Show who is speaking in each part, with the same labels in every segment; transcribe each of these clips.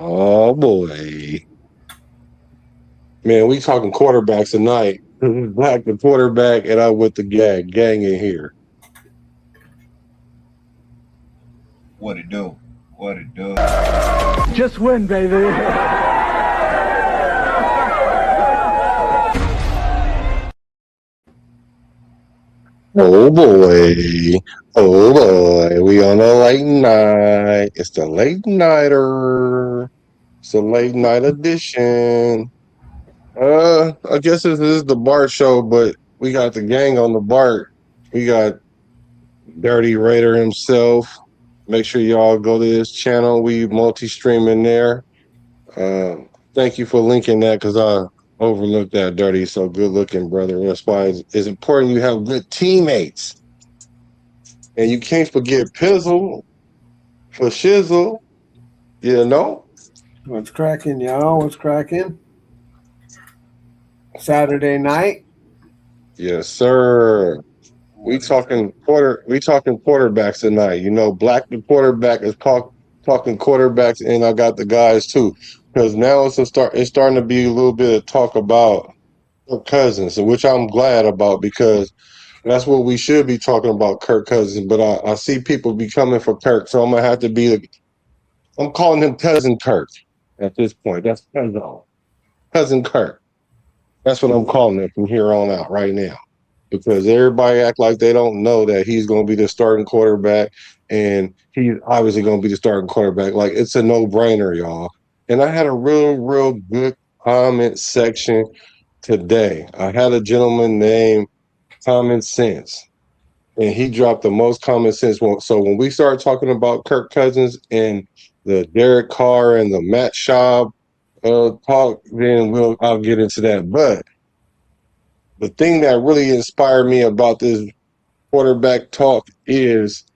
Speaker 1: Oh boy, man, we talking quarterbacks tonight. Black the quarterback, and I'm with the gang in here.
Speaker 2: What it do? What it do?
Speaker 3: Just win, baby.
Speaker 1: Oh boy, oh boy, we on a late night. It's the late nighter. It's a late night edition. I guess this is the Bart show, but we got the gang on the Bart. We got Dirty Raider himself. Make sure y'all go to his channel. We multi-streaming there. Uh, Thank you for linking that because I overlooked that, Dirty. So good looking, brother. That's why it's important you have good teammates. And you can't forget Pizzle for Shizzle, you know?
Speaker 4: What's cracking, y'all? What's cracking? Saturday night.
Speaker 1: Yes, sir. We talking quarterbacks tonight. You know, Black the quarterback is talking quarterbacks, and I got the guys too. Because now it's starting to be a little bit of talk about Kirk Cousins, which I'm glad about because that's what we should be talking about, Kirk Cousins. But I see people be coming for Kirk, so I'm gonna have to I'm calling him Cousin Kirk at this point. That's Cousin Kirk. That's what I'm calling him from here on out right now. Because everybody act like they don't know that he's going to be the starting quarterback, and he's obviously going to be the starting quarterback. Like it's a no-brainer, y'all. And I had a real good comment section today. I had a gentleman named Common Sense, and he dropped the most common sense one. So when we start talking about Kirk Cousins and the Derek Carr and the Matt Schaub talk, then I'll get into that. But the thing that really inspired me about this quarterback talk is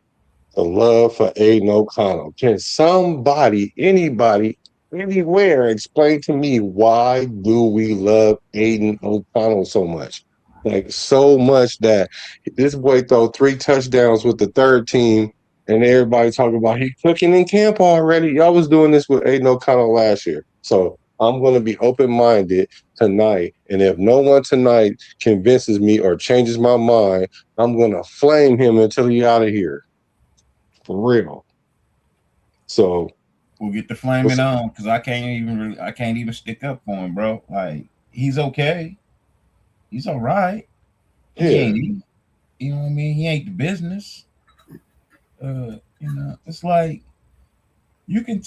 Speaker 1: the love for Aidan O'Connell. Can somebody, anybody, anywhere explain to me why do we love Aidan O'Connell so much? Like so much that this boy throw 3 touchdowns with the third team, and everybody talking about he cooking in camp already. Y'all was doing this with Aidan O'Connell last year. So I'm going to be open-minded tonight, and if no one tonight convinces me or changes my mind, I'm going to flame him until he out of here. For real. So
Speaker 2: We'll get the flaming on because I can't even stick up for him, bro. Like he's okay, he's all right. He ain't, you know what I mean? He ain't the business. It's like you can.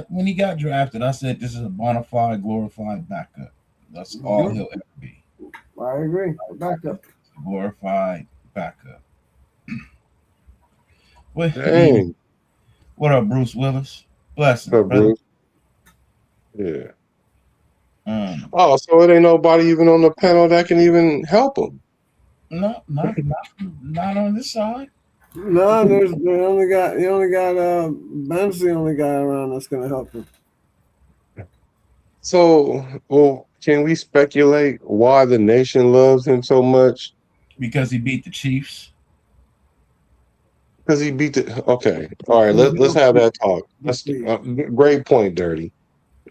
Speaker 2: When he got drafted, I said this is a bona fide, glorified backup. That's all he'll ever be.
Speaker 4: I agree. Backup.
Speaker 2: Glorified backup.
Speaker 1: dang.
Speaker 2: What up, Bruce Willis? Blessings,
Speaker 1: What up,
Speaker 2: brother.
Speaker 1: Bruce? Yeah. Oh, so it ain't nobody even on the panel that can even help him.
Speaker 2: No, not on this side.
Speaker 4: No, they only got Ben's the only guy around that's gonna help him.
Speaker 1: So, well, can we speculate why the nation loves him so much?
Speaker 2: Because he beat the Chiefs.
Speaker 1: Because he beat the. Okay, all right. Let's have that talk. That's great point, Dirty.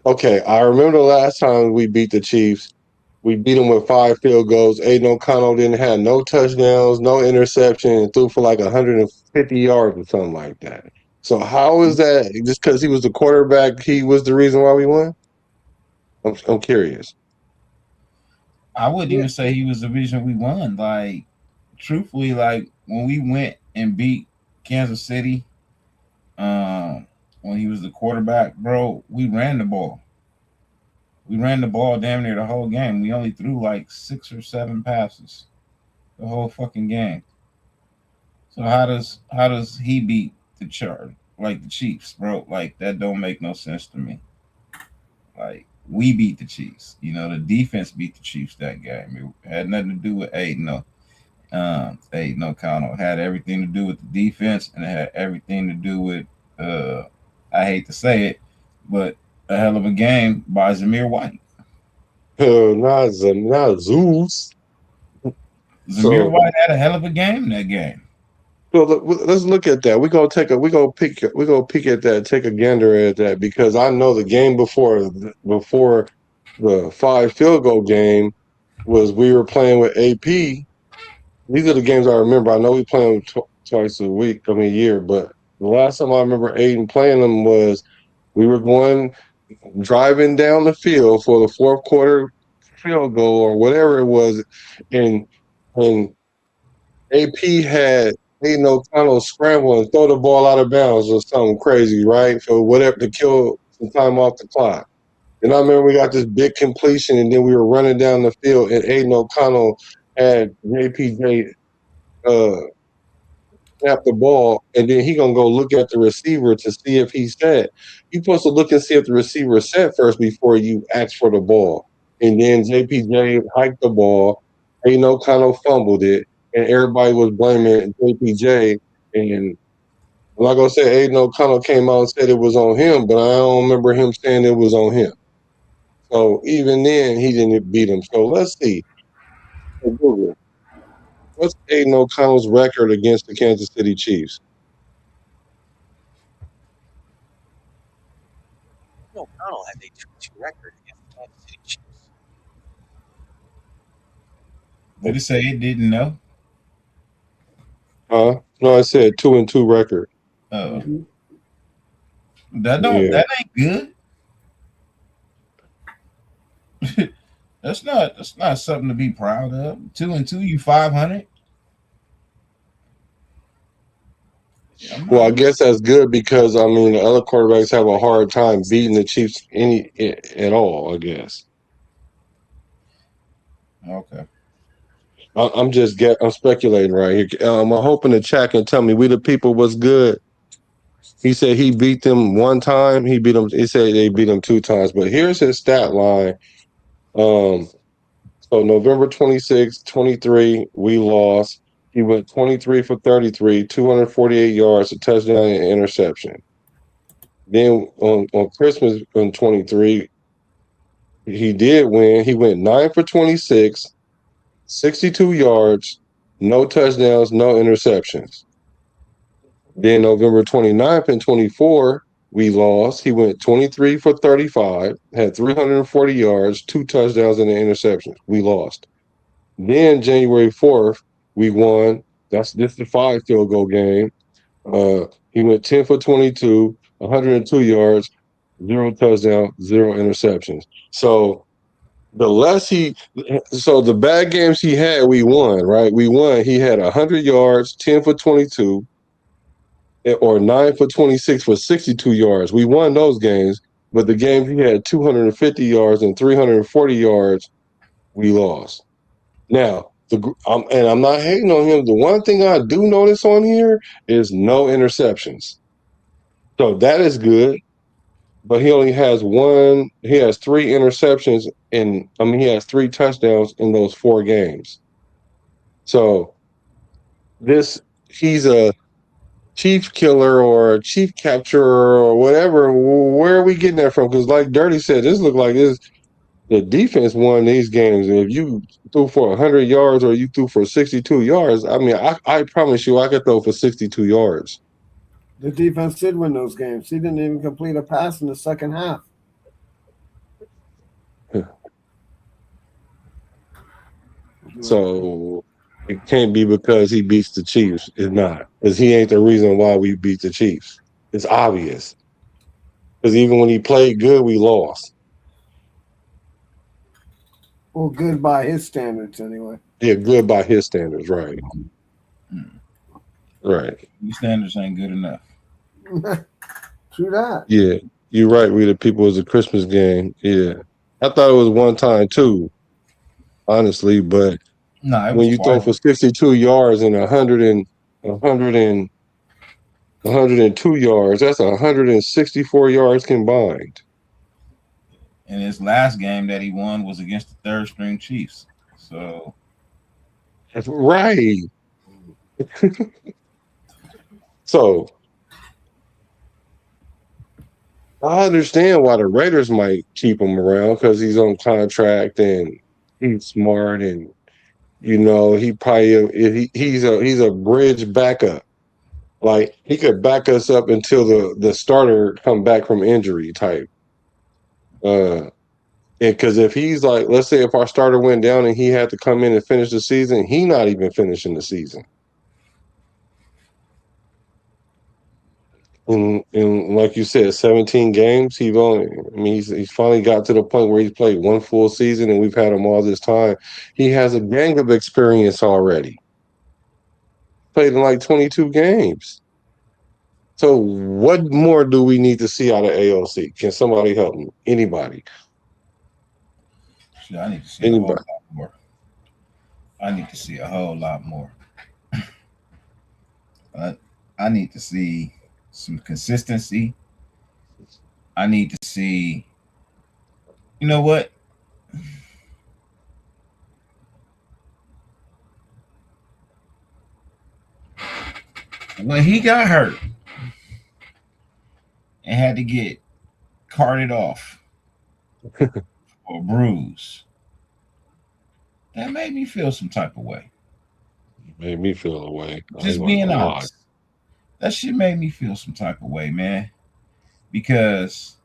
Speaker 1: Okay, I remember the last time we beat the Chiefs. We beat them with 5 field goals. Aidan O'Connell didn't have no touchdowns, no interception, and threw for like 150 yards or something like that. So how is that? Just because he was the quarterback, he was the reason why we won? I'm curious.
Speaker 2: I wouldn't even say he was the reason we won. Like, truthfully, like when we went and beat Kansas City, when he was the quarterback, bro, we ran the ball. We ran the ball damn near the whole game. We only threw like 6 or 7 passes the whole fucking game. So how does he beat the the Chiefs, bro? Like that don't make no sense to me. Like we beat the Chiefs. You know, the defense beat the Chiefs that game. It had nothing to do with Aidan O'Connell. It had everything to do with the defense, and it had everything to do with I hate to say it, but a hell of a game by Zamir White.
Speaker 1: Not Zeus.
Speaker 2: Zamir White had a hell of a game in that game.
Speaker 1: So let's look at that. We gonna peek at that, take a gander at that, because I know the game before the 5 field goal game was we were playing with AP. These are the games I remember. I know we play them twice a week, a year, but the last time I remember Aidan playing them was we were driving down the field for the fourth quarter field goal or whatever it was, and and AP had Aidan O'Connell scramble and throw the ball out of bounds or something crazy, right? For whatever, to kill some time off the clock. And I remember we got this big completion, and then we were running down the field, and Aidan O'Connell had JPJ snap the ball, and then he gonna go look at the receiver to see if he's set. You're supposed to look and see if the receiver is set first before you ask for the ball. And then JPJ hiked the ball. Ain't no kind of fumbled it, and everybody was blaming JPJ. And I'm not gonna say Aidan O'Connell came out and said it was on him, but I don't remember him saying it was on him. So even then, he didn't beat him. So let's see. What's Aidan O'Connell's record against the Kansas City Chiefs?
Speaker 5: O'Connell has a 2-2 record against the Kansas City Chiefs.
Speaker 2: Did it say it didn't know?
Speaker 1: No, I said 2-2 record.
Speaker 2: Oh, that ain't good. That's not something to be proud of. 2-2, you 500.
Speaker 1: Well, I guess that's good because the other quarterbacks have a hard time beating the Chiefs at all. I guess.
Speaker 2: Okay.
Speaker 1: I'm speculating right here. I'm hoping the chat can tell me we the people was good. He said he beat them one time. He said they beat him 2 times. But here's his stat line. So November 26, 23, we lost. He went 23 for 33, 248 yards, a touchdown, and an interception. Then on Christmas in 23, he did win. He went 9 for 26, 62 yards, no touchdowns, no interceptions. Then November 29th and 24, we lost. He went 23 for 35, had 340 yards, 2 touchdowns, and an interception. We lost. Then January 4th, we won. This is the 5 field goal game. He went 10 for 22, 102 yards, 0 touchdowns, 0 interceptions. So the bad games he had, we won, right? We won. He had 100 yards, 10 for 22, or 9 for 26 for 62 yards. We won those games, but the games he had 250 yards and 340 yards, we lost. Now, I'm not hating on him. The one thing I do notice on here is no interceptions. So that is good. But he only has he has 3 interceptions he has 3 touchdowns in those 4 games. So he's a chief killer or a chief capturer or whatever. Where are we getting that from? Because like Dirty said, this look like the defense won these games. And if you threw for 100 yards or you threw for 62 yards, I promise you I could throw for 62 yards.
Speaker 4: The defense did win those games. He didn't even complete a pass in the second half.
Speaker 1: So it can't be because he beats the Chiefs. It's not. Because he ain't the reason why we beat the Chiefs. It's obvious. Because even when he played good, we lost.
Speaker 4: Well, good by his standards, anyway.
Speaker 1: Yeah, good by his standards, right. Right.
Speaker 2: These standards ain't good enough.
Speaker 4: True that.
Speaker 1: Yeah, you're right. We the people was a Christmas game. Yeah. I thought it was one time too, honestly, but when you throw for 62 yards and 102 yards, that's 164 yards combined.
Speaker 2: And his last game that he won was against the 3rd string Chiefs. So
Speaker 1: that's right. So I understand why the Raiders might keep him around because he's on contract and he's smart and he probably he's a bridge backup. Like he could back us up until the starter come back from injury type. And because if he's like, let's say if our starter went down and he had to come in and finish the season, he not even finishing the season. And like you said, 17 games. He's finally got to the point where he's played one full season, and we've had him all this time. He has a gang of experience already. Played in like 22 games. So what more do we need to see out of AOC? Can somebody help me? Anybody?
Speaker 2: Shit, I need to see a whole
Speaker 1: Anybody?
Speaker 2: lot more. I need to see a whole lot more. But I need to see some consistency. I need to see, you know what? When he got hurt and had to get carted off or bruised, that made me feel some type of way.
Speaker 1: Made me feel a way.
Speaker 2: Just being honest. That shit made me feel some type of way, man. Because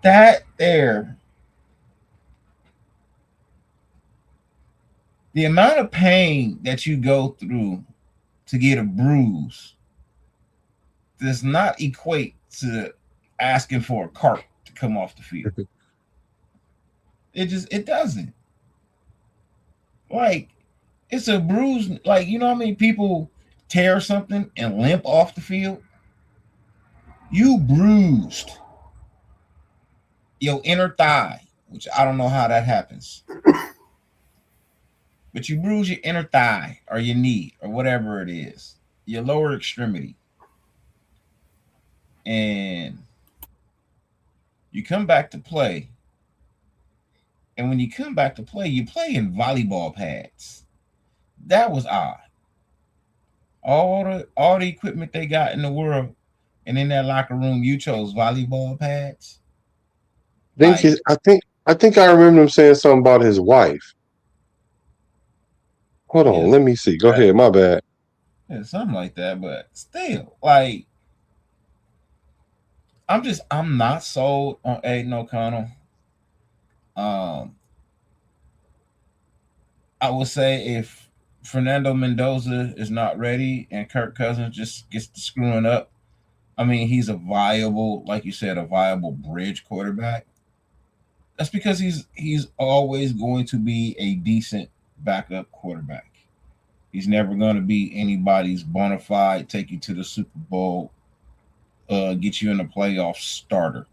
Speaker 2: that there, the amount of pain that you go through to get a bruise does not equate to asking for a cart to come off the field. It doesn't. Like, it's a bruise. Like, you know how many people tear something and limp off the field? You bruised your inner thigh, which I don't know how that happens. But you bruise your inner thigh or your knee or whatever it is, your lower extremity. And you come back to play. And when you come back to play, you play in volleyball pads. That was odd. All the equipment they got in the world, and in that locker room, you chose volleyball pads.
Speaker 1: I think I remember him saying something about his wife. Hold on, let me see. Go ahead, my bad.
Speaker 2: Yeah, something like that, but still, like, I'm not sold on Aidan O'Connell. I would say if Fernando Mendoza is not ready and Kirk Cousins just gets to screwing up, I mean, he's a viable, like you said, a viable bridge quarterback. That's because he's always going to be a decent backup quarterback. He's never going to be anybody's bona fide, take you to the Super Bowl, get you in the playoffs starter.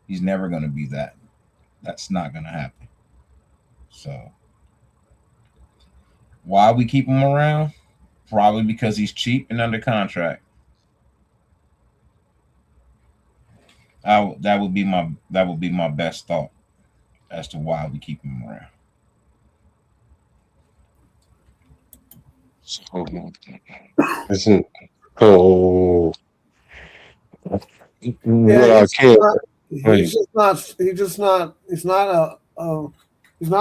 Speaker 2: He's never going to be that. That's not going to happen. So, why we keep him around? Probably because he's cheap and under contract. That would be my best thought as to why we keep him around.
Speaker 1: Isn't
Speaker 4: Yeah,
Speaker 1: I can't.
Speaker 4: He's not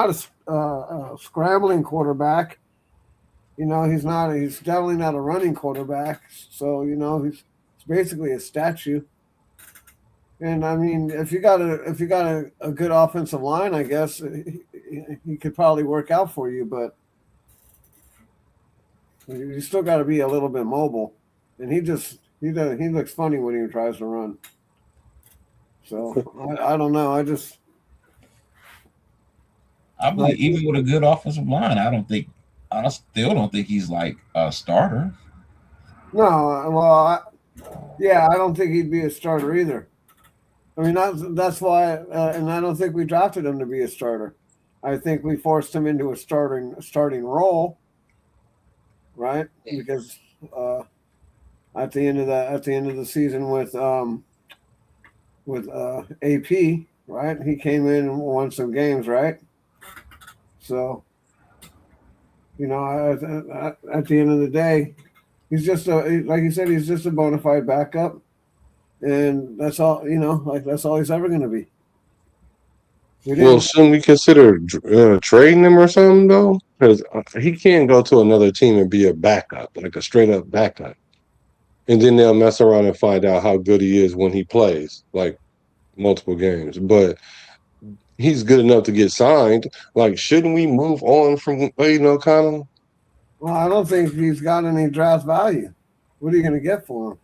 Speaker 4: a scrambling quarterback. You know, he's definitely not a running quarterback. So, you know, he's basically a statue. And I mean, if you got a good offensive line, I guess he could probably work out for you, but you still got to be a little bit mobile. And he looks funny when he tries to run. So I don't know.
Speaker 2: I believe even with a good offensive line, I still don't think he's like a starter.
Speaker 4: No, well, I don't think he'd be a starter either. I mean, that's why, and I don't think we drafted him to be a starter. I think we forced him into a starting role, right? Because at the end of the season with AP, right? He came in and won some games, right? So, you know, at the end of the day, he's just like you said, he's just a bona fide backup, and that's all. You know, like that's all he's ever going to be. We
Speaker 1: Well,
Speaker 4: didn't.
Speaker 1: shouldn't we consider trading him or something though? Because he can't go to another team and be a backup, like a straight up backup, and then they'll mess around and find out how good he is when he plays, like multiple games. But he's good enough to get signed. Like, shouldn't we move on from Aidan O'Connell?
Speaker 4: Well, I don't think he's got any draft value. What are you going to get for him?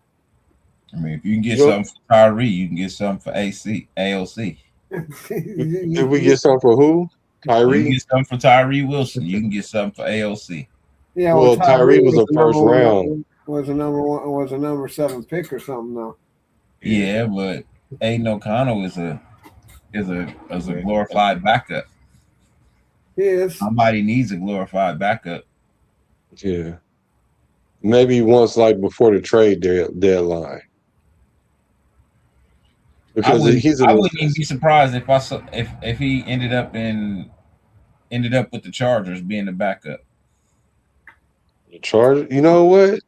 Speaker 2: I mean, if you can get
Speaker 1: Sure.
Speaker 2: something for Tyree, you can get something for AOC.
Speaker 1: If we get something for who?
Speaker 2: You can
Speaker 1: Tyree?
Speaker 2: get something for Tyree Wilson. You can get something for AOC.
Speaker 4: Yeah, well,
Speaker 1: Well, Tyree
Speaker 4: Tyree
Speaker 1: was
Speaker 4: was
Speaker 1: a
Speaker 4: the
Speaker 1: first
Speaker 4: number
Speaker 1: round.
Speaker 4: one. Was a number one. Was a number 7 pick or something though.
Speaker 2: Yeah, but Aidan O'Connell is a glorified backup.
Speaker 4: He is.
Speaker 2: Somebody needs a glorified backup.
Speaker 1: Yeah. Maybe once, like before the trade deadline.
Speaker 2: I
Speaker 1: Because
Speaker 2: wouldn't
Speaker 1: he's
Speaker 2: even be surprised if if he ended up with the Chargers being the backup.
Speaker 1: Charge. You know what?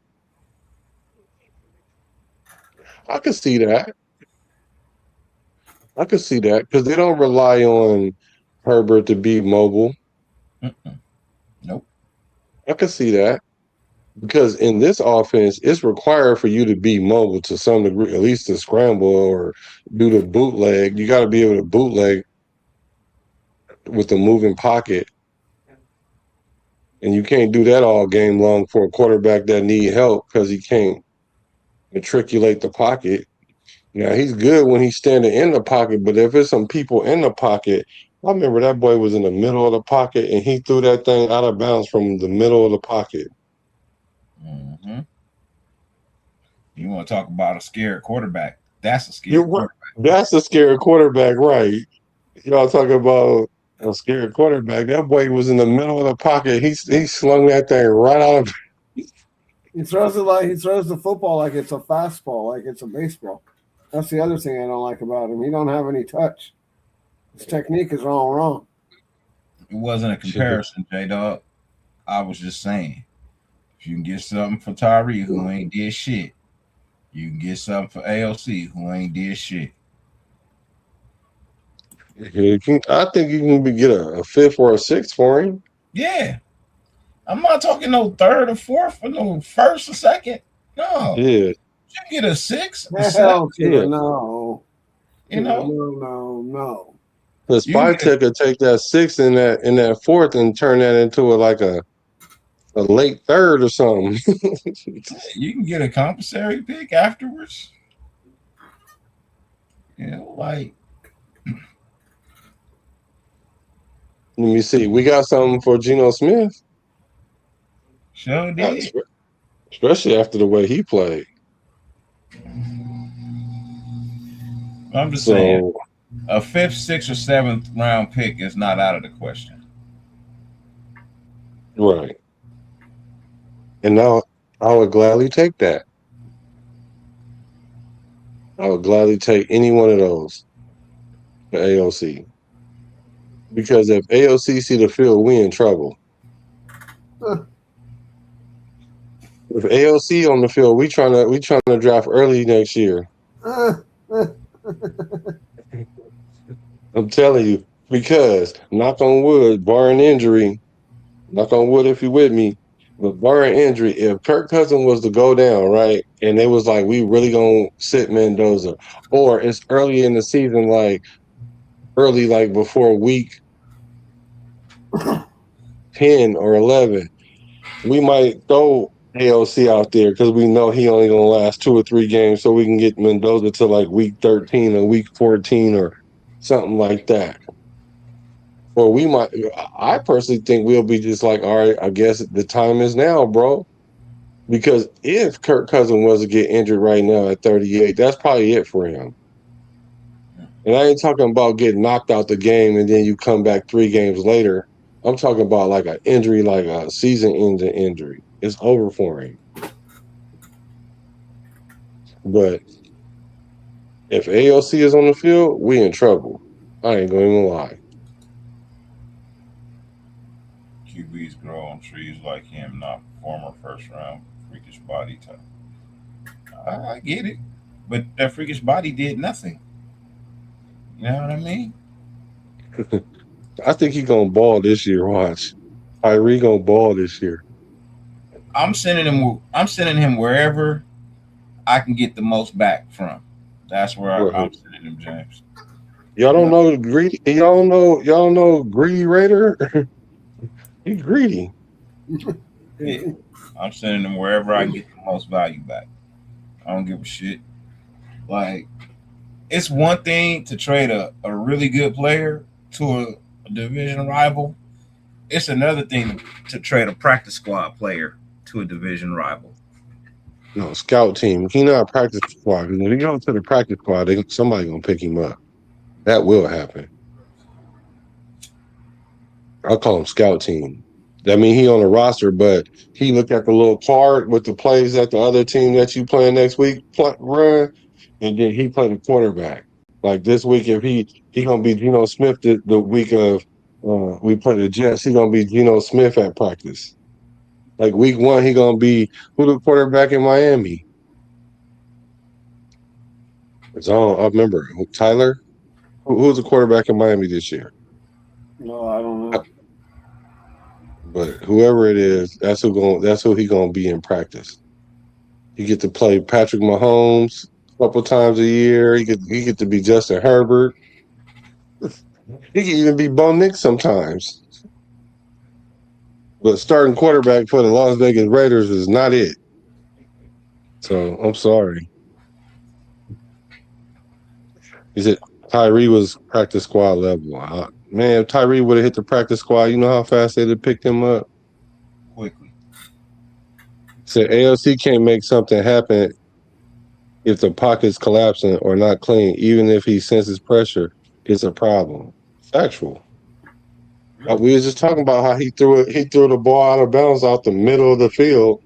Speaker 1: I could see that. I could see that because they don't rely on Herbert to be mobile.
Speaker 2: Nope.
Speaker 1: I could see that because in this offense, it's required for you to be mobile to some degree, at least to scramble or do the bootleg. You got to be able to bootleg with the moving pocket, and you can't do that all game long for a quarterback that need help because he can't matriculate the pocket. Now he's good when he's standing in the pocket, but if there's some people in the pocket, I remember that boy was in the middle of the pocket and he threw that thing out of bounds from the middle of the pocket.
Speaker 2: Mm-hmm. You want to talk about a scared quarterback? That's a scared quarterback.
Speaker 1: That's a scared quarterback, right? Y'all talking about a scared quarterback. That boy was in the middle of the pocket. He slung that thing right out of.
Speaker 4: He throws it like he throws the football like it's a fastball, like it's a baseball. That's the other thing I don't like about him. He don't have any touch. His technique is all wrong.
Speaker 2: It wasn't a comparison, J-Dog. I was just saying, if you can get something for Tyree who ain't did shit, you can get something for AOC who ain't did shit.
Speaker 1: I think you can get a 5th or a 6th for him.
Speaker 2: Yeah. I'm not talking no 3rd or 4th or no 1st or 2nd. No.
Speaker 1: Yeah.
Speaker 2: You get a 6, a
Speaker 4: Hell
Speaker 2: 7.
Speaker 4: to the no.
Speaker 2: You know?
Speaker 4: No.
Speaker 1: The Spy Tech could take that 6th in that 4th and turn that into a late 3rd or something.
Speaker 2: You can get a compensatory pick afterwards. You know, like.
Speaker 1: Let me see. We got something for Geno Smith.
Speaker 2: Sure did.
Speaker 1: Especially after the way he played.
Speaker 2: I'm just saying, a 5th, 6th, or 7th round pick is not out of the question.
Speaker 1: Right. And now I would gladly take that. I would gladly take any one of those for AOC. Because if AOC see the field, we in trouble. If AOC on the field, we trying to draft early next year. I'm telling you, because knock on wood, barring injury, knock on wood if you're with me, but barring injury, if Kirk Cousins was to go down, right, and they was like, we really gonna sit Mendoza, or it's early in the season, like before week 10 or 11, we might throw AOC out there because we know he only gonna last 2 or 3 games, so we can get Mendoza to like week 13 or week 14 or something like that. Or we might. I personally think we'll be just like, all right, I guess the time is now, bro. Because if Kirk Cousins was to get injured right now at 38, that's probably it for him. And I ain't talking about getting knocked out the game and then you come back 3 games later. I'm talking about like an injury, like a season-ending injury. It's over for him. But if AOC is on the field, we in trouble. I ain't going to even lie.
Speaker 2: QBs grow on trees like him, not former first round freakish body type. I get it. But that freakish body did nothing. You know what I mean?
Speaker 1: I think he gonna ball this year. Watch, Tyree gonna ball this year.
Speaker 2: I'm sending him wherever I can get the most back from. That's where I'm sending him, James.
Speaker 1: Y'all don't know greedy. Y'all don't know greedy Raider. He's greedy.
Speaker 2: Yeah. I'm sending him wherever I can get the most value back. I don't give a shit. Like, it's one thing to trade a really good player to a division rival. It's another thing to trade a practice squad player to a division rival.
Speaker 1: No, scout team. He not a practice squad. Because if he goes to the practice squad, somebody gonna pick him up. That will happen. I'll call him scout team. That mean he on the roster, but he looked at the little card with the plays that the other team that you playing next week run, and then he played the quarterback. Like this week, if he gonna be Geno Smith the week of we play the Jets, he gonna be Geno Smith at practice. Like week 1, he gonna be who the quarterback in Miami. I remember Tyler. Who's the quarterback in Miami this year?
Speaker 4: No, I don't know.
Speaker 1: But whoever it is, that's who he gonna be in practice. He get to play Patrick Mahomes a couple times a year. He get to be Justin Herbert. He can even be Bo Nix sometimes. But starting quarterback for the Las Vegas Raiders is not it. So I'm sorry. He said Tyree was practice squad level. Man, if Tyree would have hit the practice squad, you know how fast they'd have picked him up?
Speaker 2: Quickly.
Speaker 1: Said ALC can't make something happen if the pocket's collapsing or not clean. Even if he senses pressure, it's a problem. Factual. We was just talking about how he threw the ball out of bounds out the middle of the field.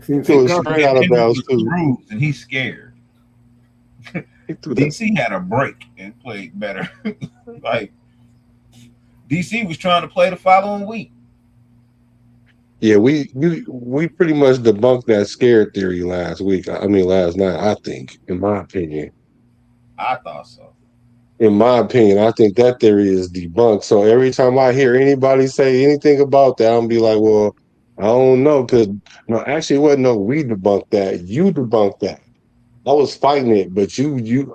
Speaker 1: He threw it straight out of bounds too.
Speaker 2: And he's scared. DC had a break and played better. Like DC was trying to play the following week.
Speaker 1: Yeah, we pretty much debunked that scared theory last night, I think, in my opinion.
Speaker 2: I thought so.
Speaker 1: In my opinion, I think that theory is debunked. So every time I hear anybody say anything about that, I'm be like, well, I don't know, because no, actually, it wasn't we debunked that. You debunked that. I was fighting it, but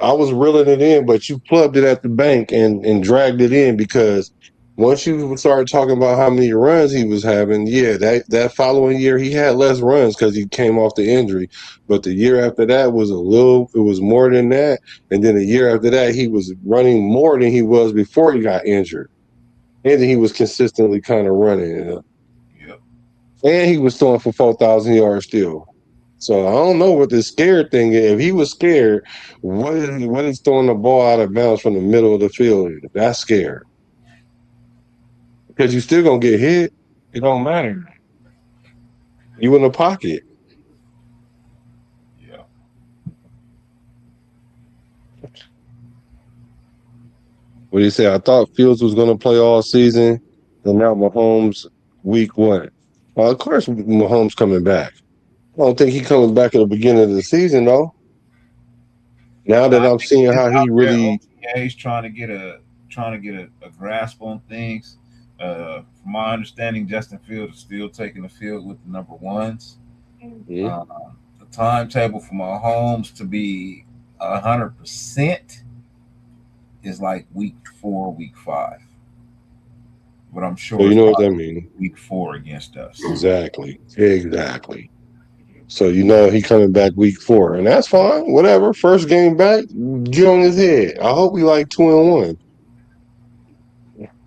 Speaker 1: I was reeling it in, but you clubbed it at the bank and dragged it in because once you started talking about how many runs he was having, yeah, that following year he had less runs because he came off the injury. But the year after that it was more than that. And then the year after that, he was running more than he was before he got injured. And then he was consistently kind of running.
Speaker 2: Yep.
Speaker 1: And he was throwing for 4,000 yards still. So I don't know what the scared thing is. If he was scared, what is throwing the ball out of bounds from the middle of the field? That's scared. Because you still gonna get hit. It don't matter. You in the pocket.
Speaker 2: Yeah.
Speaker 1: What do you say? I thought Fields was gonna play all season, and now Mahomes week 1. Well, of course Mahomes coming back. I don't think he coming back at the beginning of the season though. Now that I'm seeing how he really
Speaker 2: he's trying to get a grasp on things. From my understanding, Justin Fields is still taking the field with the number ones.
Speaker 1: Yeah.
Speaker 2: The timetable for Mahomes to be 100% is like week 4, week 5. But I'm sure
Speaker 1: you know what that means.
Speaker 2: Week 4 against us.
Speaker 1: Exactly. So he coming back week 4, and that's fine. Whatever. First game back, get on his head. I hope we like 2-1.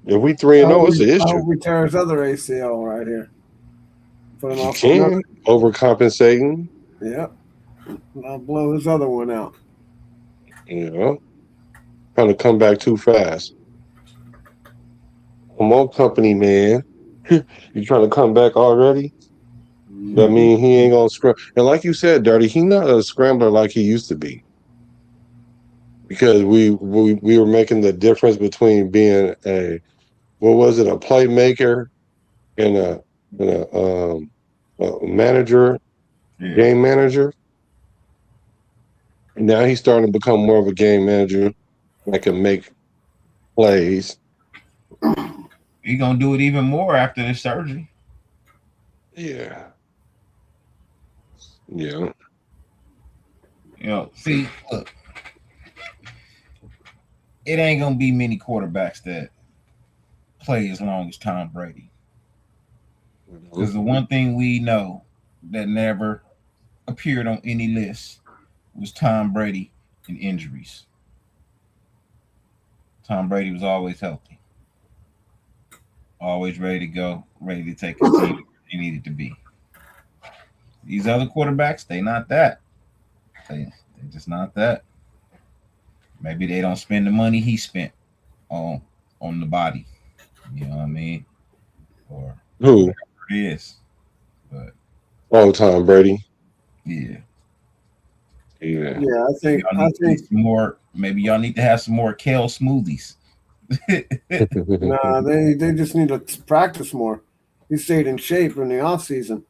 Speaker 1: If we 3-0, it's an issue.
Speaker 4: I hope we tear his other ACL right here. Put him
Speaker 1: You
Speaker 4: off
Speaker 1: can overcompensating.
Speaker 4: Yep. I'll blow his other one out.
Speaker 1: Trying to come back too fast. Come on, company man. You trying to come back already? That mean he ain't gonna scramble. And like you said, Dirty, he not a scrambler like he used to be. Because we were making the difference between being a playmaker and a manager, game manager. And now he's starting to become more of a game manager. that can make plays.
Speaker 2: He's gonna do it even more after the surgery.
Speaker 1: Yeah. Yeah.
Speaker 2: You know, see, look, it ain't gonna be many quarterbacks that play as long as Tom Brady. Because the one thing we know that never appeared on any list was Tom Brady and injuries. Tom Brady was always healthy, always ready to go, ready to take his team where he needed to be. These other quarterbacks, they not that. They just not that. Maybe they don't spend the money he spent on the body. You know what I mean? Or
Speaker 1: Who?
Speaker 2: whatever it is. But
Speaker 1: Oh, Tom Brady.
Speaker 2: yeah.
Speaker 1: Yeah.
Speaker 4: Yeah, I think
Speaker 2: Some more. Maybe y'all need to have some more kale smoothies.
Speaker 4: nah, they just need to practice more. He stayed in shape in the off season.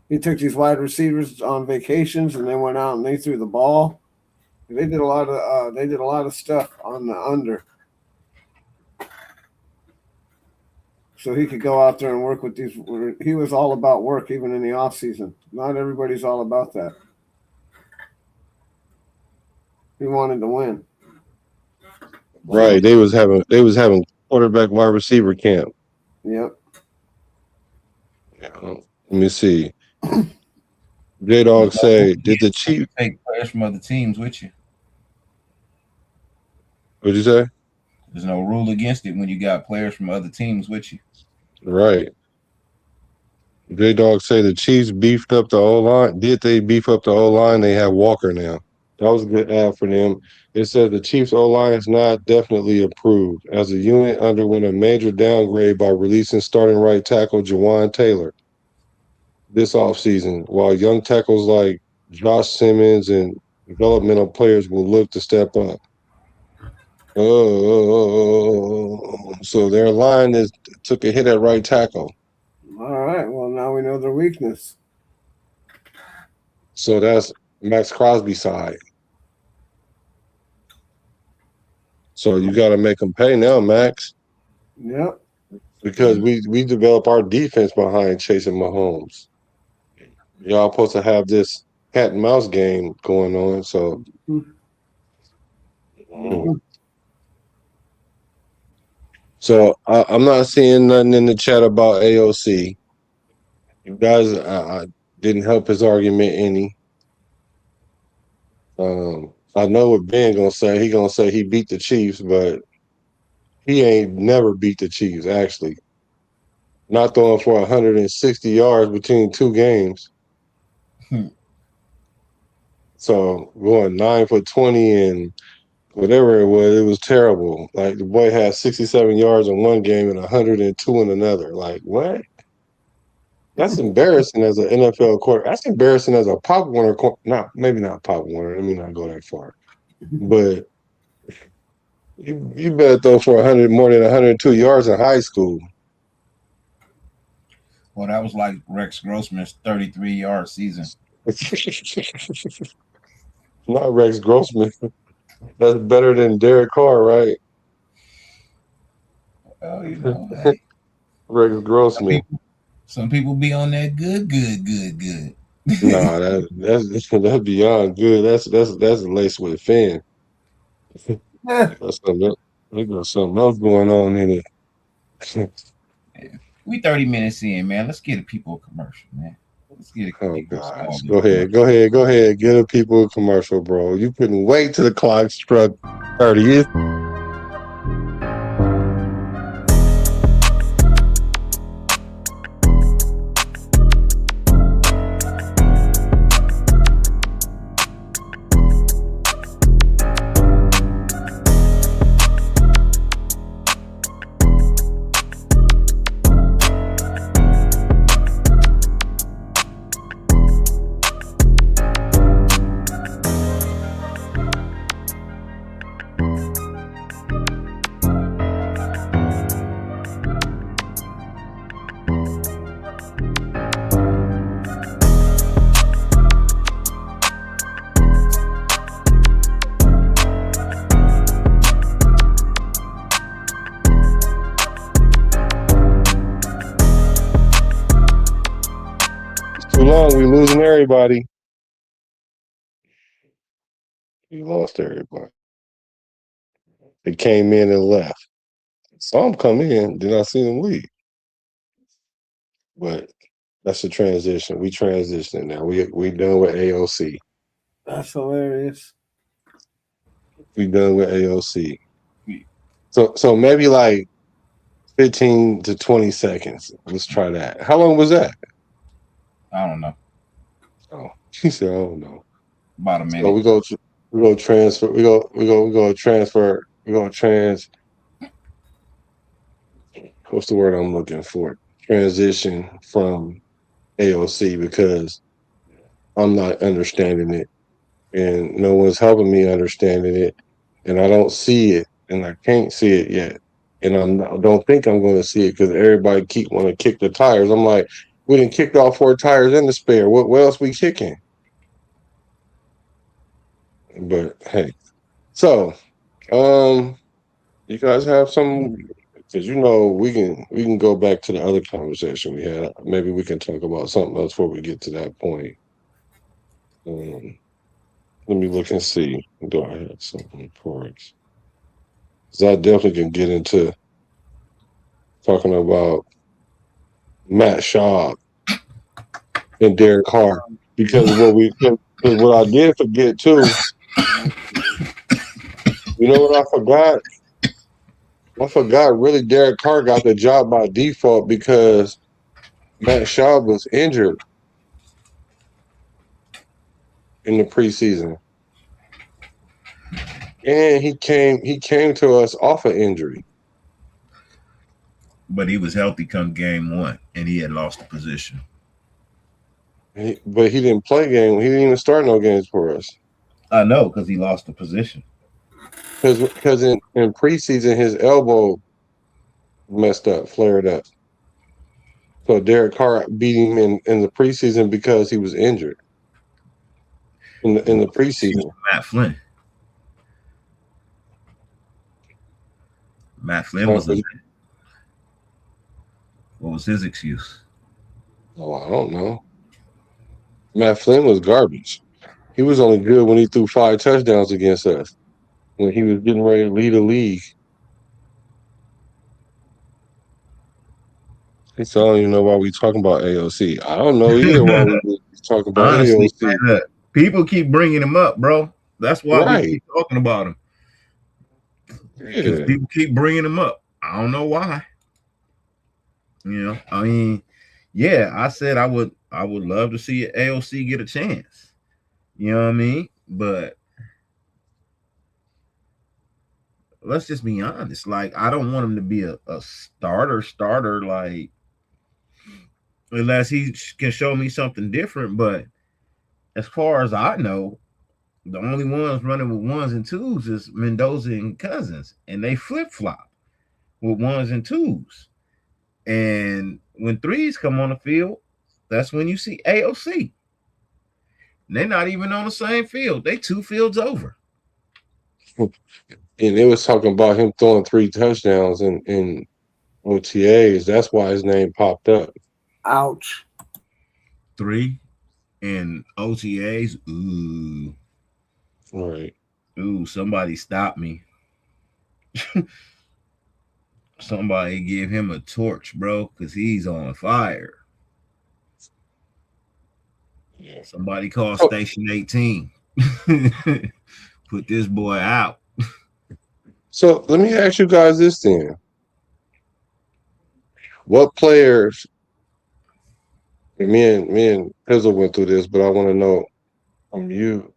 Speaker 4: He took these wide receivers on vacations and they went out and they threw the ball. They did a lot of stuff on the under. So he could go out there and work with these. He was all about work even in the off season. Not everybody's all about that. He wanted to win.
Speaker 1: Right. They was having quarterback wide receiver camp.
Speaker 4: Yep.
Speaker 1: Yeah. Let me see. J Dog say, did the Chiefs
Speaker 2: take players from other teams with you?
Speaker 1: What'd you say?
Speaker 2: There's no rule against it when you got players from other teams with you.
Speaker 1: Right. J Dog say the Chiefs beefed up the O line. Did they beef up the O line? They have Walker now. That was a good ad for them. It said the Chiefs O line is not definitely improved as a unit underwent a major downgrade by releasing starting right tackle Jawan Taylor this offseason, while young tackles like Josh Simmons and developmental players will look to step up. Oh, so their line took a hit at right tackle.
Speaker 4: All right. Well, now we know their weakness.
Speaker 1: So that's Max Crosby's side. So you got to make them pay now, Max.
Speaker 4: Yep.
Speaker 1: Because we develop our defense behind chasing Mahomes. Y'all supposed to have this cat and mouse game going on. So. So I'm not seeing nothing in the chat about AOC. You guys didn't help his argument any. I know what Ben gonna say. He gonna say he beat the Chiefs, but he ain't never beat the Chiefs. Actually, not throwing for 160 yards between two games. So going 9 for 20 and whatever it was terrible. Like the boy had 67 yards in one game and 102 in another. Like what? That's embarrassing as an NFL quarterback. That's embarrassing as a Pop Warner. Maybe not Pop Warner. Let me not go that far. But you better throw for 100 more than 102 yards in high school.
Speaker 2: Well, that was like Rex Grossman's 33-yard season.
Speaker 1: Not Rex Grossman. That's better than Derek Carr, right?
Speaker 2: Oh, you know, hey.
Speaker 1: Rex Grossman.
Speaker 2: Some people be on that good.
Speaker 1: Nah, that's beyond good. That's laced with fan. There's something else going on in it.
Speaker 2: We 30 minutes in, man. Let's get a people a commercial, man. Let's get a
Speaker 1: gosh. Go ahead. Get a people a commercial, bro. You couldn't wait till the clock struck 30. long, we losing everybody. We lost everybody. They came in and left. Saw them come in, then I see them leave. But that's a transition. We transitioning now. We done with AOC.
Speaker 4: That's hilarious.
Speaker 1: We done with AOC. So maybe like 15 to 20 seconds. Let's try that. How long was that?
Speaker 2: I don't know.
Speaker 1: Oh, she said, I don't know.
Speaker 2: About a minute.
Speaker 1: So we go transfer. We go transfer. We go trans. What's the word I'm looking for? Transition from AOC because I'm not understanding it, and no one's helping me understanding it, and I don't see it, and I can't see it yet, and I don't think I'm going to see it because everybody keep want to kick the tires. I'm like, we didn't kick all 4 tires in the spare. What else we kicking? But hey, so you guys have some because we can go back to the other conversation we had. Maybe we can talk about something else before we get to that point. Let me look and see. Do I have something for it? Because I definitely can get into talking about Matt Schaub and Derek Carr because what I did forget too. You know what I forgot? I forgot really Derek Carr got the job by default because Matt Schaub was injured in the preseason. And he came to us off of injury.
Speaker 2: But he was healthy come game 1, and he had lost the position.
Speaker 1: But he didn't play game. He didn't even start no games for us.
Speaker 2: I know, because he lost the position.
Speaker 1: Because in preseason his elbow messed up, flared up. So Derek Carr beat him in the preseason because he was injured. In the preseason.
Speaker 2: Matt Flynn was what was his excuse?
Speaker 1: Oh, I don't know. Matt Flynn was garbage. He was only good when he threw 5 touchdowns against us. When he was getting ready to lead the league. So I don't even know why we talking about AOC. I don't know either why we talking about
Speaker 2: Honestly,
Speaker 1: AOC.
Speaker 2: Man, people keep bringing him up, bro. That's why we keep talking about him. Because people keep bringing him up. I don't know why. I mean, yeah, I said I would love to see AOC get a chance. You know what I mean? But let's just be honest. Like, I don't want him to be a starter, like, unless he can show me something different. But as far as I know, the only ones running with 1s and 2s is Mendoza and Cousins, and they flip-flop with 1s and 2s. And when 3s come on the field, that's when you see AOC. And they're not even on the same field. They 2 fields over.
Speaker 1: And they was talking about him throwing 3 touchdowns in OTAs. That's why his name popped up.
Speaker 4: Ouch.
Speaker 2: 3 in OTAs. Ooh.
Speaker 1: Right.
Speaker 2: Ooh, somebody stop me. Somebody give him a torch, bro, because he's on fire. Yeah. Somebody call Station 18. Put this boy out.
Speaker 1: So let me ask you guys this then. What players, me and Pizzle went through this, but I want to know from you,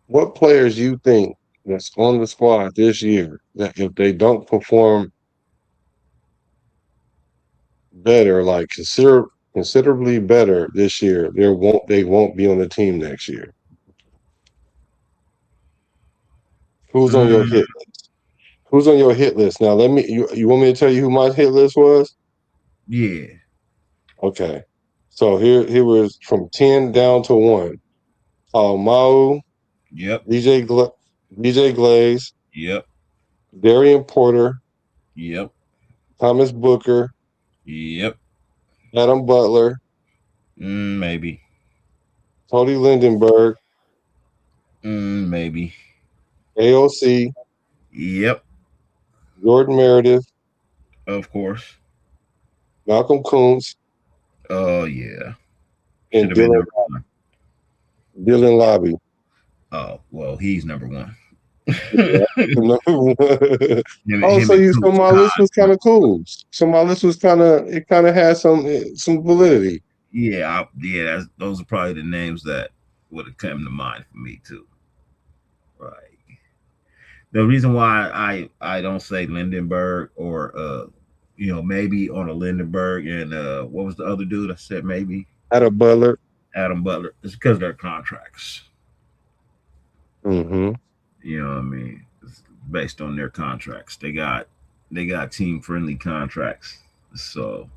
Speaker 1: what players you think that's on the squad this year that if they don't perform better, like considerably better this year, they won't be on the team next year? Who's on your hit list? Who's on your hit list? Now you want me to tell you who my hit list was?
Speaker 2: Yeah.
Speaker 1: Okay. So here was from 10 down to 1. Mau.
Speaker 2: Yep.
Speaker 1: DJ Glaze.
Speaker 2: Yep.
Speaker 1: Darian Porter.
Speaker 2: Yep.
Speaker 1: Thomas Booker.
Speaker 2: Yep.
Speaker 1: Adam Butler.
Speaker 2: Maybe.
Speaker 1: Cody Lindenberg,
Speaker 2: Maybe.
Speaker 1: AOC,
Speaker 2: Yep.
Speaker 1: Jordan Meredith,
Speaker 2: Of course.
Speaker 1: Malcolm Coons,
Speaker 2: Oh yeah. Should
Speaker 1: and
Speaker 2: have been number one.
Speaker 1: Dylan Lobby.
Speaker 2: Oh well, he's number one.
Speaker 1: Yeah. Oh,
Speaker 2: Him
Speaker 1: so
Speaker 2: and
Speaker 1: you so
Speaker 2: Coach
Speaker 1: my list was kind of cool. So my list was kind of had some validity.
Speaker 2: Yeah. Those are probably the names that would have come to mind for me too. Right. The reason why I don't say Lindenberg or maybe on a Lindenberg and what was the other dude I said maybe
Speaker 1: Adam Butler.
Speaker 2: Adam Butler is because they're contracts.
Speaker 1: Mm-hmm.
Speaker 2: You know what I mean? It's based on their contracts. They got team friendly contracts. So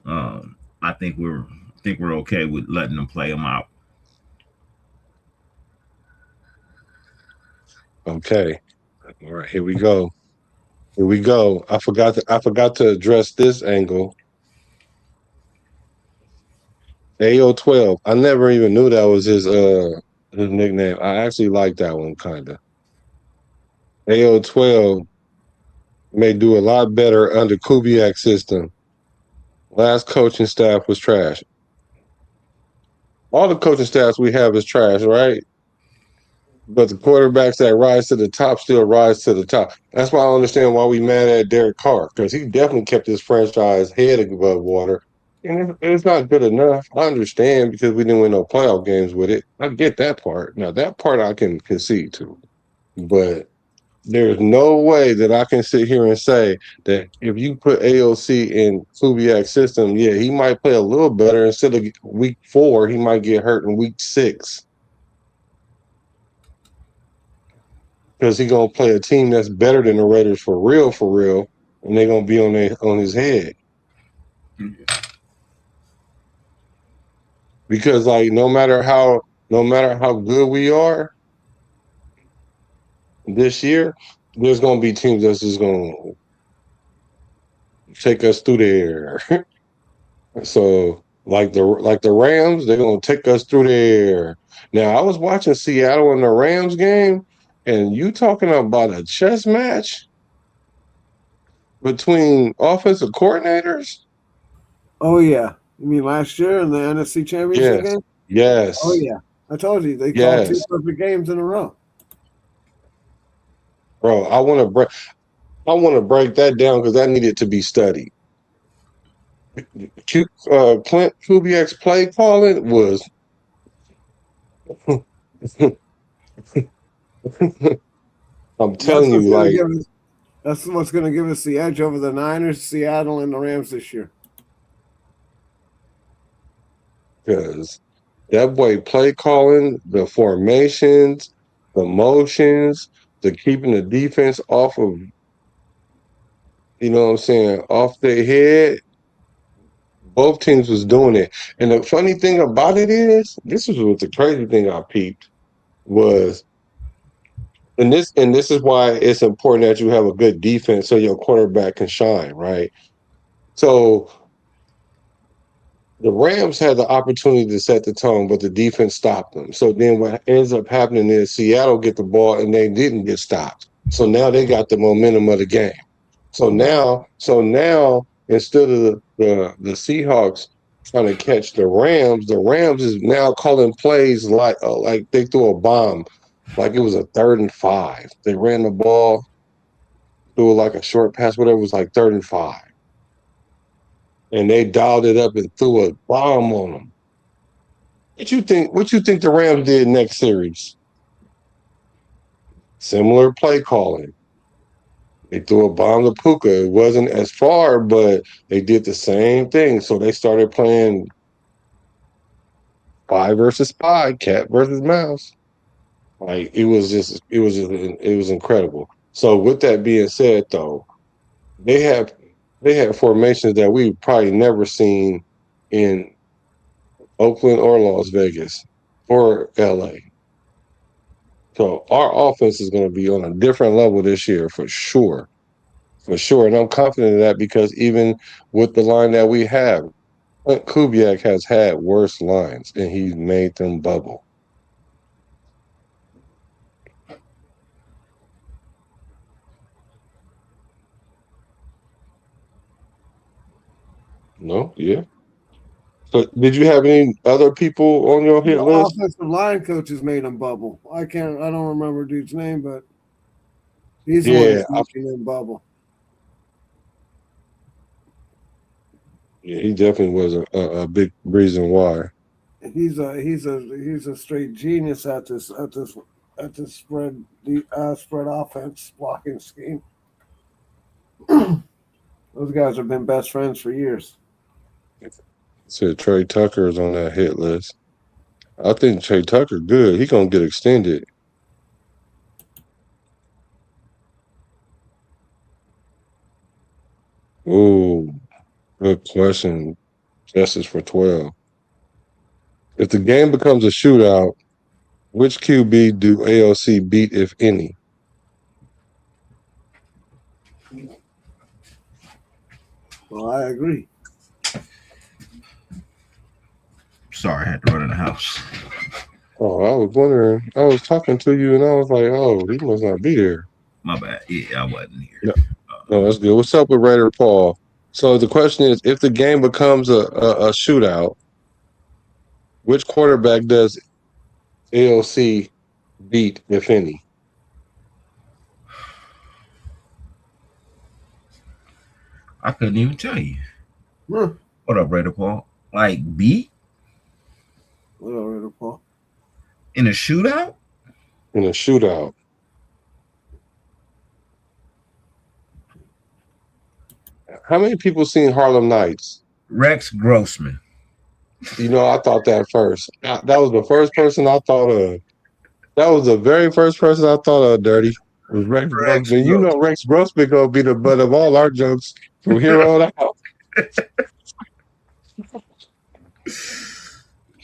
Speaker 2: I think we're okay with letting them play them out.
Speaker 1: Okay. All right. Here we go. Here we go. I forgot to address this angle. AO12. I never even knew that was his nickname. I actually like that one kinda. AO12 may do a lot better under Kubiak's system. Last coaching staff was trash. All the coaching staffs we have is trash, right? But the quarterbacks that rise to the top still rise to the top. That's why I understand why we mad at Derek Carr, because he definitely kept his franchise head above water. And it's not good enough. I understand because we didn't win no playoff games with it. I get that part. Now that part I can concede to. But there's no way that I can sit here and say that if you put AOC in Kubiak's system, yeah, he might play a little better. Instead of week 4, he might get hurt in week 6. Because he's gonna play a team that's better than the Raiders for real, and they're gonna be on his head. Because like no matter how good we are this year, there's gonna be teams that's just gonna take us through there. So like the Rams, they're gonna take us through there. Now I was watching Seattle and the Rams game, and you talking about a chess match between offensive coordinators?
Speaker 4: Oh yeah. You mean last year in the NFC Championship
Speaker 1: Yes,
Speaker 4: game? Oh
Speaker 1: yes,
Speaker 4: yeah. I told you they called 2
Speaker 1: yes,
Speaker 4: perfect games in a row.
Speaker 1: bro. I want to break that down because that needed to be studied. Clint Kubiak's play calling was. I'm
Speaker 4: That's
Speaker 1: telling you,
Speaker 4: what's gonna
Speaker 1: like,
Speaker 4: give us that's what's gonna give us the edge over the Niners, Seattle, and the Rams this year.
Speaker 1: because that boy play calling, the formations, the motions, the keeping the defense off of, you know what I'm saying, off their head. Both teams was doing it. And the funny thing about it is, this is what the crazy thing I peeped was, and this is why it's important that you have a good defense so your quarterback can shine, right? So the Rams had the opportunity to set the tone, but the defense stopped them. So then what ends up happening is Seattle get the ball and they didn't get stopped. So now they got the momentum of the game. So now instead of the Seahawks trying to catch the Rams is now calling plays like they threw a bomb, like it was a 3rd and 5. They ran the ball, threw like a short pass, whatever. It was like 3rd and 5, and they dialed it up and threw a bomb on them. What you think? What you think the Rams did next series? Similar play calling. They threw a bomb to Puka. It wasn't as far, but they did the same thing. So they started playing 5 versus 5, cat versus mouse. Like it was incredible. So with that being said, though, they have formations that we've probably never seen in Oakland or Las Vegas or LA. So our offense is going to be on a different level this year for sure. For sure. And I'm confident of that because even with the line that we have, Kubiak has had worse lines, and he's made them bubble. No, yeah. So, did you have any other people on your
Speaker 4: The
Speaker 1: hit list?
Speaker 4: offensive line coaches made him bubble. I don't remember dude's name, but he's the one
Speaker 1: Yeah,
Speaker 4: that's making them bubble.
Speaker 1: yeah, he definitely was a big reason why.
Speaker 4: He's a straight genius at this spread offense blocking scheme. Those guys have been best friends for years.
Speaker 1: Said Trey Tucker is on that hit list. I think Trey Tucker good. He gonna get extended. Ooh, good question. Justice for 12. If the game becomes a shootout, which QB do AOC beat, if any?
Speaker 4: Well, I agree.
Speaker 2: Sorry, I had to run in the house.
Speaker 1: Oh, I was wondering. I was talking to you, and I was like, "Oh, he must not be there."
Speaker 2: My bad. Yeah, I wasn't here.
Speaker 1: No, no, that's good. What's up with Raider Paul? So the question is, if the game becomes a shootout, which quarterback does AOC beat, if any?
Speaker 2: I couldn't even tell you.
Speaker 4: Huh.
Speaker 2: What up, Raider Paul? Like B
Speaker 4: Whatever, Paul.
Speaker 2: in a shootout?
Speaker 1: In a shootout. How many people seen Harlem Nights?
Speaker 2: Rex Grossman.
Speaker 1: You know, I thought that first. That was the first person I thought of. That was the very first person I thought of, Dirty. Was Rex
Speaker 2: Rex
Speaker 1: Grossman. You know
Speaker 2: Grossman.
Speaker 1: Rex Grossman gonna be the butt of all our jokes from here on out.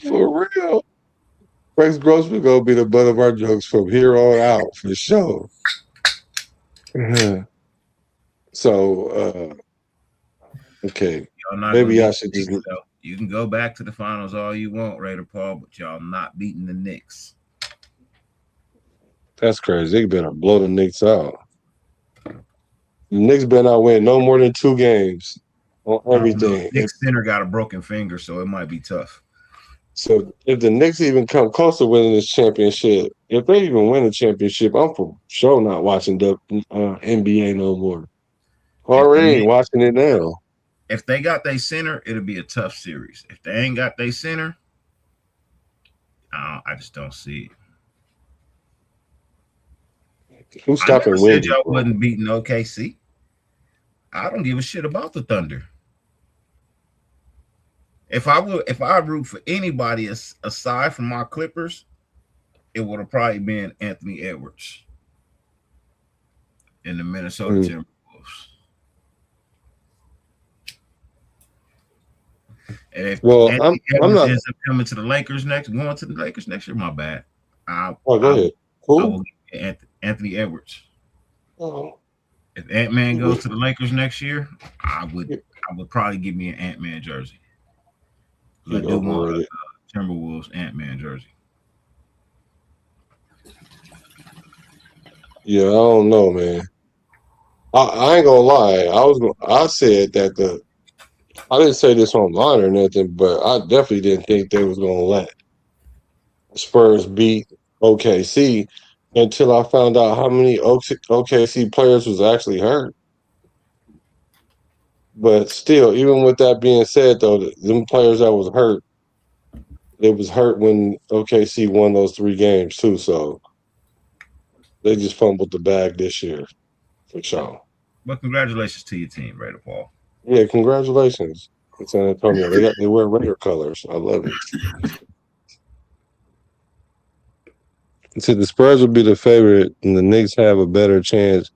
Speaker 1: For real. Rex Grossman gonna be the butt of our jokes from here on out, for sure. So okay.
Speaker 2: Y'all not gonna
Speaker 1: Maybe I
Speaker 2: beat
Speaker 1: should
Speaker 2: the
Speaker 1: just
Speaker 2: Knicks, though. You can go back to the finals all you want, Raider Paul, but y'all not beating the Knicks.
Speaker 1: that's crazy. They better blow the Knicks out. The Knicks better not win no more than 2 games on
Speaker 2: I don't know.
Speaker 1: everything.
Speaker 2: Knicks center got a broken finger, so it might be tough.
Speaker 1: So if the Knicks even come close to winning this championship, if they even win a championship, I'm for sure not watching the NBA no more.
Speaker 2: If the
Speaker 1: Already ain't
Speaker 2: Knicks,
Speaker 1: watching it now.
Speaker 2: if they got their center, it'll be a tough series. If they ain't got their center, I just don't see it.
Speaker 1: Who's
Speaker 2: I never
Speaker 1: stopping
Speaker 2: said
Speaker 1: Wendy,
Speaker 2: y'all
Speaker 1: bro?
Speaker 2: wasn't beating OKC. I don't give a shit about the Thunder. If I root for anybody aside from my Clippers, it would have probably been Anthony Edwards in the Minnesota Timberwolves. And if
Speaker 1: Well,
Speaker 2: Anthony
Speaker 1: I'm
Speaker 2: Edwards
Speaker 1: not.
Speaker 2: ends up going to the Lakers next year, my bad. I
Speaker 1: Oh, go
Speaker 2: I,
Speaker 1: ahead.
Speaker 2: I
Speaker 1: Who?
Speaker 2: will get Anthony Edwards.
Speaker 1: Oh,
Speaker 2: If Ant-Man goes
Speaker 1: we-
Speaker 2: to the Lakers next year, I
Speaker 1: we-
Speaker 2: would probably give me an Ant-Man jersey.
Speaker 1: he
Speaker 2: I do want
Speaker 1: overrated.
Speaker 2: a Timberwolves Ant-Man jersey.
Speaker 1: Yeah, I don't know, man. I ain't gonna lie. I said that I didn't say this online or nothing, but I definitely didn't think they was gonna let Spurs beat OKC until I found out how many OKC players was actually hurt. But still, even with that being said, though, them players that was hurt, it was hurt when OKC won those 3 games too. So they just fumbled the bag this year for sure.
Speaker 2: But congratulations to your team, Raider Paul.
Speaker 1: Yeah, congratulations, San Antonio. They wear Raider colors. I love it. So the Spurs would be the favorite, and the Knicks have a better chance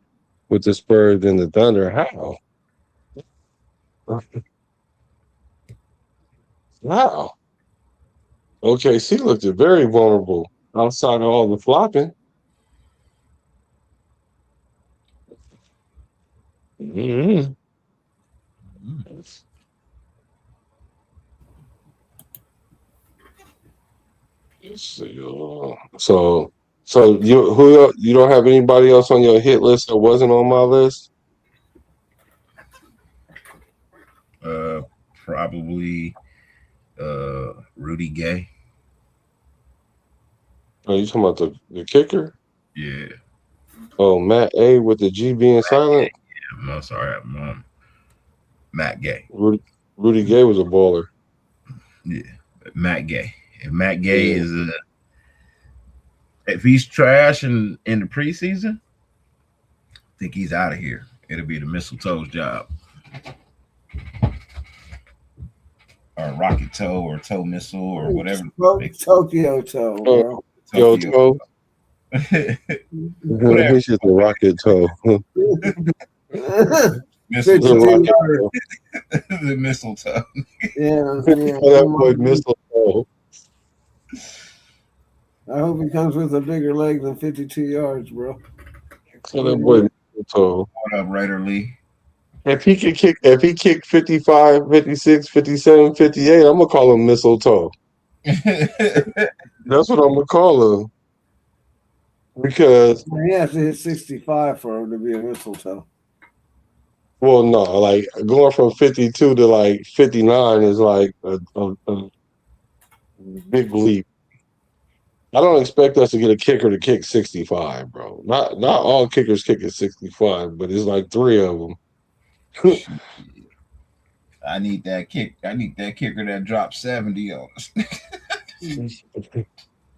Speaker 1: with the Spurs than the Thunder. How? Wow. OKC looked very vulnerable outside of all the flopping. Mm-hmm. Let's see. So you don't have anybody else on your hit list that wasn't on my list?
Speaker 2: Probably Rudy Gay.
Speaker 1: Are you talking about the kicker?
Speaker 2: Yeah.
Speaker 1: Oh, Matt A with the G being silent.
Speaker 2: I'm sorry, Matt Gay.
Speaker 1: Rudy Gay was a baller.
Speaker 2: Yeah, Matt Gay. If Matt Gay
Speaker 1: Yeah.
Speaker 2: is if he's trash in the preseason, I think he's out of here. It'll be the mistletoe's job. Or rocket toe or toe missile or whatever.
Speaker 4: Tokyo toe, bro.
Speaker 1: Toe.
Speaker 2: Whatever.
Speaker 1: He's just a rocket toe.
Speaker 2: Mistletoe. The mistletoe.
Speaker 4: Yeah.
Speaker 1: That boy mistletoe.
Speaker 4: I hope he comes with a bigger leg than 52 yards, bro.
Speaker 1: That boy mistletoe.
Speaker 2: What up, Raider Lee?
Speaker 1: If he kicked 55, 56, 57, 58, I'm gonna call him mistletoe. That's what I'm gonna call him. Because
Speaker 4: he has to hit 65 for him to be a mistletoe.
Speaker 1: Well, no, like going from 52 to like 59 is like a big leap. I don't expect us to get a kicker to kick 65, bro. Not all kickers kick at 65, but it's like 3 of them.
Speaker 2: I need that kicker that dropped 70 on us.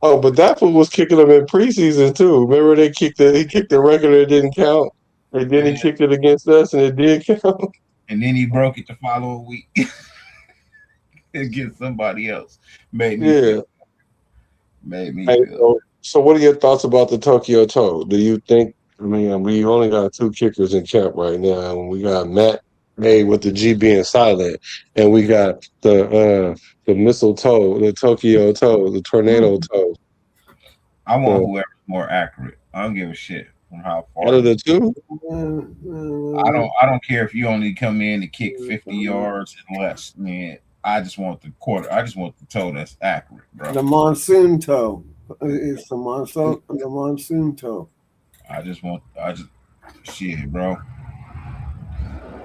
Speaker 1: Oh, but that fool was kicking them in preseason too. Remember he kicked the record, it didn't count. And then he kicked it against us and it did count.
Speaker 2: And then he broke it the following week against somebody else. Made me feel.
Speaker 1: So what are your thoughts about the Tokyo Toe? Do you think, we only got 2 kickers in camp right now, and we got Matt A with the G being silent, and we got the mistletoe, the Tokyo Toe, the tornado toe.
Speaker 2: I want whoever's more accurate. I don't give a shit from how far.
Speaker 1: Out of the 2?
Speaker 2: I don't care if you only come in to kick 50 yards and less, man. I just want the toe that's accurate, bro.
Speaker 4: The monsoon toe. It's the monsoon toe.
Speaker 2: Shit, bro.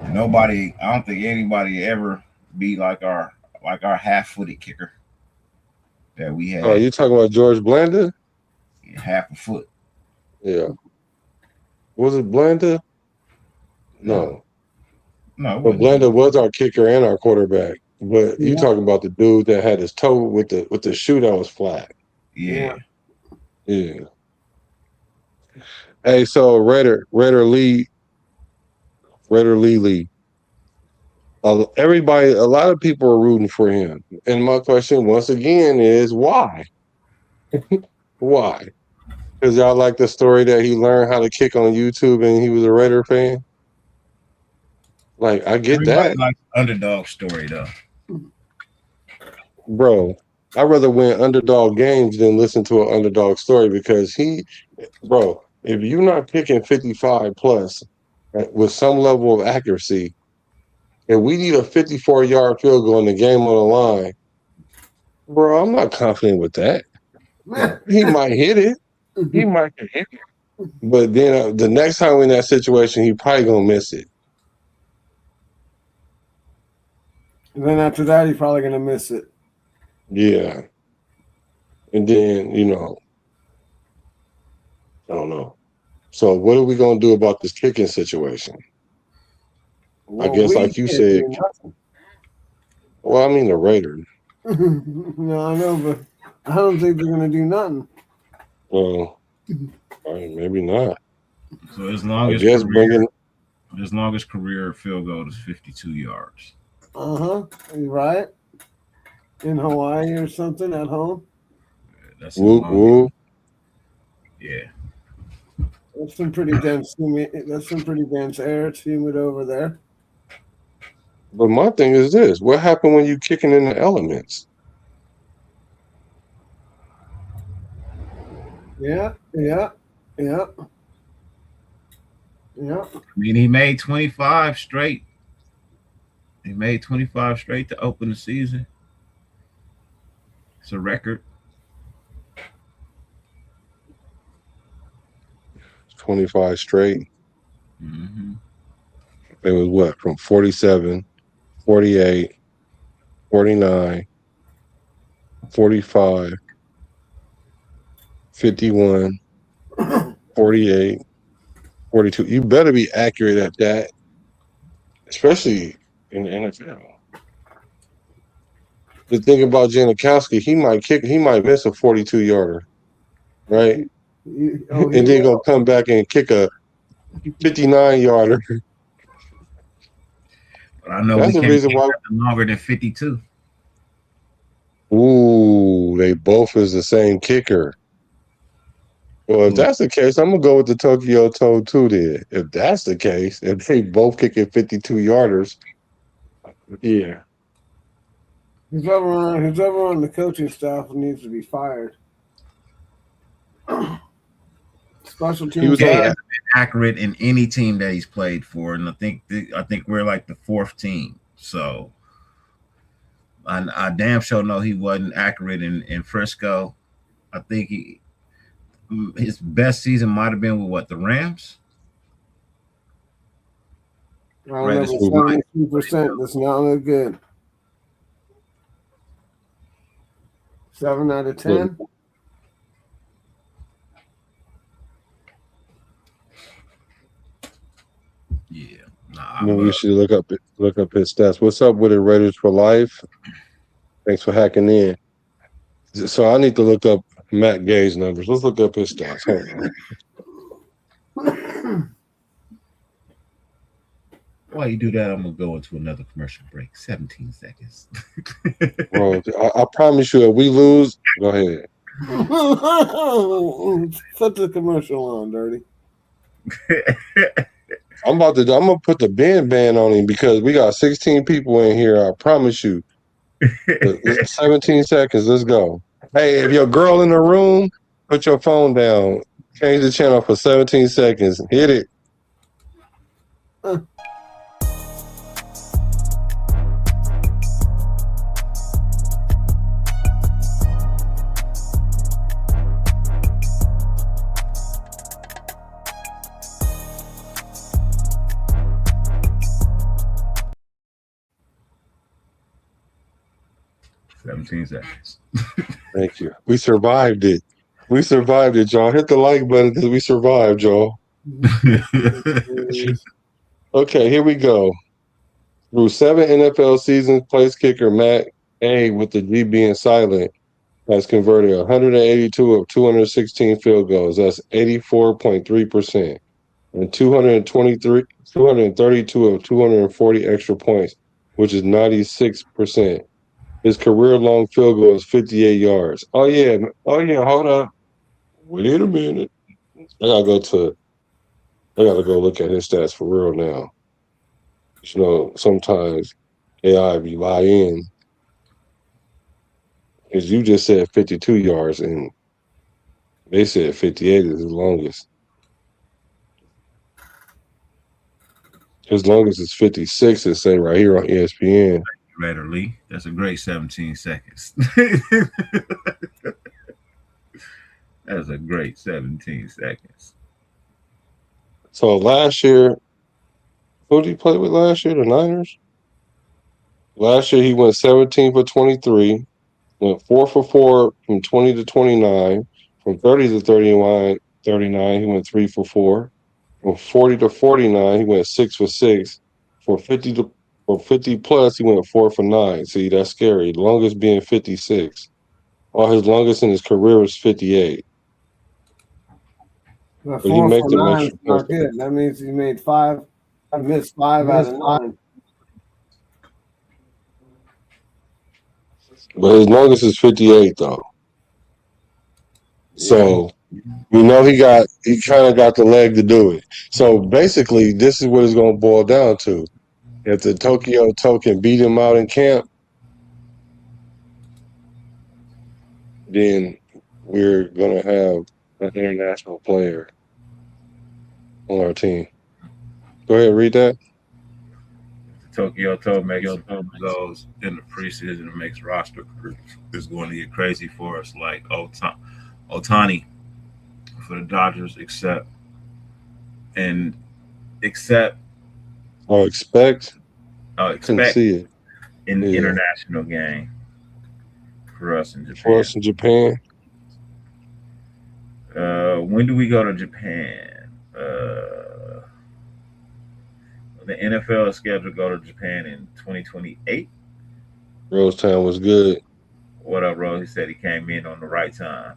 Speaker 2: I don't think anybody ever be like our half-footed kicker that we had.
Speaker 1: Oh, you talking about George Blanda?
Speaker 2: Half a foot.
Speaker 1: Yeah. Was it Blanda? No. But Blanda was our kicker and our quarterback. But you talking about the dude that had his toe with the shoe that was flat.
Speaker 2: Yeah.
Speaker 1: Hey, so Raider Lee. Everybody, a lot of people are rooting for him. And my question once again is why? Why? Because y'all like the story that he learned how to kick on YouTube and he was a Raider fan? Like, I get that.
Speaker 2: Like underdog story though.
Speaker 1: Bro, I'd rather win underdog games than listen to an underdog story because if you're not kicking 55 plus with some level of accuracy, and we need a 54-yard field goal in the game on the line, bro, I'm not confident with that. He might hit it. But then the next time we're in that situation, he probably going to miss it.
Speaker 4: And then after that, he's probably going to miss it.
Speaker 1: Yeah. And then, I don't know. So what are we going to do about this kicking situation? Well, I guess like you said. Well, I mean the Raiders.
Speaker 4: No, I know, but I don't think they're going to do nothing.
Speaker 1: Well, maybe not.
Speaker 2: So as long as career field goal is 52 yards.
Speaker 4: Right. In Hawaii or something at home.
Speaker 2: That's
Speaker 1: woo.
Speaker 2: Yeah.
Speaker 4: That's some pretty dense air. It's humid over there.
Speaker 1: But my thing is this: what happened when you kicking in the elements?
Speaker 4: Yeah. I
Speaker 2: mean, he made 25 straight. He made 25 straight to open the season. It's a record.
Speaker 1: 25 straight.
Speaker 2: Mm-hmm.
Speaker 1: It was what? From 47, 48, 49, 45, 51, 48, 42. You better be accurate at that, especially in the NFL. The thing about Janikowski, he might miss a 42-yarder, right? And then gonna come back and kick a 59-yarder.
Speaker 2: But I know
Speaker 1: That's
Speaker 2: we
Speaker 1: the
Speaker 2: can't
Speaker 1: reason
Speaker 2: get
Speaker 1: why.
Speaker 2: longer than 52.
Speaker 1: Ooh, they both is the same kicker. Well, if that's the case, I'm gonna go with the Tokyo Toad too. Then, if that's the case, if they both kicking 52-yarders, yeah.
Speaker 4: Whoever on the coaching staff needs to be fired. Special
Speaker 1: He
Speaker 4: teams.
Speaker 1: was
Speaker 2: He
Speaker 1: on.
Speaker 2: hasn't been accurate in any team that he's played for, and I think we're like the fourth team. So I damn sure know he wasn't accurate in Frisco. I think his best season might have been with what, the Rams.
Speaker 4: I remember 72%. That's not look good. 7 out of 10.
Speaker 2: Yeah,
Speaker 1: We should look up his stats. What's up with it, Raiders for Life? Thanks for hacking in. So I need to look up Matt Gay's numbers. Let's look up his stats. Hold on.
Speaker 2: While you do that, I'm gonna go into another commercial break. 17 seconds.
Speaker 1: Bro, I promise you, if we lose, go ahead.
Speaker 4: Put the commercial on, Dirty.
Speaker 1: I'm gonna put the band on him because we got 16 people in here. I promise you. 17 seconds. Let's go. Hey, if your girl in the room, put your phone down. Change the channel for 17 seconds. Hit it.
Speaker 2: Seconds.
Speaker 1: Thank you. We survived it. We survived it, y'all. Hit the like button because we survived, y'all. Okay, here we go. Through 7 NFL seasons, place kicker Matt A with the G being silent has converted 182 of 216 field goals. That's 84.3%. And 232 of 240 extra points, which is 96%. His career-long field goal is 58 yards. Oh yeah, hold up. Wait a minute. I gotta go look at his stats for real now. You know, sometimes AI be lying. Because you just said 52 yards and they said 58 is his longest. His longest is 56, it say right here on ESPN.
Speaker 2: Raider Lee. That's a great 17 seconds. That's a great 17 seconds.
Speaker 1: So last year, who did he play with last year? The Niners? Last year he went 17 for 23, went 4 for 4 from 20 to 29, from 30 to 39, he went 3 for 4. From 40 to 49, he went 6 for 6. For 50 plus, he went 4 for 9. See, that's scary. The longest being 56. All his longest in his career was 58.
Speaker 4: But 4 for 9 is not good. That means he made 5. He missed 5 out of 9.
Speaker 1: But his longest is 58 though. So we know he kind of got the leg to do it. So basically, this is what it's going to boil down to. If the Tokyo Toe can beat him out in camp, then we're going to have an international player on our team. Go ahead, read that.
Speaker 2: Tokyo Toe makes goes in the preseason and makes roster groups. It's going to get crazy for us, like Otani for the Dodgers, except and accept
Speaker 1: or expect. Couldn't
Speaker 2: expect
Speaker 1: see it.
Speaker 2: an
Speaker 1: Yeah,
Speaker 2: international game for us in
Speaker 1: for
Speaker 2: Japan.
Speaker 1: us in Japan.
Speaker 2: When do we go to Japan? The NFL is scheduled to go to Japan in 2028.
Speaker 1: Rosetown was good.
Speaker 2: What up, Rose? He said he came in on the right time.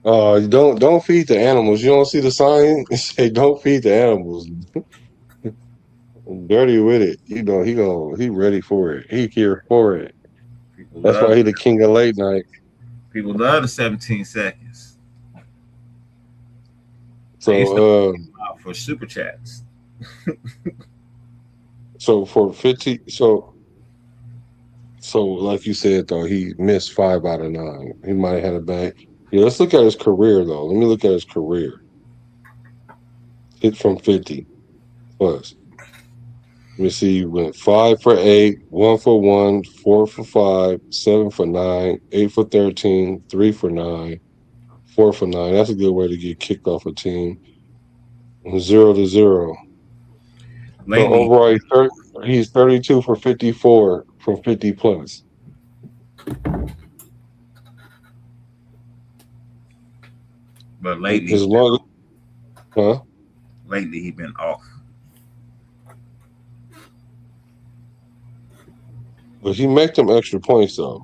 Speaker 1: Don't feed the animals. You don't see the sign? It say don't feed the animals. Dirty with it. You know he ready for it. He here for it.
Speaker 2: people
Speaker 1: That's why
Speaker 2: love
Speaker 1: he the king of late night.
Speaker 2: people love the 17 seconds. I used to
Speaker 1: So
Speaker 2: out for super chats.
Speaker 1: so for 50 so like you said though, he missed 5 out of 9. He might have had a bad. Yeah, let's look at his career though. Let me look at his career. Hit from 50 plus. Let me see. You went 5 for 8, 1 for 1, 4 for 5, 7 for 9, 8 for 13, 3 for 9, 4 for 9. That's a good way to get kicked off a team. 0 to 0. So
Speaker 2: Lately,
Speaker 1: overall, he's 32 for 54 from 50 plus.
Speaker 2: but
Speaker 1: As long, huh?
Speaker 2: lately he been off.
Speaker 1: But he make them extra points though.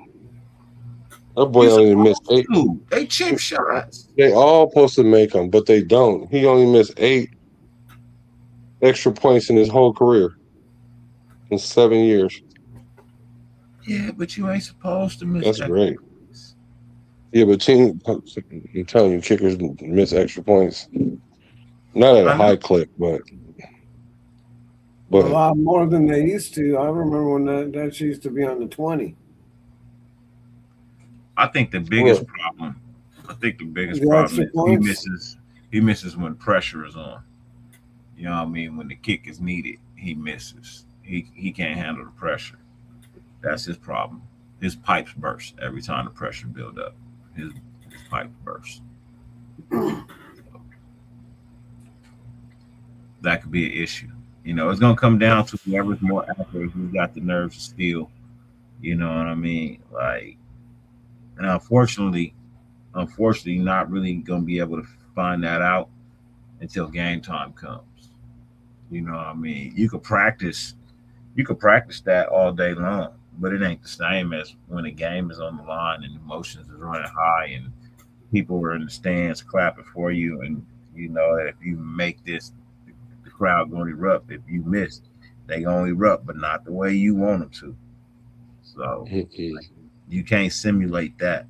Speaker 1: That boy
Speaker 2: You
Speaker 1: only missed
Speaker 2: supposed
Speaker 1: 8.
Speaker 2: to. They chip shots.
Speaker 1: They all supposed to make them, but they don't. He only missed 8 extra points in his whole career in 7 years.
Speaker 2: Yeah, but you ain't supposed to miss
Speaker 1: That's
Speaker 2: that.
Speaker 1: great. Yeah, but I'm telling you, kickers miss extra points. Not at a
Speaker 2: I know.
Speaker 1: high clip, but
Speaker 4: A
Speaker 1: but
Speaker 4: lot more than they used to. I remember when that used to be on the 20.
Speaker 2: I think the biggest
Speaker 1: well,
Speaker 2: problem. I think the biggest
Speaker 4: The
Speaker 2: problem
Speaker 4: extra
Speaker 2: is he
Speaker 4: points.
Speaker 2: misses. He misses when pressure is on. You know what I mean? When the kick is needed, he misses. He can't handle the pressure. That's his problem. His pipes burst every time the pressure build up. His pipes burst. That could be an issue. You know, it's gonna come down to whoever's more accurate, who's got the nerves of steel. You know what I mean? Like, and unfortunately, not really gonna be able to find that out until game time comes. You know what I mean? You could practice that all day long, but it ain't the same as when a game is on the line and emotions is running high and people are in the stands clapping for you, and you know that if you make this, the crowd gonna erupt. If you miss, they gonna erupt, but not the way you want them to. So you can't simulate that.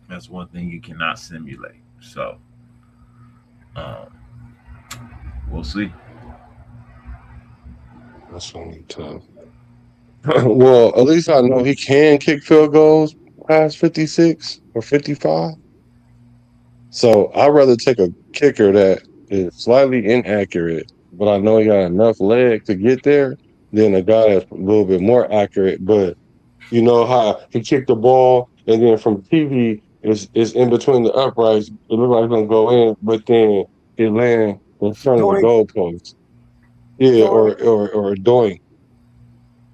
Speaker 2: That's one thing you cannot simulate. So um, we'll see.
Speaker 1: that's only tough. Well, at least I know he can kick field goals past 56 or 55. So I'd rather take a kicker that is slightly inaccurate, but I know he got enough leg to get there than a guy that's a little bit more accurate. But you know how he kicked the ball and then from TV it's in between the uprights. It looked like it's gonna go in, but then it land in front of the
Speaker 4: Doink,
Speaker 1: goalpost. Yeah,
Speaker 4: doink.
Speaker 1: or doink.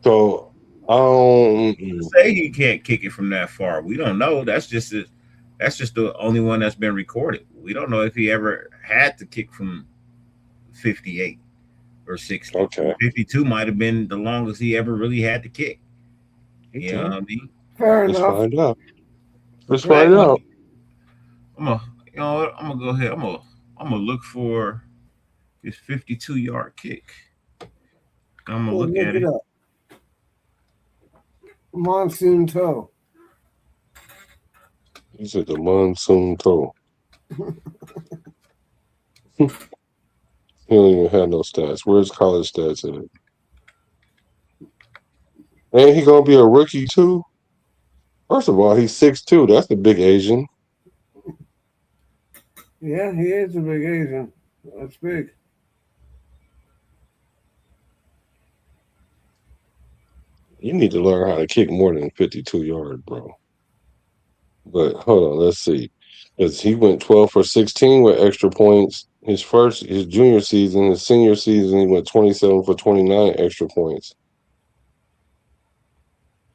Speaker 1: So I don't.
Speaker 2: Say he can't kick it from that far. We don't know. That's just the only one that's been recorded. We don't know if he ever had to kick from 58 or 60.
Speaker 1: Okay.
Speaker 2: 52 might have been the longest he ever really had to kick. You know
Speaker 1: Okay.
Speaker 2: what I mean?
Speaker 4: Fair
Speaker 1: Let's
Speaker 4: enough.
Speaker 1: find out. Let's
Speaker 4: Fair
Speaker 1: find
Speaker 2: Maybe.
Speaker 4: enough.
Speaker 1: out.
Speaker 2: I'm gonna you know what? I'm gonna go ahead. I'm gonna look for his 52-yard kick. I'm gonna
Speaker 4: We'll
Speaker 2: look
Speaker 4: look
Speaker 2: at
Speaker 4: it
Speaker 2: it.
Speaker 4: up. Monsoon toe.
Speaker 1: He said the monsoon toe. He don't even have no stats. Where's college stats in it? And he gonna be a rookie too. First of all, he's 6'2". That's the big Asian.
Speaker 4: Yeah, he is a big Asian. That's big.
Speaker 1: You need to learn how to kick more than 52 yards, bro. But hold on, let's see. Because he went 12 for 16 with extra points. His junior season, his senior season, he went 27 for 29 extra points.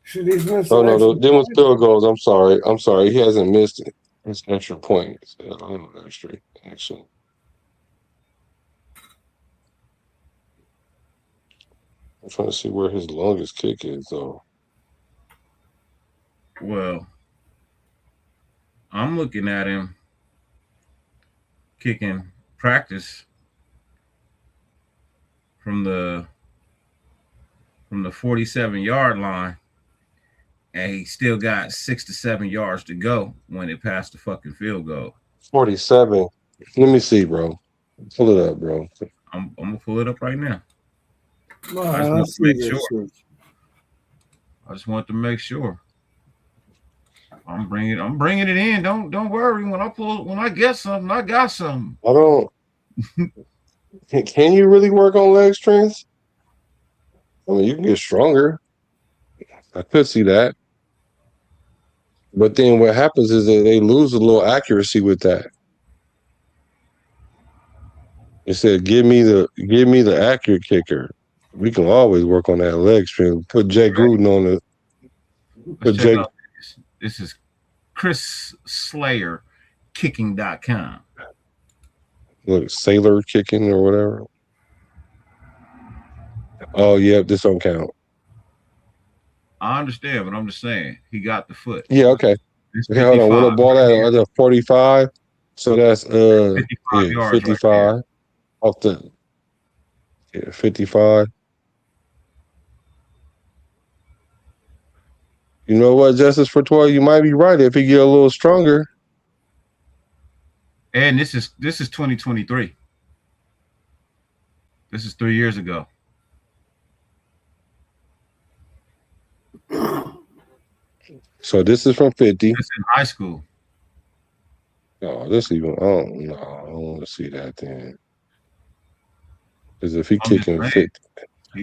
Speaker 4: Should he miss
Speaker 1: Oh
Speaker 4: an
Speaker 1: no,
Speaker 4: extra
Speaker 1: them was
Speaker 4: point?
Speaker 1: field goals. I'm sorry. He hasn't missed it. His extra points. I don't know extra actually. I'm trying to see where his longest kick is though.
Speaker 2: Well, I'm looking at him kicking practice from the 47-yard line, and he still got 6 to 7 yards to go when it passed the fucking field goal.
Speaker 1: 47. Let me see, bro. Pull it up, bro.
Speaker 2: I'm gonna pull it up right now.
Speaker 4: All
Speaker 2: I
Speaker 4: right,
Speaker 2: just want
Speaker 4: let's
Speaker 2: to
Speaker 4: see
Speaker 2: make
Speaker 4: this.
Speaker 2: sure. I just want to make sure. I'm bringing it in. Don't worry. When I get something, I got something.
Speaker 1: I don't. Can you really work on leg strength? I mean, you can get stronger. I could see that. But then what happens is that they lose a little accuracy with that. It said, "Give me the accurate kicker." We can always work on that leg strength. Put Jay Gruden on the.
Speaker 2: Let's check out this. This is Chris Slayer, kicking.com.
Speaker 1: Look, sailor kicking or whatever. Oh yeah, this don't count.
Speaker 2: I understand, but I'm just saying he got the foot.
Speaker 1: Yeah, okay. Okay, hold on. What a ball at 45. So that's
Speaker 2: 55 yards
Speaker 1: 55
Speaker 2: right
Speaker 1: off the 55. You know what, Justice for 12, you might be right if he get a little stronger.
Speaker 2: And this is 2023. This is 3 years ago.
Speaker 1: So this is from 50.
Speaker 2: This in high school.
Speaker 1: Oh, this even I don't want to see that then. Because if he kicking 50.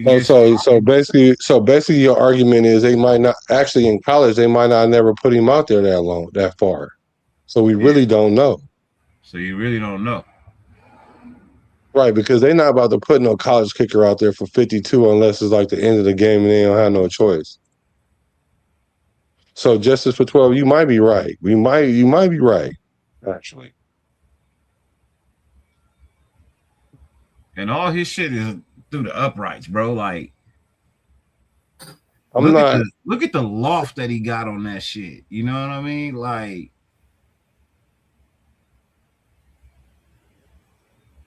Speaker 1: Oh, so basically your argument is they might not actually in college they might not never put him out there that far. So we really don't know.
Speaker 2: So you really don't know.
Speaker 1: Right, because they're not about to put no college kicker out there for 52 unless it's like the end of the game and they don't have no choice. So Justice for 12, you might be right. You might be right, actually.
Speaker 2: And all his shit is through the uprights, bro. Like look at the loft that he got on that shit. You know what I mean? Like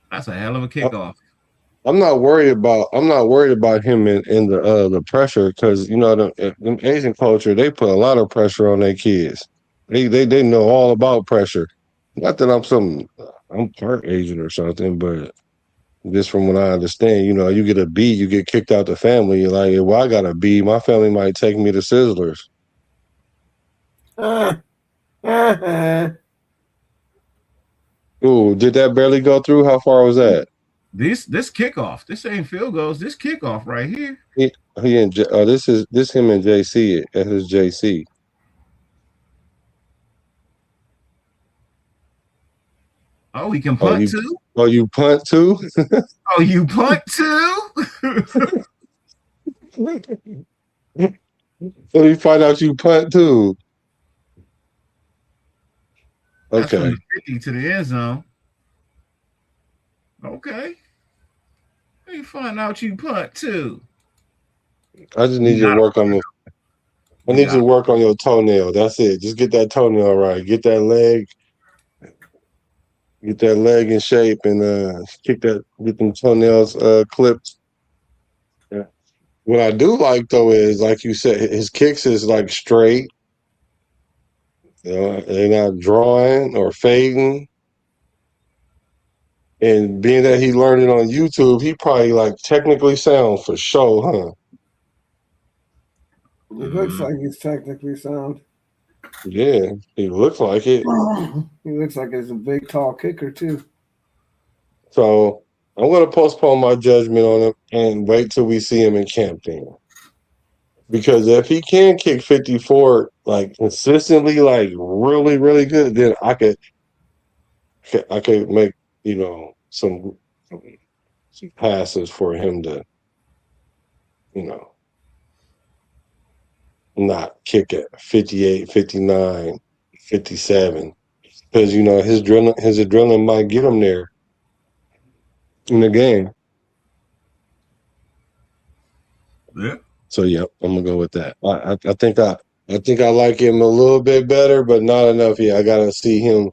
Speaker 2: that's a hell of a kickoff.
Speaker 1: I'm not worried about him in the pressure because you know the Asian culture they put a lot of pressure on their kids. They know all about pressure. Not that I'm part Asian or something, but just from what I understand, you know, you get a B, you get kicked out the family. You're like, well, I got a B, my family might take me to Sizzlers. Ooh, did that barely go through? How far was that?
Speaker 2: This kickoff. This ain't field goals. This kickoff right here.
Speaker 1: This him and JC at his JC.
Speaker 2: Oh, we can punt too?
Speaker 1: Oh, you punt too?
Speaker 2: Oh, you punt too?
Speaker 1: So you find out you punt too. Okay.
Speaker 2: That's from the 50 to the end zone. Okay. You find out you punt too.
Speaker 1: I just need you to work on I need you to work on your toenail. That's it. Just get that toenail right. Get that leg in shape and get them toenails clipped. Yeah. What I do like though is like you said, his kicks is like straight. You know, they're not drawing or fading. And being that he learned it on YouTube, he probably like technically sound for sure, huh?
Speaker 4: It looks like he's technically sound.
Speaker 1: Yeah, he looks like it.
Speaker 4: He looks like he's a big, tall kicker too.
Speaker 1: So I'm going to postpone my judgment on him and wait till we see him in camp then. Because if he can kick 54 like consistently, like really, really good, then I could make, some passes for him to, you know, not kick at 58, 59, 57. Because his adrenaline might get him there in the game.
Speaker 2: Yeah.
Speaker 1: So yeah, I'm gonna go with that. I think I like him a little bit better, but not enough yet. I gotta see him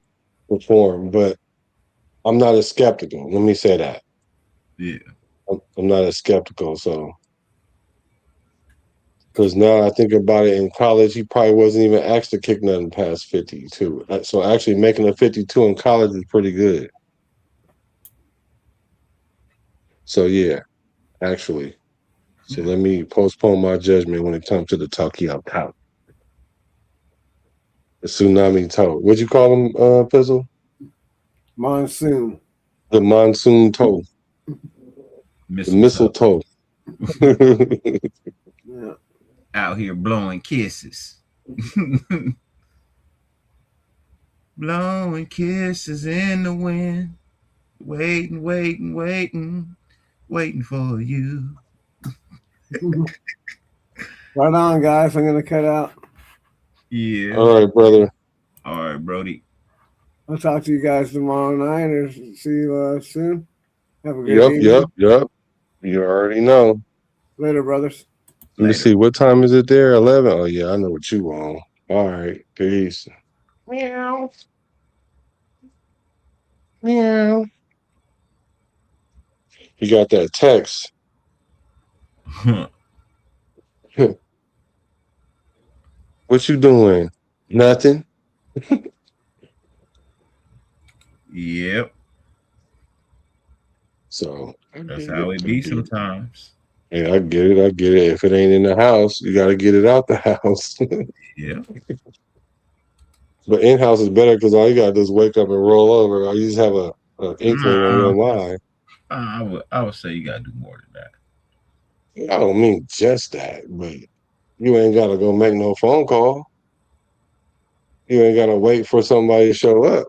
Speaker 1: perform, but I'm not as skeptical. Let me say that.
Speaker 2: Yeah.
Speaker 1: I'm not as skeptical. So, because now I think about it, in college, he probably wasn't even asked to kick nothing past 52. So actually making a 52 in college is pretty good. So yeah, actually. So let me postpone my judgment when it comes to the Tokyo Toe. The tsunami toe. What'd you call him, Pizzle?
Speaker 4: Monsoon.
Speaker 1: The monsoon toe. The mistletoe.
Speaker 4: Yeah.
Speaker 2: Out here blowing kisses. Blowing kisses in the wind. Waiting, waiting, waiting. Waiting for you.
Speaker 4: Right on, guys. I'm going to cut out.
Speaker 2: Yeah.
Speaker 1: All right, brother.
Speaker 2: All right, Brody.
Speaker 4: I'll talk to you guys tomorrow night or see you soon. Have a good evening.
Speaker 1: Yep. You already know.
Speaker 4: Later, brothers.
Speaker 1: Let me see. What time is it there? 11? Oh, yeah. I know what you want. All right. Peace. Meow. Meow. You got that text. What you doing? Nothing?
Speaker 2: Yep.
Speaker 1: So
Speaker 2: That's how it be sometimes.
Speaker 1: Yeah, I get it. If it ain't in the house, you got to get it out the house.
Speaker 2: Yeah.
Speaker 1: But in house is better because all you got to do is wake up and roll over. Or you just have a inkling on your mind.
Speaker 2: I would say you gotta do more than that.
Speaker 1: I don't mean just that, but you ain't got to go make no phone call. You ain't got to wait for somebody to show up.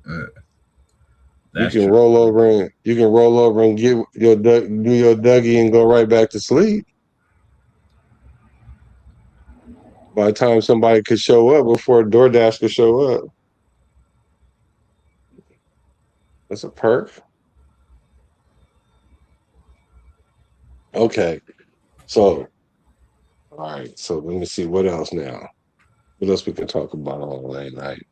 Speaker 1: You can roll over and get do your Dougie and go right back to sleep. By the time somebody could show up before DoorDash could show up. That's a perk. Okay. So, all right. So let me see what else now. What else we can talk about all day night?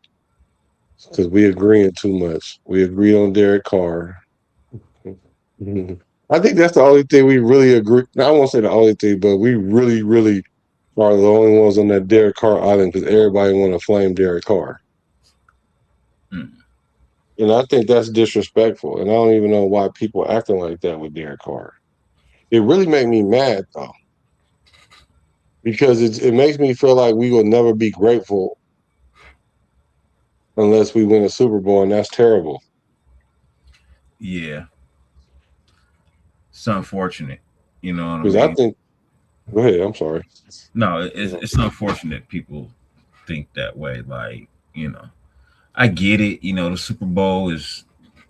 Speaker 1: Because we agreeing too much. We agreed on Derek Carr. I think that's the only thing we really agree. Now, I won't say the only thing, but we really, really are the only ones on that Derek Carr island because everybody want to flame Derek Carr. And I think that's disrespectful. And I don't even know why people acting like that with Derek Carr. It really made me mad though. Because it makes me feel like we will never be grateful unless we win a Super Bowl, and that's terrible.
Speaker 2: Yeah. It's unfortunate. You know what I mean?
Speaker 1: Because I think go ahead, I'm sorry.
Speaker 2: No, it's unfortunate people think that way. Like, I get it. The Super Bowl is,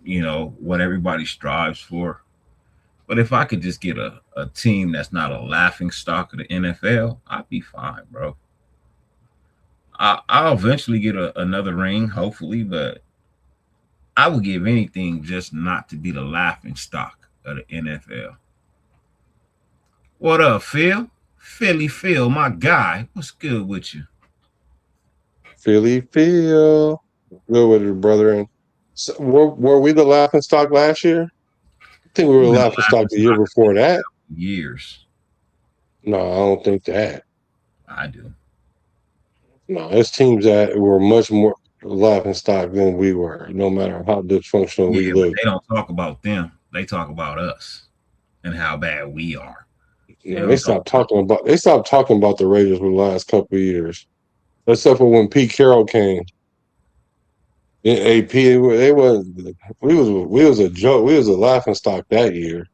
Speaker 2: what everybody strives for. But if I could just get a team that's not a laughing stock of the NFL, I'd be fine, bro. I'll eventually get another ring, hopefully, but I would give anything just not to be the laughing stock of the NFL. What up, Phil? Philly Phil, my guy. What's good with you?
Speaker 1: Philly Phil. Good with it, brother. And so were we the laughing stock last year? I think we were the laughing stock the year before that.
Speaker 2: Years.
Speaker 1: No, I don't think that.
Speaker 2: I do.
Speaker 1: No, there's teams that were much more laughing stock than we were, no matter how dysfunctional we look.
Speaker 2: They don't talk about them. They talk about us and how bad we are.
Speaker 1: Yeah, they stopped talking about the Raiders for the last couple of years. Except for when Pete Carroll came. In AP, we was a joke. We was a laughing stock that year.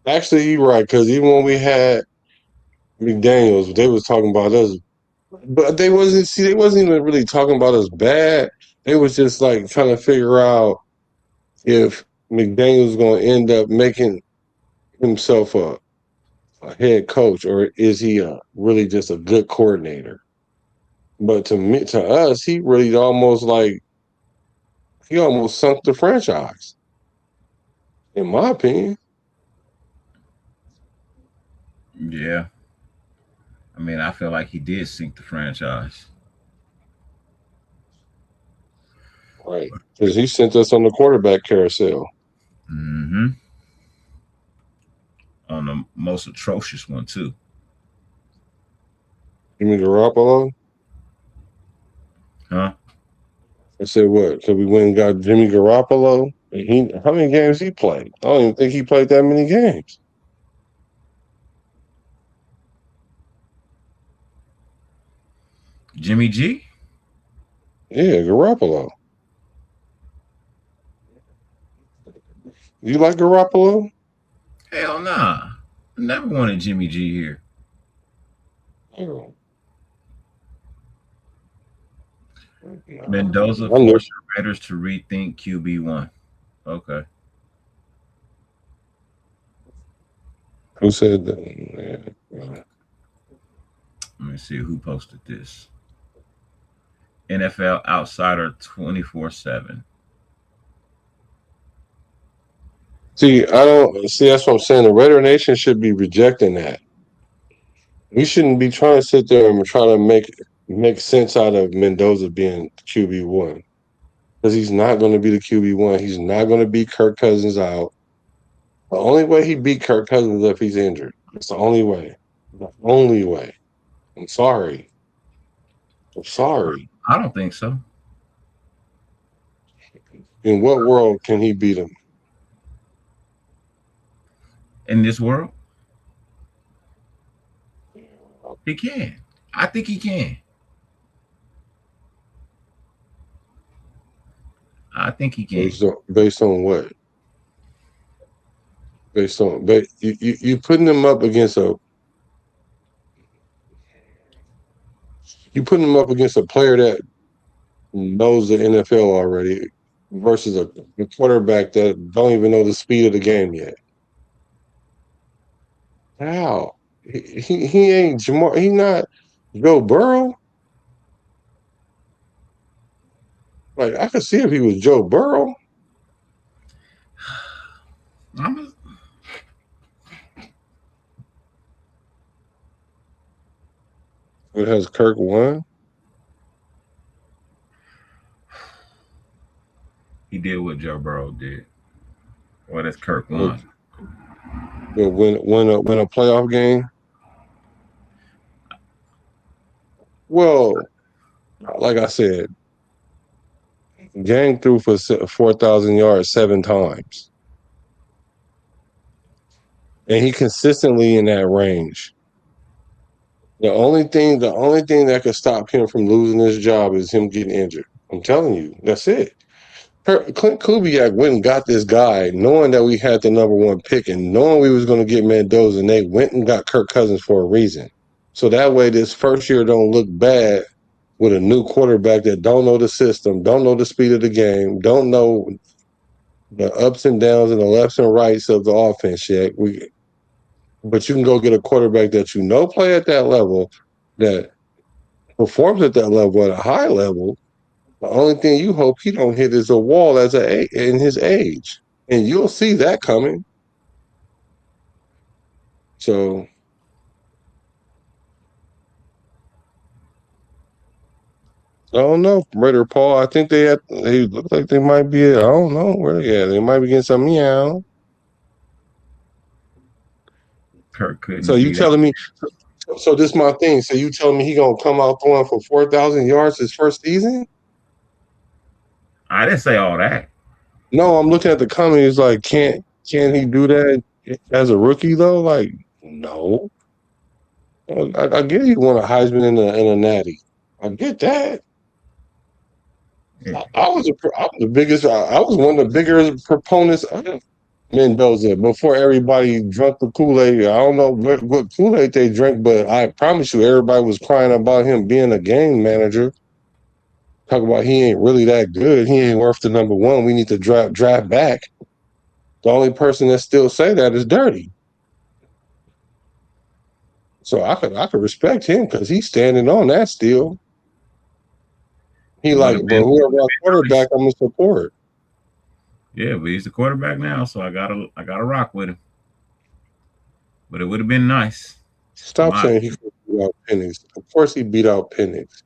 Speaker 1: Actually, you're right, because even when we had McDaniels, they was talking about us, but they wasn't even really talking about us bad. They was just like trying to figure out if McDaniels was going to end up making himself a head coach, or is he really just a good coordinator? But to us, he really almost he almost sunk the franchise, in my opinion.
Speaker 2: Yeah. I mean, I feel like he did sink the franchise.
Speaker 1: Right. Because he sent us on the quarterback carousel.
Speaker 2: Mm-hmm. On the most atrocious one too.
Speaker 1: You mean Garoppolo?
Speaker 2: Huh?
Speaker 1: I said what? Because we went and got Jimmy Garoppolo. And how many games he played? I don't even think he played that many games.
Speaker 2: Jimmy G?
Speaker 1: Yeah, Garoppolo. You like Garoppolo?
Speaker 2: Hell nah. Never wanted Jimmy G here.
Speaker 1: Oh.
Speaker 2: Mendoza
Speaker 1: I knew.
Speaker 2: forced the Raiders to rethink QB1. Okay.
Speaker 1: Who said that? Yeah.
Speaker 2: Let me see who posted this. NFL Outsider 24/7.
Speaker 1: See, I don't see. That's what I'm saying. The Raider Nation should be rejecting that. We shouldn't be trying to sit there and try to make sense out of Mendoza being QB1, because he's not going to be the QB1. He's not going to beat Kirk Cousins out. The only way he beat Kirk Cousins is if he's injured. It's the only way. The only way. I'm sorry. I'm sorry.
Speaker 2: I don't think so.
Speaker 1: In what world can he beat him?
Speaker 2: In this world, he can. I think he can. I think he can.
Speaker 1: Based on what? You putting him up against a player that knows the NFL already versus a quarterback that don't even know the speed of the game yet. How? He ain't Jamar. He not Joe Burrow. Like, I could see if he was Joe Burrow. It has Kirk won.
Speaker 2: He did what Joe Burrow did. Well, that's Kirk won.
Speaker 1: But win a playoff game. Well, like I said, Gang threw for 4,000 yards 7 times, and he consistently in that range. The only thing that could stop him from losing his job is him getting injured. I'm telling you, that's it. Clint Kubiak went and got this guy, knowing that we had the number 1 pick and knowing we was going to get Mendoza, and they went and got Kirk Cousins for a reason. So that way, this first year don't look bad with a new quarterback that don't know the system, don't know the speed of the game, don't know the ups and downs and the lefts and rights of the offense yet. But you can go get a quarterback that you know play at that level, that performs at that level at a high level. The only thing you hope he don't hit is a wall in his age, and you'll see that coming. So I don't know, Raider Paul. I think they look like they might be. I don't know where they at. They might be getting some meow.
Speaker 2: Kirk couldn't.
Speaker 1: So you telling me? So this is my thing. So you telling me he gonna come out throwing for 4,000 yards his first season?
Speaker 2: I didn't say all that.
Speaker 1: No, I'm looking at the comments. Like, can he do that as a rookie though? Like, no. I get he won a Heisman and a Natty. I get that.
Speaker 2: Yeah.
Speaker 1: I was the biggest. I was one of the bigger proponents of Mendoza, before everybody drank the Kool-Aid. I don't know what Kool-Aid they drank, but I promise you, everybody was crying about him being a game manager. Talk about he ain't really that good. He ain't worth the number one. We need to draft back. The only person that still say that is Dirty. So I could respect him because he's standing on that still. He
Speaker 2: It would
Speaker 1: like,
Speaker 2: have
Speaker 1: but
Speaker 2: been
Speaker 1: whoever our
Speaker 2: nice.
Speaker 1: quarterback, I'm gonna support.
Speaker 2: Yeah, but he's the quarterback now, so I gotta rock with him. But it would have been nice.
Speaker 1: Stop saying he could beat out Penix. Of course he beat out Penix.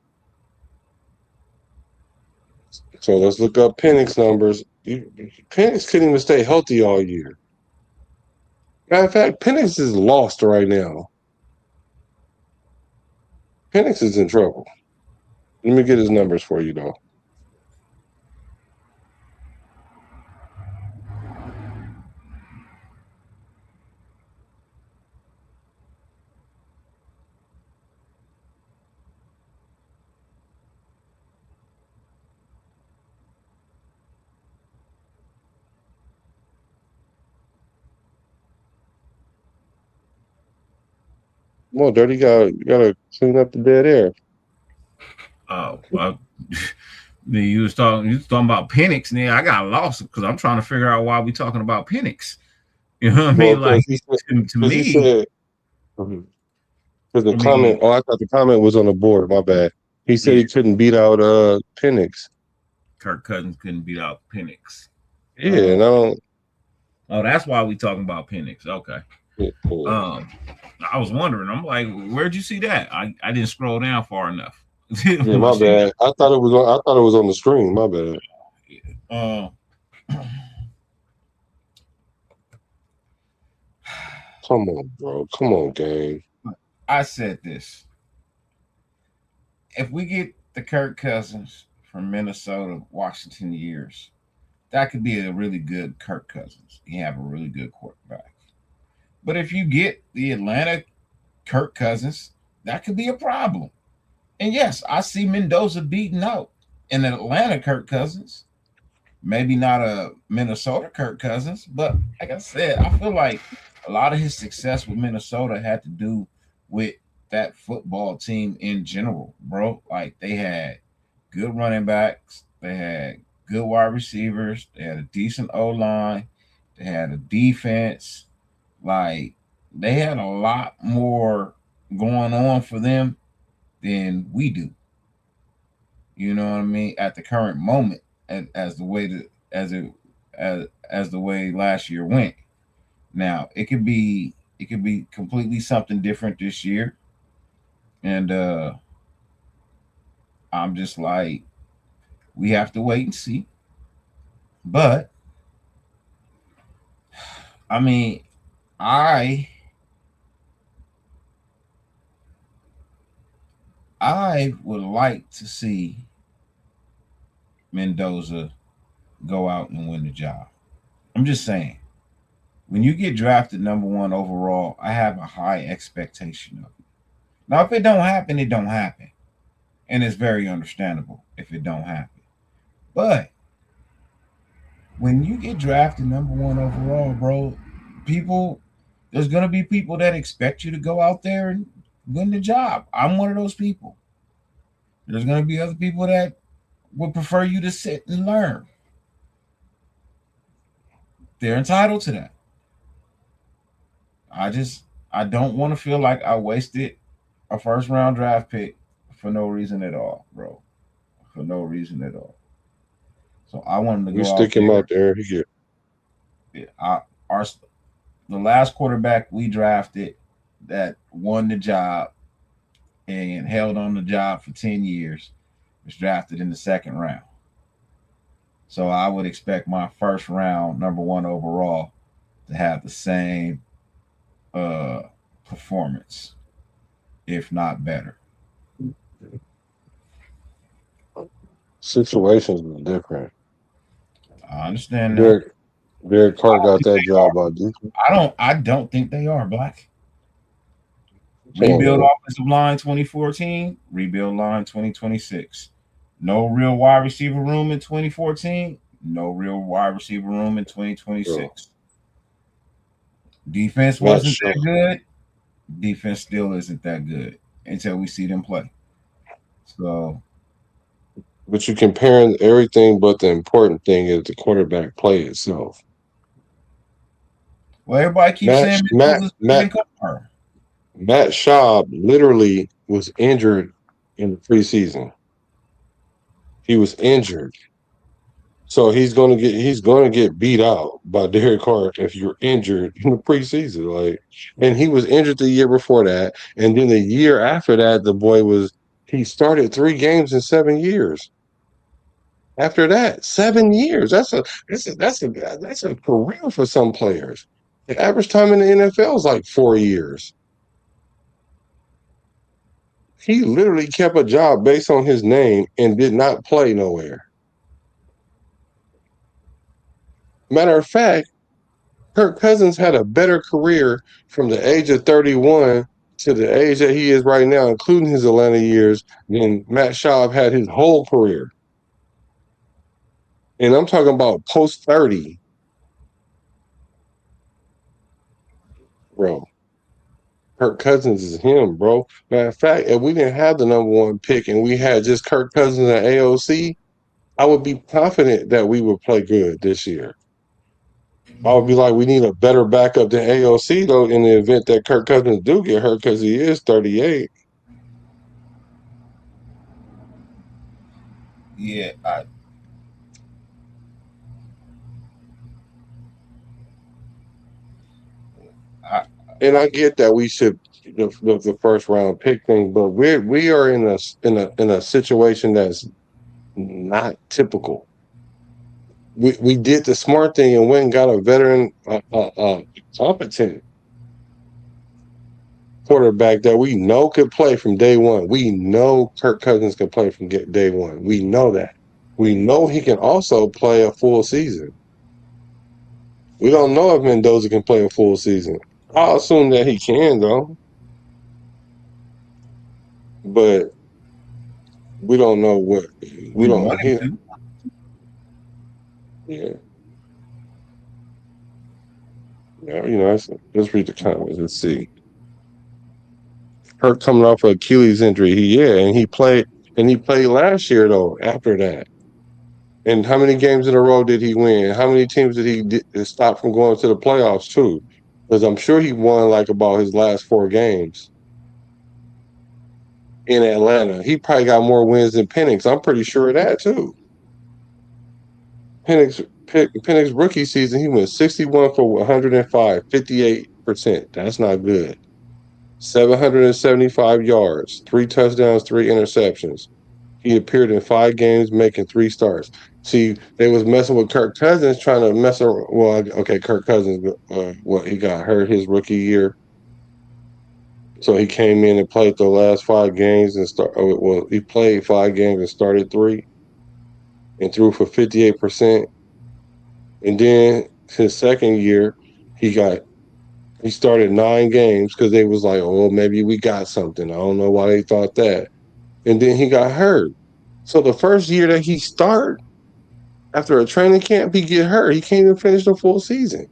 Speaker 1: So let's look up Penix numbers. Penix couldn't even stay healthy all year. Matter of fact, Penix is lost right now. Penix is in trouble. Let me get his numbers for you, though. Come on, Dirty. You gotta clean up the dead air.
Speaker 2: Oh, well, you was talking about Penix, and I got lost because I'm trying to figure out why we talking about Penix. You know what I mean? Like to
Speaker 1: He
Speaker 2: me,
Speaker 1: said, because the
Speaker 2: I mean,
Speaker 1: comment. Oh, I thought the comment was on the board. My bad. He said
Speaker 2: yeah,
Speaker 1: he couldn't beat out Penix.
Speaker 2: Kirk Cousins couldn't beat out Penix.
Speaker 1: Yeah, and I don't.
Speaker 2: Oh, that's why we talking about Penix. Okay.
Speaker 1: Yeah.
Speaker 2: I was wondering. I'm like, where'd you see that? I didn't scroll down far enough.
Speaker 1: Yeah, my bad. I thought it was on the screen. My bad. Come on, bro. Come on, gang.
Speaker 2: I said this. If we get the Kirk Cousins from Minnesota, Washington years, that could be a really good Kirk Cousins. You have a really good quarterback. But if you get the Atlanta Kirk Cousins, that could be a problem. And yes, I see Mendoza beating out in Atlanta Kirk Cousins. Maybe not a Minnesota Kirk Cousins, but like I said, I feel like a lot of his success with Minnesota had to do with that football team in general, bro. Like they had good running backs, they had good wide receivers, they had a decent O line, they had a defense. Like they had a lot more going on for them than we do. You know what I mean? At the current moment, as the way that as the way last year went. Now it could be completely something different this year, and I'm just like we have to wait and see. But I mean, I I would like to see Mendoza go out and win the job. I'm just saying, when you get drafted number one overall, I have a high expectation of you. Now, if it don't happen, it don't happen, and it's very understandable if it don't happen. But when you get drafted number one overall, bro, people, there's gonna be people that expect you to go out there and win the job. I'm one of those people. There's gonna be other people that would prefer you to sit and learn. They're entitled to that. I don't want to feel like I wasted a first round draft pick for no reason at all, bro. For no reason at all. So I wanted to
Speaker 1: We
Speaker 2: go out
Speaker 1: stick him
Speaker 2: there.
Speaker 1: out there. He get.
Speaker 2: Our the last quarterback we drafted that won the job and held on the job for 10 years was drafted in the second round. So I would expect my first round number one overall to have the same performance, if not better.
Speaker 1: Situations are different.
Speaker 2: I understand that.
Speaker 1: Derek Carr got that job by defense.
Speaker 2: I don't think they are Black. Rebuild offensive line 2014, rebuild line 2026. No real wide receiver room in 2014, no real wide receiver room in 2026. Defense
Speaker 1: Matt
Speaker 2: wasn't
Speaker 1: Schaub.
Speaker 2: that good. Defense still isn't that good until we see them play. So,
Speaker 1: But you're comparing everything, but the important thing is the quarterback play itself.
Speaker 2: well, everybody keeps
Speaker 1: Matt
Speaker 2: saying
Speaker 1: Matt
Speaker 2: Mendoza's
Speaker 1: Matt
Speaker 2: Carr.
Speaker 1: Matt Schaub literally was injured in the preseason. He was injured. So he's gonna get beat out by Derek Carr if you're injured in the preseason. Like, and he was injured the year before that, and then the year after that, he started 3 games in 7 years. After that, 7 years. That's a career for some players. The average time in the NFL is like 4 years. He literally kept a job based on his name and did not play nowhere. Matter of fact, Kirk Cousins had a better career from the age of 31 to the age that he is right now, including his Atlanta years, than Matt Schaub had his whole career. And I'm talking about post 30, bro. Kirk Cousins is him, bro. Matter of fact, if we didn't have the number one pick and we had just Kirk Cousins and AOC, I would be confident that we would play good this year. I would be like, we need a better backup than AOC, though, in the event that Kirk Cousins do get hurt because he is 38.
Speaker 2: Yeah, I
Speaker 1: And I get that we should the first round pick thing, but we are in a situation that's not typical. We did the smart thing and went and got a veteran, competent quarterback that we know could play from day one. We know Kirk Cousins can play from day one. We know that. We know he can also play a full season. We don't know if Mendoza can play a full season. I'll assume that he can, though. But we don't know what we
Speaker 2: we
Speaker 1: don't.
Speaker 2: want him
Speaker 1: He,
Speaker 2: to.
Speaker 1: yeah, yeah. Let's read the comments. Let's see. Kirk coming off an Achilles injury. And he played last year though. After that, and how many games in a row did he win? How many teams did he stop from going to the playoffs too? Because I'm sure he won like about his last 4 games in Atlanta. He probably got more wins than Penix. I'm pretty sure of that too. Penix rookie season, he went 61 for 105, 58%. That's not good. 775 yards, 3 touchdowns, 3 interceptions. He appeared in 5 games, making 3 starts. See, they was messing with Kirk Cousins, trying to mess around. Well, okay, Kirk Cousins, he got hurt his rookie year, so he came in and played the last 5 games and he played 5 games and started 3 and threw for 58%. And then his second year, he started 9 games because they was like, oh, maybe we got something. I don't know why they thought that. And then he got hurt. So the first year that he started after a training camp, he get hurt. He can't even finish the full season.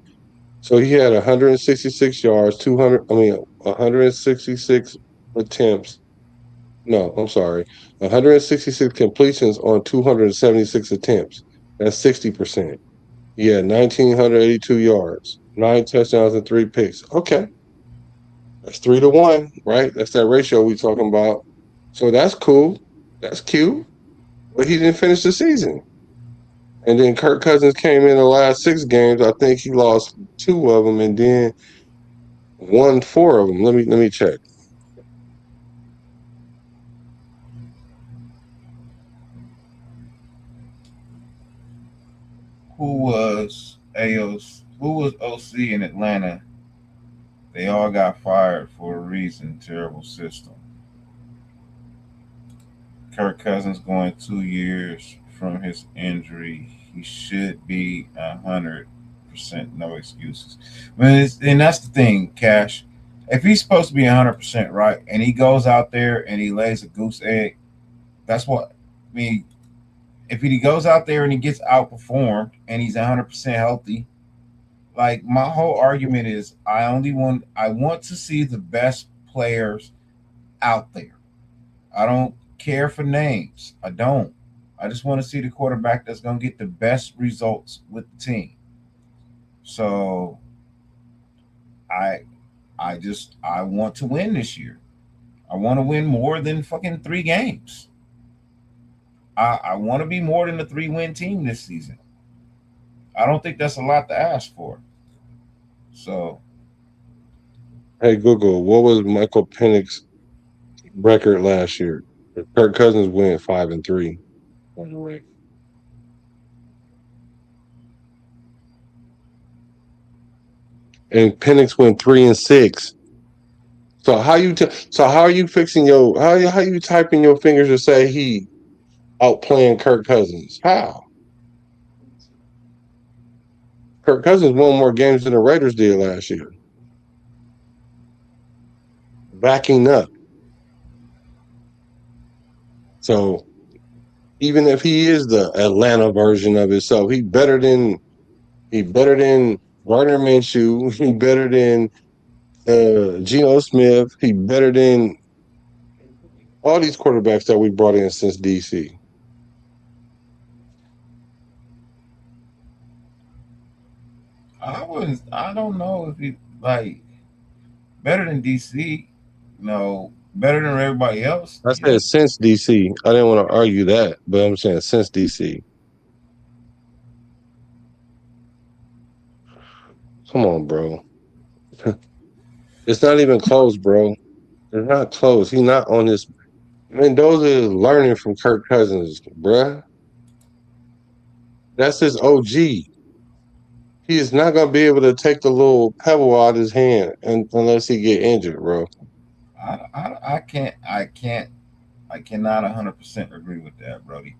Speaker 1: So he had 166 yards, 166 attempts. No, I'm sorry. 166 completions on 276 attempts. That's 60%. He had 1,982 yards, 9 touchdowns, and 3 picks. Okay. That's 3-1, right? That's that ratio we talking about. So that's cool. That's cute. But he didn't finish the season. And then Kirk Cousins came in the last 6 games. I think he lost 2 of them and then won 4 of them. Let me check.
Speaker 2: Who was AOC? Who was OC in Atlanta? They all got fired for a reason. Terrible system. Kirk Cousins going 2 years from his injury. He should be 100%. No excuses. And that's the thing, Cash. If he's supposed to be 100% right, and he goes out there and he lays a goose egg, that's what I mean. If he goes out there and he gets outperformed and he's 100% healthy, Like my whole argument is I want to see the best players out there. I don't care for names. I don't. I just want to see the quarterback that's going to get the best results with the team. So I I want to win this year. I want to win more than fucking 3 games. I want to be more than a 3-win team this season. I don't think that's a lot to ask for. So
Speaker 1: Hey Google, what was Michael Penix's record last year? Kirk Cousins went 5-3. By the way. And Penix went 3-6. So how are you fixing your how you typing your fingers to say he outplaying Kirk Cousins? How? Kirk Cousins won more games than the Raiders did last year. Backing up. So even if he is the Atlanta version of himself, he better than Gardner Minshew. He better than Geno Smith. He better than all these quarterbacks that we brought in since DC.
Speaker 2: I don't know if he like better than DC. No, better than everybody else.
Speaker 1: I
Speaker 2: Yeah.
Speaker 1: said since DC. I didn't want to argue that, but I'm saying since DC. Come on, bro. It's not even close, bro. It's not close. He's not on his. Mendoza is learning from Kirk Cousins, bruh. That's his OG. He is not gonna be able to take the little pebble out of his hand unless he get injured, bro.
Speaker 2: I cannot 100% agree with that, Brody.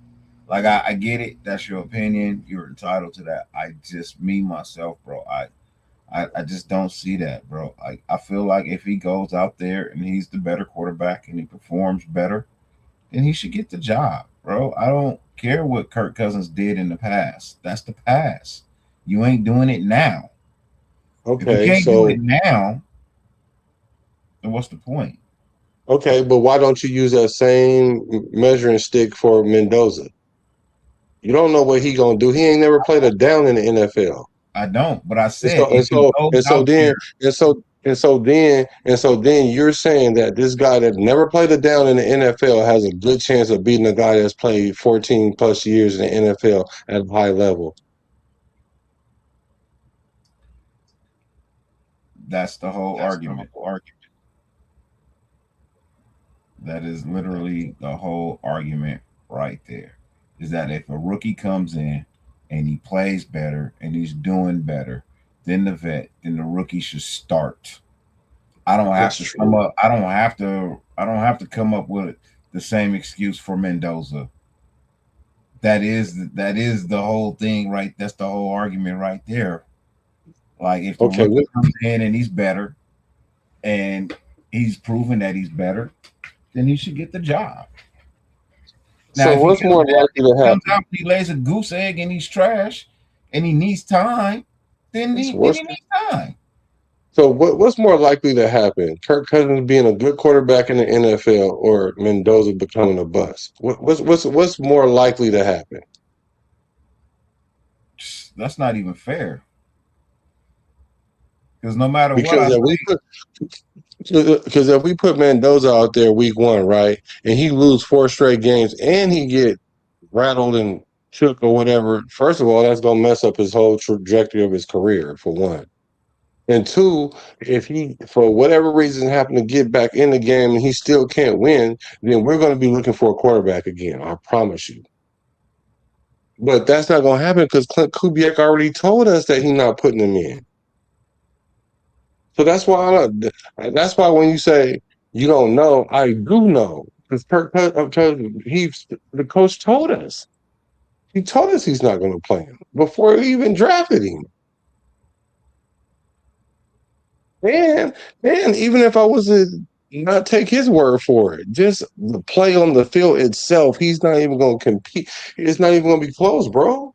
Speaker 2: Like I get it. That's your opinion. You're entitled to that. I just me myself, bro. I just don't see that, bro. I feel like if he goes out there and he's the better quarterback and he performs better, then he should get the job, bro. I don't care what Kirk Cousins did in the past. That's the past. You ain't doing it now. If you
Speaker 1: Okay,
Speaker 2: can't do
Speaker 1: so
Speaker 2: it now, then what's the point?
Speaker 1: okay, but why don't you use that same measuring stick for Mendoza? You don't know what he gonna do. He ain't never played a down in the NFL.
Speaker 2: I don't. But I
Speaker 1: And
Speaker 2: said
Speaker 1: so and
Speaker 2: if he
Speaker 1: so
Speaker 2: goes
Speaker 1: and so
Speaker 2: out
Speaker 1: then
Speaker 2: there,
Speaker 1: and so then you're saying that this guy that never played a down in the NFL has a good chance of beating a guy that's played 14 plus years in the NFL at a high level.
Speaker 2: that's the whole argument. That is literally the whole argument right there. Is that if a rookie comes in and he plays better and he's doing better than the vet, then the rookie should start. I don't have
Speaker 1: That's
Speaker 2: to come
Speaker 1: true.
Speaker 2: up. I don't have to come up with the same excuse for Mendoza. That is the whole thing, right? That's the whole argument right there. Like if the
Speaker 1: Okay.
Speaker 2: rookie comes in and he's better and he's proven that he's better, then he should get the job. Now,
Speaker 1: So what's more likely
Speaker 2: if
Speaker 1: to
Speaker 2: he comes
Speaker 1: happen?
Speaker 2: out and he lays a goose egg and he's trash and he needs time, then
Speaker 1: What's,
Speaker 2: he then
Speaker 1: what's
Speaker 2: he needs time.
Speaker 1: So what's more likely to happen? Kirk Cousins being a good quarterback in the NFL or Mendoza becoming a bust? What's more likely to happen?
Speaker 2: That's not even fair. Because no matter what
Speaker 1: Because
Speaker 2: I
Speaker 1: if we
Speaker 2: say,
Speaker 1: put because if we put Mendoza out there week one, right, and he lose 4 straight games and he get rattled and shook or whatever, first of all, that's gonna mess up his whole trajectory of his career, for one. And two, if he, for whatever reason, happen to get back in the game and he still can't win, then we're going to be looking for a quarterback again. I promise you. But that's not going to happen because Clint Kubiak already told us that he's not putting him in. So that's why when you say you don't know, I do know because the coach told us. He told us he's not going to play him before we even drafted him. And even if I was to not take his word for it, just the play on the field itself, he's not even going to compete. It's not even going to be close, bro.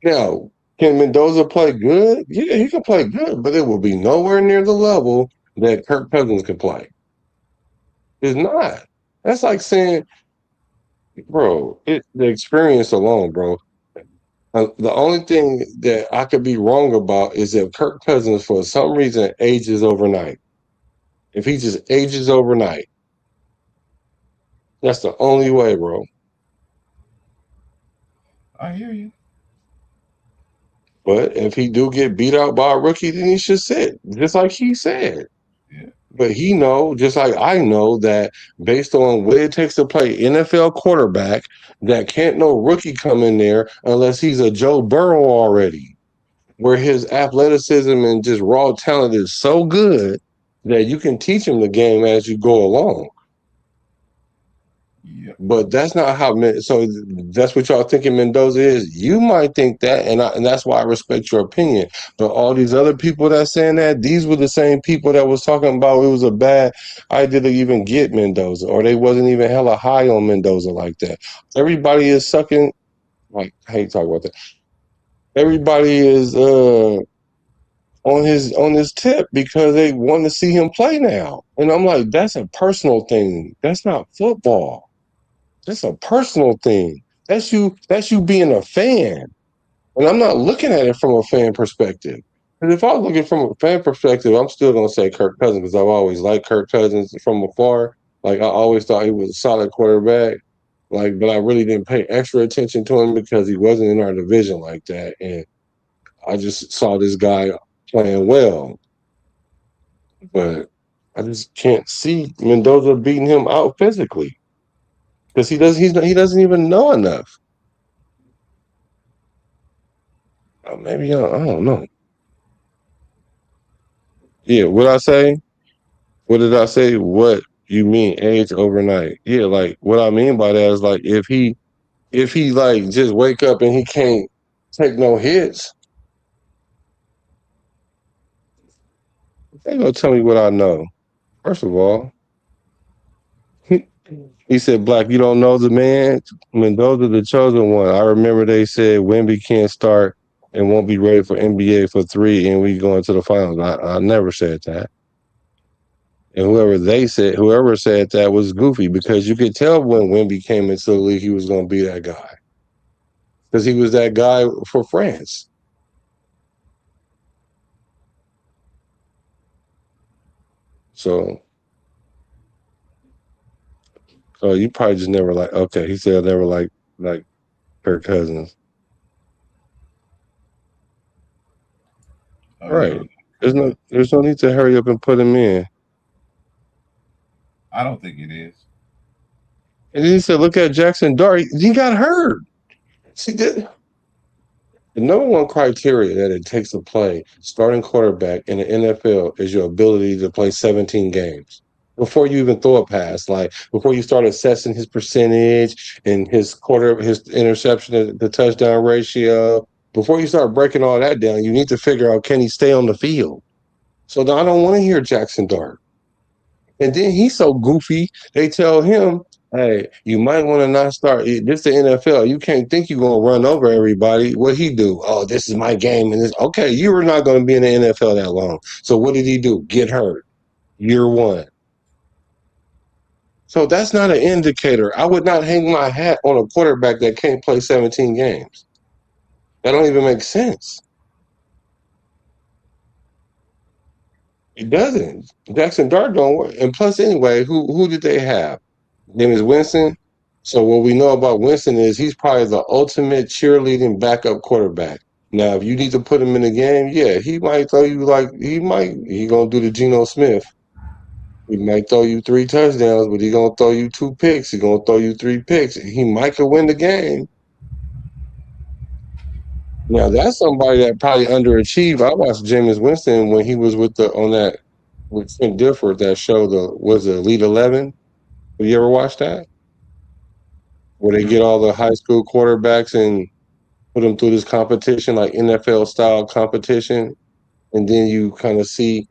Speaker 1: Now, Can Mendoza play good? Yeah, he can play good, but it will be nowhere near the level that Kirk Cousins can play. It's not. That's like saying, bro, the experience alone, bro. The only thing that I could be wrong about is if Kirk Cousins, for some reason, ages overnight. If he just ages overnight, that's the only way, bro.
Speaker 2: I hear you.
Speaker 1: But if he do get beat out by a rookie, then he should sit, just like he said.
Speaker 2: Yeah.
Speaker 1: But he know, just like I know, that based on what it takes to play NFL quarterback, that can't no rookie come in there unless he's a Joe Burrow already, where his athleticism and just raw talent is so good that you can teach him the game as you go along.
Speaker 2: Yep.
Speaker 1: But that's not how. So that's what y'all thinking Mendoza is. You might think that, and that's why I respect your opinion. But all these other people that saying that, these were the same people that was talking about it was a bad idea to even get Mendoza, or they wasn't even hella high on Mendoza like that. Everybody is sucking. Like I hate talking about that. Everybody is on his tip because they want to see him play now, and I'm like, that's a personal thing. That's not football. That's a personal thing. That's you. That's you being a fan, and I'm not looking at it from a fan perspective. Because if I was looking from a fan perspective, I'm still gonna say Kirk Cousins because I've always liked Kirk Cousins from afar. Like I always thought he was a solid quarterback. Like, but I really didn't pay extra attention to him because he wasn't in our division like that, and I just saw this guy playing well. But I just can't see Mendoza beating him out physically because he doesn't even know enough. Maybe I don't know. Yeah, what I say? What did I say? What you mean age overnight? Yeah, like what I mean by that is like if he like just wake up and he can't take no hits, they gonna tell me what I know. First of all, he said, "Black, you don't know the man. Mendoza, the chosen one." I remember they said Wemby can't start and won't be ready for NBA for 3, and we going to the finals. I never said that. And whoever said that was goofy because you could tell when Wemby came into the league, he was going to be that guy because he was that guy for France. So, you probably just never like. Okay, he said never like Kirk Cousins.
Speaker 2: Oh,
Speaker 1: Right.
Speaker 2: yeah.
Speaker 1: There's no need to hurry up and put him in.
Speaker 2: I don't think it is.
Speaker 1: And then he said, look at Jackson Dart. He got hurt. See, the number one criteria that it takes to play starting quarterback in the NFL is your ability to play 17 games. Before you even throw a pass, like before you start assessing his percentage and his interception to touchdown ratio, before you start breaking all that down, you need to figure out can he stay on the field. So now I don't want to hear Jackson Dart. And then he's so goofy, they tell him, hey, you might want to not start. This the NFL. You can't think you're going to run over everybody. What he do? Oh, this is my game. And this, okay, you were not going to be in the NFL that long. So what did he do? Get hurt. Year 1. So that's not an indicator. I would not hang my hat on a quarterback that can't play 17 games. That don't even make sense. It doesn't. Jackson Dart don't work. And plus, anyway, who did they have? Name is Winston. So what we know about Winston is he's probably the ultimate cheerleading backup quarterback. Now, if you need to put him in the game, yeah, he might throw you he gonna do the Geno Smith. He might throw you 3 touchdowns, but he gonna throw you 2 picks. He gonna throw you 3 picks. He might could win the game. Now that's somebody that probably underachieved. I watched Jameis Winston when he was with Trent Dilfer, that show was the Elite 11. Have you ever watched that? Where they get all the high school quarterbacks and put them through this competition, like NFL style competition, and then you kind of see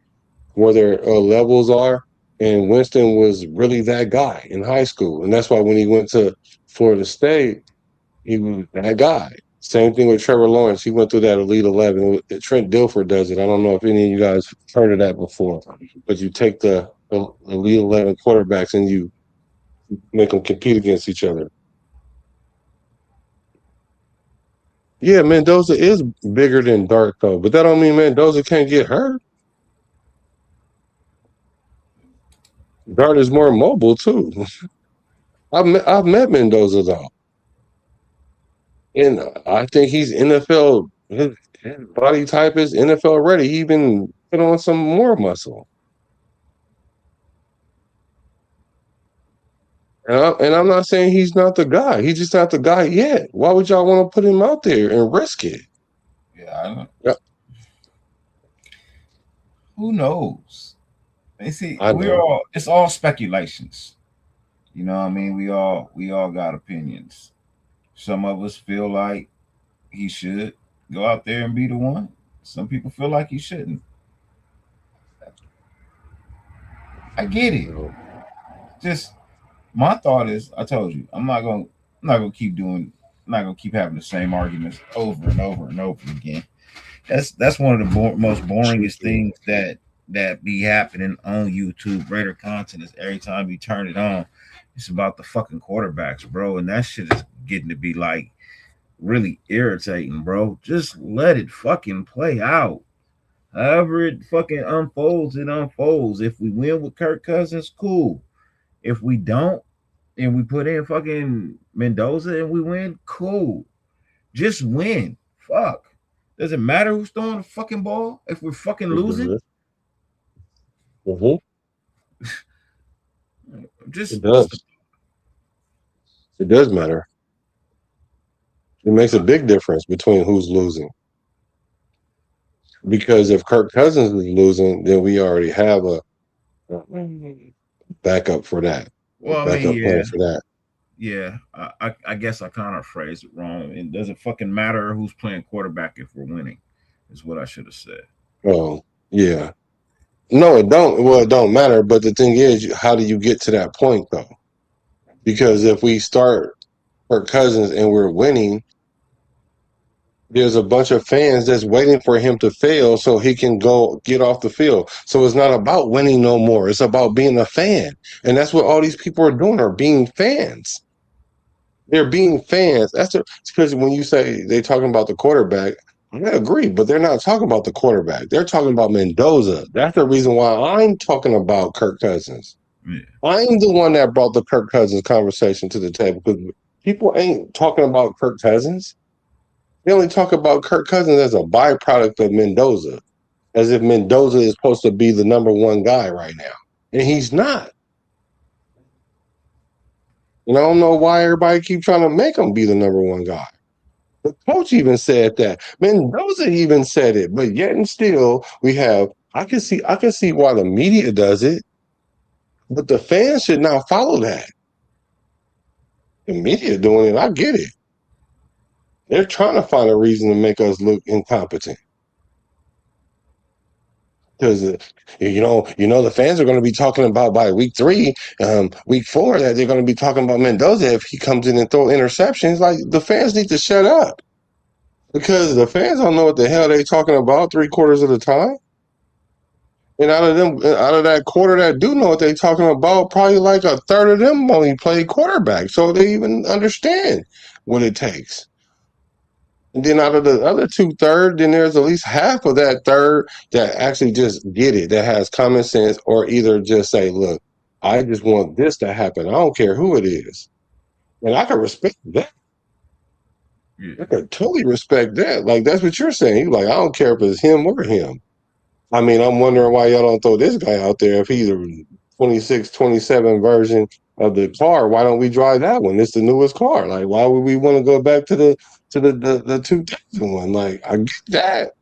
Speaker 1: where their levels are. And Winston was really that guy in high school, and that's why when he went to Florida State, he was that guy. Same thing with Trevor Lawrence. He went through that Elite 11. Trent Dilfer does it. I don't know if any of you guys heard of that before, but you take the Elite 11 quarterbacks and you make them compete against each other. Yeah, Mendoza is bigger than Dart, though, but that don't mean Mendoza can't get hurt. Dart is more mobile, too. I've met Mendoza, though, and I think he's NFL. His body type is NFL ready. He even put on some more muscle. And I'm not saying he's not the guy. He's just not the guy yet. Why would y'all want to put him out there and risk it?
Speaker 2: Yeah, I know.
Speaker 1: Yeah.
Speaker 2: Who knows? They see
Speaker 1: I know.
Speaker 2: it's all speculations. You know what I mean? We all got opinions. Some of us feel like he should go out there and be the one. Some people feel like he shouldn't. I get it. Just my thought is, I told you, I'm not gonna keep having the same arguments over and over and over again. That's one of the most boringest things that be happening on YouTube. Raider content is every time you turn it on, it's about the fucking quarterbacks, bro, and that shit is getting to be like really irritating, bro. Just let it fucking play out. However it fucking unfolds, it unfolds. If we win with Kirk Cousins, cool. If we don't, and we put in fucking Mendoza and we win, cool. Just win. Fuck. Does it matter who's throwing the fucking ball if we're fucking losing?
Speaker 1: Mm-hmm.
Speaker 2: It
Speaker 1: does. It does matter. It makes a big difference between who's losing. Because if Kirk Cousins is losing, then we already have a backup for that.
Speaker 2: Well,
Speaker 1: Backup plan for that.
Speaker 2: Yeah, I guess I kind of phrased it wrong. It doesn't fucking matter who's playing quarterback if we're winning, is what I should have said.
Speaker 1: Oh, yeah. No, it don't. Well, it don't matter. But the thing is, how do you get to that point, though? Because if we start Kirk Cousins and we're winning, there's a bunch of fans that's waiting for him to fail so he can go get off the field. So it's not about winning no more. It's about being a fan. And that's what all these people are doing, are being fans. They're being fans. That's because when you say they're talking about the quarterback, I agree, but they're not talking about the quarterback. They're talking about Mendoza. That's the reason why I'm talking about Kirk Cousins.
Speaker 2: Yeah.
Speaker 1: I'm the one that brought the Kirk Cousins conversation to the table because people ain't talking about Kirk Cousins. They only talk about Kirk Cousins as a byproduct of Mendoza, as if Mendoza is supposed to be the number one guy right now. And he's not. And I don't know why everybody keep trying to make him be the number one guy. The coach even said that. Mendoza even said it, but yet and still we have I can see why the media does it, but the fans should not follow that. The media doing it, I get it. They're trying to find a reason to make us look incompetent. Because the fans are going to be talking about by week 3, week 4 that they're going to be talking about Mendoza if he comes in and throw interceptions. Like the fans need to shut up because the fans don't know what the hell they're talking about 3/4 of the time. And out of that quarter that do know what they're talking about, probably like a third of them only play quarterback, so they even understand what it takes. And then out of the other 2/3, then there's at least half of that third that actually just get it, that has common sense, or either just say, look, I just want this to happen. I don't care who it is. And I can respect that.
Speaker 2: Yeah.
Speaker 1: I can totally respect that. Like, that's what you're saying. You're like, I don't care if it's him or him. I mean, I'm wondering why y'all don't throw this guy out there if he's a 26, 27 version of the car. Why don't we drive that one? It's the newest car. Like, why would we want to go back to the 2000 one? Like, I get that.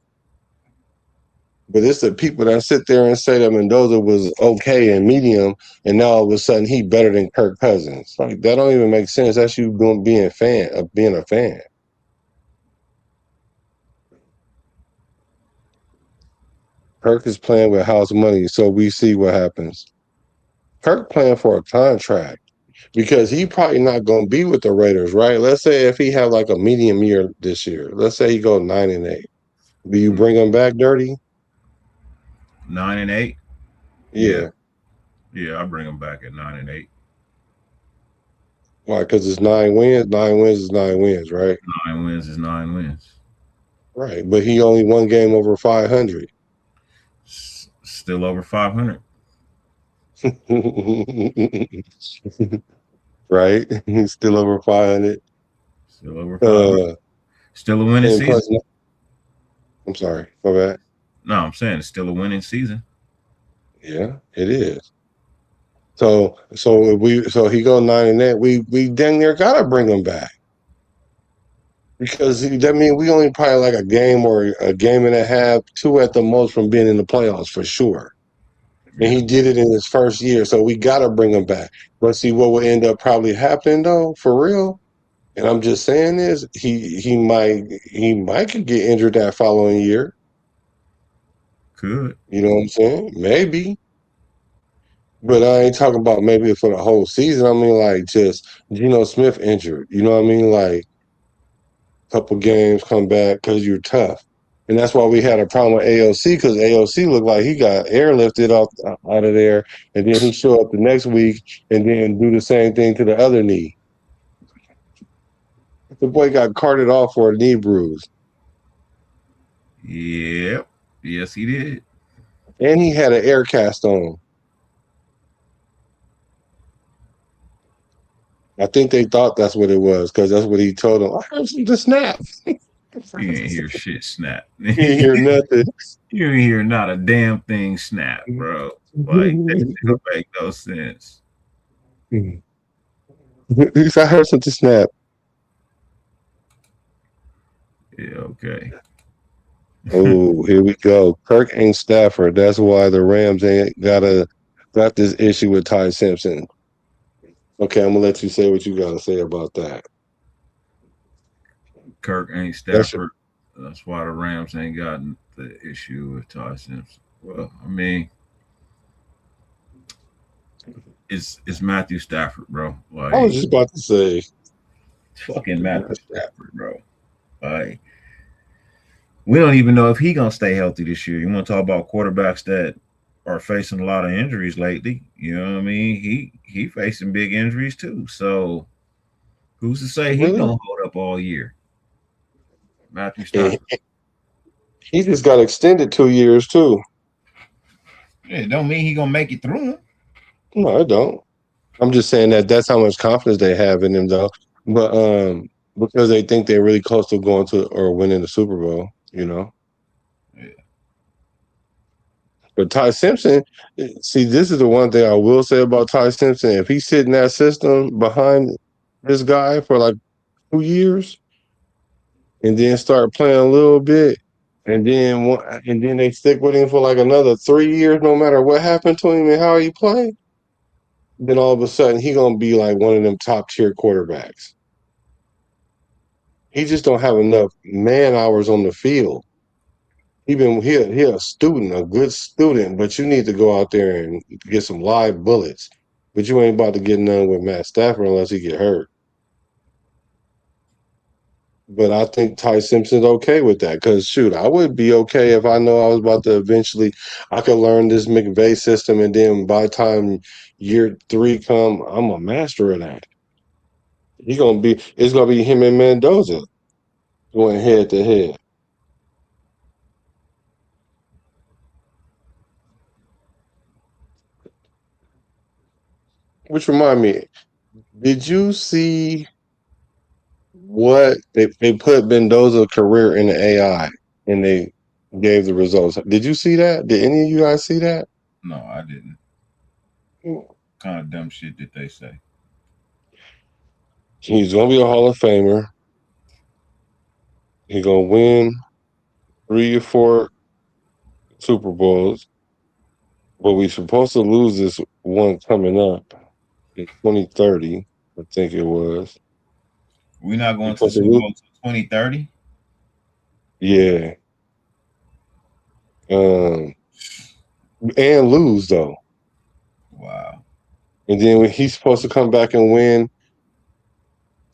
Speaker 1: But it's the people that sit there and say that Mendoza was okay and medium, and now all of a sudden he better than Kirk Cousins. Like, that don't even make sense. That's you being a fan. Kirk is playing with house money, so we see what happens. Kirk playing for a contract. because he probably not going to be with the Raiders, right? Let's say if he have like a medium year this year, let's say he go 9-8. Do you bring him back, Dirty?
Speaker 2: 9-8.
Speaker 1: Yeah.
Speaker 2: Yeah, I bring him back at 9-8.
Speaker 1: Why? Because it's 9 wins. 9 wins is 9 wins, right?
Speaker 2: 9 wins is 9 wins.
Speaker 1: Right. But he only one game over 500.
Speaker 2: Still over 500.
Speaker 1: Right? He's still over 500.
Speaker 2: Still over 500. Still a winning season.
Speaker 1: Plus, I'm sorry. My bad.
Speaker 2: No, I'm saying it's still a winning season.
Speaker 1: Yeah, it is. So he go 9-8. We dang near gotta bring him back. Because that means we only probably like a game or a game and a half, two at the most from being in the playoffs for sure. And he did it in his first year, so we gotta bring him back. But see what will end up probably happening though, for real. And I'm just saying this, he might could get injured that following year.
Speaker 2: Could.
Speaker 1: You know what I'm saying? Maybe. But I ain't talking about maybe for the whole season. I mean like just Geno Smith injured. You know what I mean? Like couple games, come back because you're tough. And that's why we had a problem with AOC because AOC looked like he got airlifted out of there, and then he show up the next week and then do the same thing to the other knee. The boy got carted off for a knee bruise.
Speaker 2: Yep. Yes, he did.
Speaker 1: And he had an air cast on. I think they thought that's what it was because that's what he told them. I heard the snap.
Speaker 2: You ain't hear shit snap.
Speaker 1: You ain't hear nothing.
Speaker 2: You ain't hear not a damn thing snap, bro. Like that shit don't make no sense.
Speaker 1: I heard something snap.
Speaker 2: Yeah, okay.
Speaker 1: Oh, here we go. Kirk ain't Stafford. That's why the Rams ain't got this issue with Ty Simpson. Okay, I'm gonna let you say what you gotta say about that.
Speaker 2: Kirk ain't Stafford. That's why the Rams ain't gotten the issue with Ty Simpson. Well, I mean, it's Matthew Stafford, bro. Like,
Speaker 1: I was just about to say,
Speaker 2: fucking Matthew Stafford, bro. Like, we don't even know if he gonna stay healthy this year. You want to talk about quarterbacks that are facing a lot of injuries lately? You know what I mean? He facing big injuries too. So who's to say he's gonna hold up all year? Matthew Stafford.
Speaker 1: He just got extended 2 years too.
Speaker 2: Yeah, it don't mean he gonna make it through them.
Speaker 1: No, I don't. I'm just saying that's how much confidence they have in him, though. But because they think they're really close to going to or winning the Super Bowl, you know.
Speaker 2: Yeah.
Speaker 1: But Ty Simpson, see, this is the one thing I will say about Ty Simpson. If he's sitting that system behind this guy for like 2 years, and then start playing a little bit, and then they stick with him for like another 3 years, no matter what happened to him and how he played, then all of a sudden he gonna be like one of them top tier quarterbacks. He just don't have enough man hours on the field. He a student, a good student, but you need to go out there and get some live bullets. But you ain't about to get none with Matt Stafford unless he get hurt. But I think Ty Simpson's okay with that because, shoot, I would be okay if I know I was about to eventually, I could learn this McVay system, and then by the time year 3 come, I'm a master of that. It's gonna be him and Mendoza going head to head. Which remind me, did you see what they put Mendoza's career in the AI and they gave the results? Did you see that? Did any of you guys see that?
Speaker 2: No, I didn't. What kind of dumb shit did they say?
Speaker 1: He's gonna be a Hall of Famer. He's gonna win 3 or 4 Super Bowls, but we're supposed to lose this one coming up in 2030. I think it was.
Speaker 2: We're not going to the Super Bowl until 2030.
Speaker 1: Yeah. And lose though.
Speaker 2: Wow.
Speaker 1: And then when he's supposed to come back and win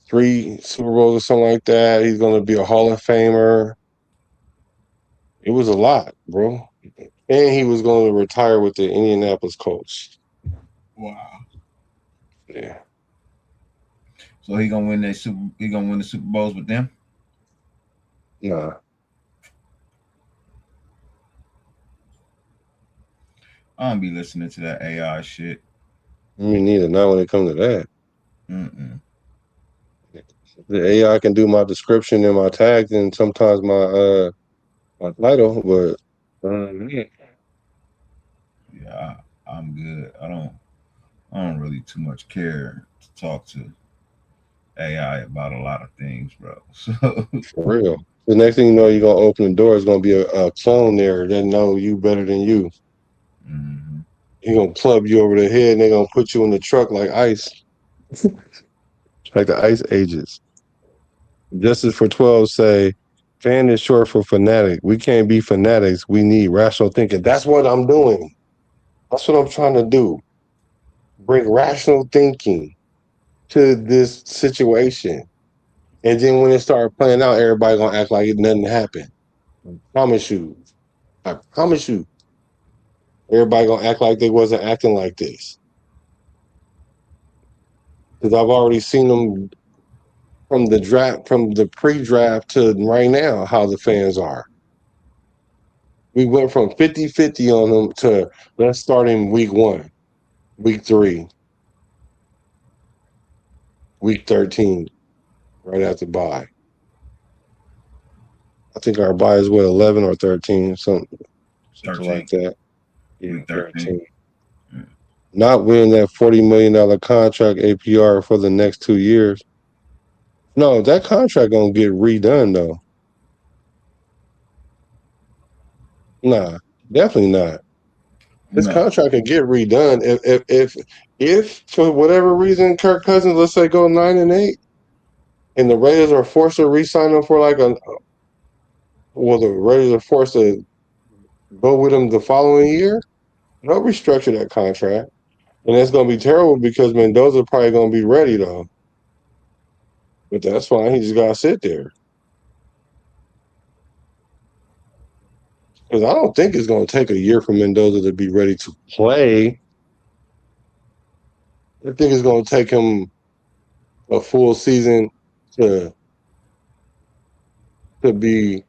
Speaker 1: 3 Super Bowls or something like that, he's going to be a Hall of Famer. It was a lot, bro. And he was going to retire with the Indianapolis Colts.
Speaker 2: Wow.
Speaker 1: Yeah.
Speaker 2: So he gonna win that super. He gonna win the Super Bowls with them.
Speaker 1: Nah.
Speaker 2: I don't be listening to that AI shit.
Speaker 1: Me neither. Not when it comes to that.
Speaker 2: Mm-mm.
Speaker 1: The AI can do my description and my tags and sometimes my title, but yeah.
Speaker 2: Yeah, I'm good. I don't really too much care to talk to AI about a lot of things, bro. So
Speaker 1: For real. The next thing you know, you're gonna open the door. It's gonna be a clone there that know you better than you.
Speaker 2: mm-hmm.
Speaker 1: He gonna club you over the head and they're gonna put you in the truck like ice, like the ice ages. Justice for 12 say, fan is short for fanatic. We can't be fanatics. We need rational thinking. That's what I'm doing. That's what I'm trying to do. Bring rational thinking to this situation. And then when it started playing out, everybody gonna act like nothing happened. I promise you. I promise you. Everybody gonna act like they wasn't acting like this. Because I've already seen them from the draft, from the pre-draft to right now, how the fans are. We went from 50-50 on them to let's start in week 1, week 3, week 13, right after bye. I think our bye is what, 11 or 13, something
Speaker 2: 13.
Speaker 1: like that. Yeah,
Speaker 2: Week 13.
Speaker 1: 13. Not winning that $40 million contract APR for the next 2 years. No, that contract gonna get redone though. Nah, definitely not. This
Speaker 2: No.
Speaker 1: contract can get redone if for whatever reason Kirk Cousins, let's say, go 9-8, and the Raiders are forced to re-sign him for like the Raiders are forced to go with him the following year. They'll restructure that contract, and that's gonna be terrible because Mendoza probably gonna be ready though. But that's fine. He just gotta sit there because I don't think it's gonna take a year for Mendoza to be ready to play. I think it's gonna take him a full season to be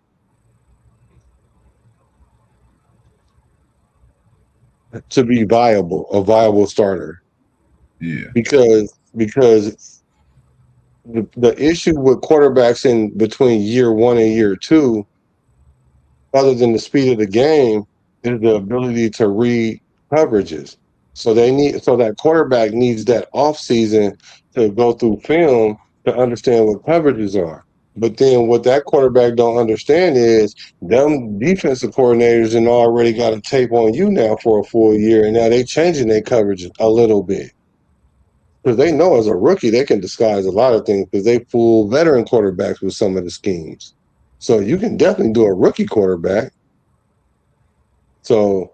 Speaker 1: viable, a viable starter.
Speaker 2: Yeah.
Speaker 1: Because the issue with quarterbacks in between year 1 and year 2, other than the speed of the game, is the ability to read coverages. So that quarterback needs that off season to go through film to understand what coverages are. But then what that quarterback don't understand is them defensive coordinators and already got a tape on you now for a full year, and now they changing their coverage a little bit. Because they know as a rookie, they can disguise a lot of things because they fool veteran quarterbacks with some of the schemes. So you can definitely do a rookie quarterback. So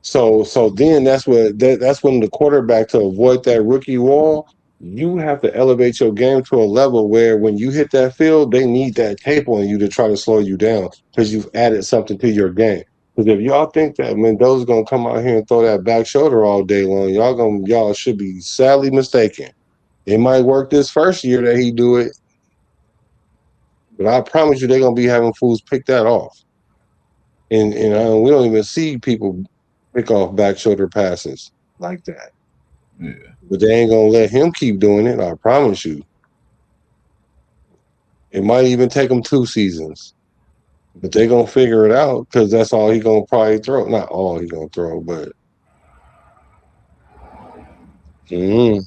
Speaker 1: then that's when the quarterback, to avoid that rookie wall, you have to elevate your game to a level where when you hit that field, they need that tape on you to try to slow you down because you've added something to your game. Because if y'all think that Mendoza's gonna come out here and throw that back shoulder all day long, y'all should be sadly mistaken. It might work this first year that he do it, but I promise you they're gonna be having fools pick that off. And we don't even see people pick off back shoulder passes like that.
Speaker 2: Yeah.
Speaker 1: But they ain't gonna let him keep doing it. I promise you. It might even take him 2 seasons, but they gonna figure it out because that's all he gonna probably throw. Not all he gonna throw, but mm,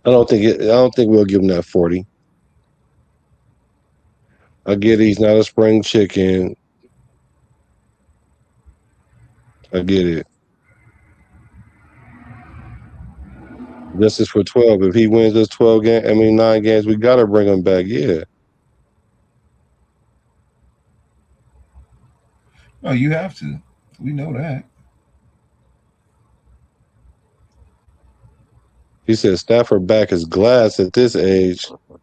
Speaker 1: I don't think we'll give him that 40. I get he's not a spring chicken. I get it. This is for 12. If he wins this 9 games, we gotta bring him back. Yeah.
Speaker 2: No, you have to. We know that.
Speaker 1: He said Stafford back is glass at this age. But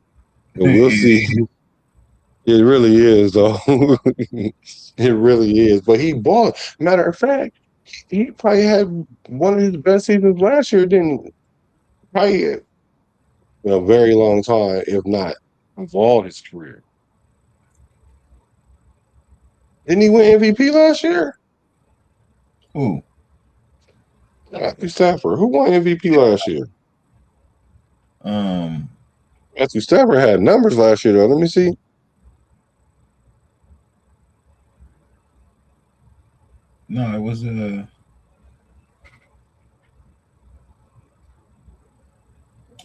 Speaker 1: we'll see. It really is, though. It really is. But he bought. Matter of fact, he probably had one of his best seasons last year. Didn't probably in a very long time, if not of all his career. Didn't he win MVP last year?
Speaker 2: Who?
Speaker 1: Matthew Stafford. Who won MVP last year?
Speaker 2: Um,
Speaker 1: Matthew Stafford had numbers last year, though. Let me see.
Speaker 2: no, it was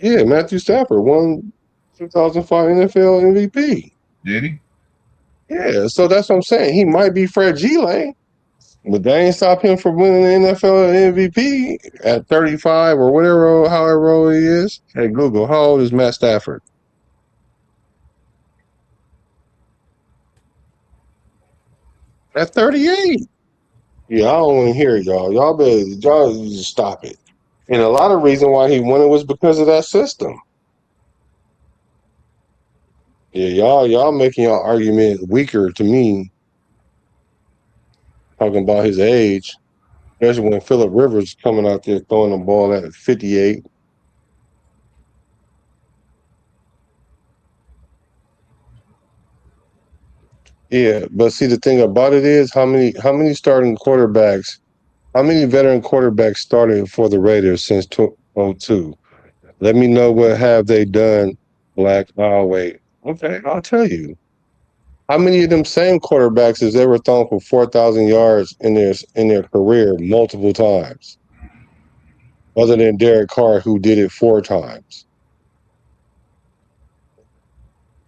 Speaker 1: Yeah, Matthew Stafford won 2005 NFL MVP.
Speaker 2: did he?
Speaker 1: Yeah, so that's what I'm saying. He might be fragile, but they ain't stop him from winning the NFL MVP at 35 or whatever, however old he is. Hey, Google, how old is Matt Stafford? At 38. Yeah, I don't want to hear it, y'all. Y'all just stop it. And a lot of reason why he won it was because of that system. Yeah, y'all making your argument weaker to me, talking about his age, especially when Phillip Rivers coming out there throwing the ball at 58. Yeah, but see the thing about it is how many starting quarterbacks, how many veteran quarterbacks started for the Raiders since 2002? Let me know what have they done, Black. Oh wait. Okay, I'll tell you. How many of them same quarterbacks has ever thrown for 4,000 yards in their career multiple times? Other than Derek Carr, who did it 4 times.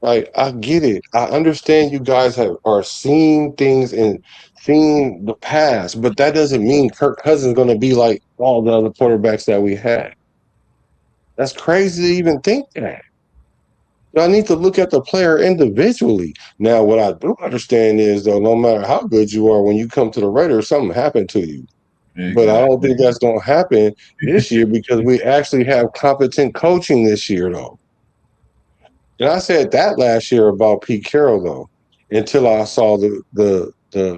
Speaker 1: Like, I get it. I understand you guys are seeing things and seeing the past, but that doesn't mean Kirk Cousins is going to be like all the other quarterbacks that we had. That's crazy to even think that. Y'all need to look at the player individually. Now, what I do understand is, though, no matter how good you are, when you come to the Raiders, something happened to you. But I don't think that's going to happen this year because we actually have competent coaching this year, though. And I said that last year about Pete Carroll, though, until I saw the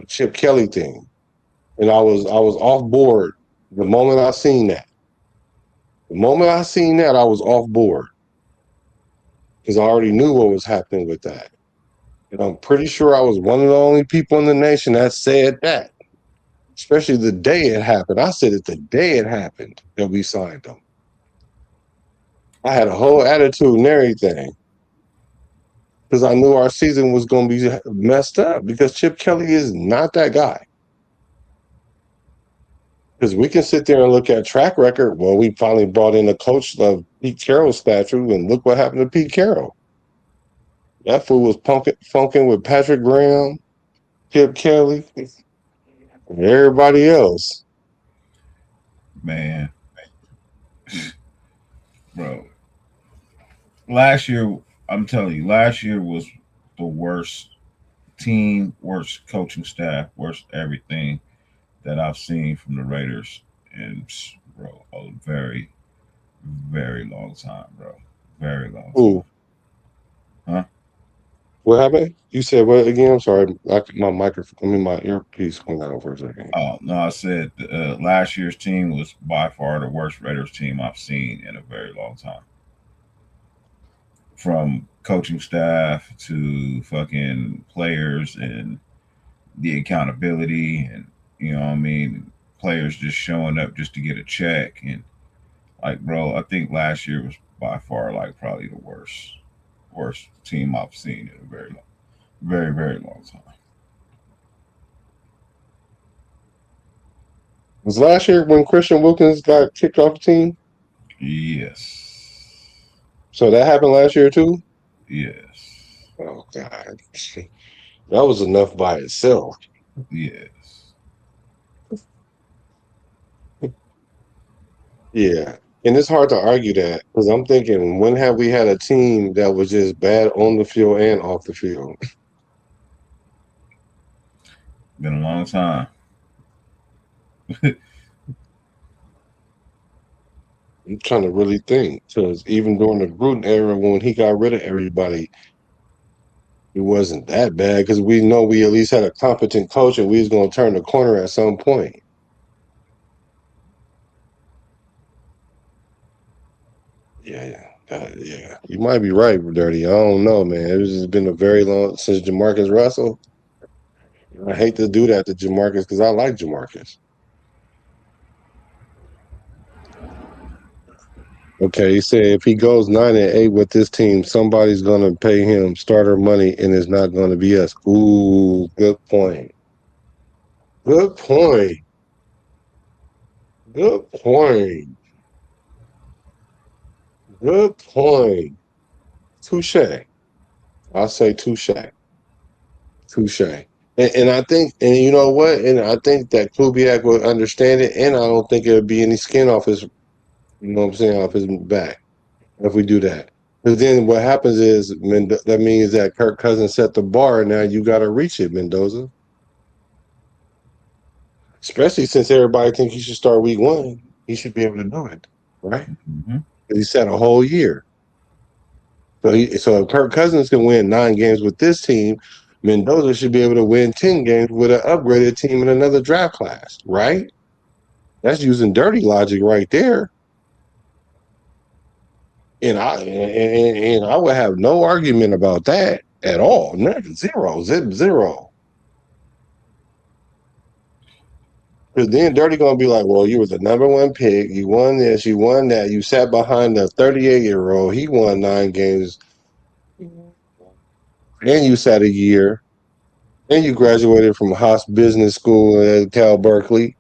Speaker 1: Chip Kelly thing, and I was off board the moment I seen that. The moment I seen that, I was off board because I already knew what was happening with that. And I'm pretty sure I was one of the only people in the nation that said that, especially the day it happened. I said it the day it happened that we signed them. I had a whole attitude and everything because I knew our season was going to be messed up because Chip Kelly is not that guy. Because we can sit there and look at track record. Well, we finally brought in a coach of Pete Carroll's stature, and look what happened to Pete Carroll. That fool was funking with Patrick Graham, Chip Kelly, and everybody else.
Speaker 2: Man, bro. Last year, I'm telling you, last year was the worst team, worst coaching staff, worst everything that I've seen from the Raiders in, bro, a very, very long time, bro. Very long time.
Speaker 1: Ooh.
Speaker 2: Huh?
Speaker 1: What happened? You said what again? I'm sorry. My microphone, my earpiece went out for a second.
Speaker 2: Oh, no, I said last year's team was by far the worst Raiders team I've seen in a very long time. From coaching staff to fucking players and the accountability and, you know what I mean, players just showing up just to get a check. And like, bro, I think last year was by far like probably the worst team I've seen in a very, very long time.
Speaker 1: Was last year when Christian Wilkins got kicked off the team?
Speaker 2: Yes.
Speaker 1: So that happened last year too?
Speaker 2: Yes.
Speaker 1: Oh God. That was enough by itself.
Speaker 2: Yes.
Speaker 1: Yeah. And it's hard to argue that because I'm thinking, when have we had a team that was just bad on the field and off the field?
Speaker 2: Been a long time.
Speaker 1: I'm trying to really think because even during the Gruden era, when he got rid of everybody, it wasn't that bad because we know we at least had a competent coach and we was going to turn the corner at some point. Yeah. You might be right, Dirty. I don't know, man. It's just been a very long since Jamarcus Russell. I hate to do that to Jamarcus because I like Jamarcus. Okay, he said if he goes 9-8 with this team, somebody's gonna pay him starter money, and it's not gonna be us. Ooh, good point. Good point. Good point. Good point. Touche. I'll say touche. Touche. And I think, and you know what? And I think that Kubiak would understand it, and I don't think it would be any skin off his, you know what I'm saying, off his back if we do that. Because then what happens is that means that Kirk Cousins set the bar, and now you got to reach it, Mendoza. Especially since everybody thinks he should start week 1, he should be able to do it, right?
Speaker 2: Mm-hmm.
Speaker 1: He set a whole year. So if Kirk Cousins can win 9 games with this team, Mendoza should be able to win 10 games with an upgraded team in another draft class, right? That's using dirty logic right there. And I would have no argument about that at all. Nothing. Zero. Because then Dirty gonna be like, well, you were the number 1 pick. You won this. You won that. You sat behind the 38-year-old. He won 9 games, and you sat a year. And you graduated from Haas Business School at Cal Berkeley.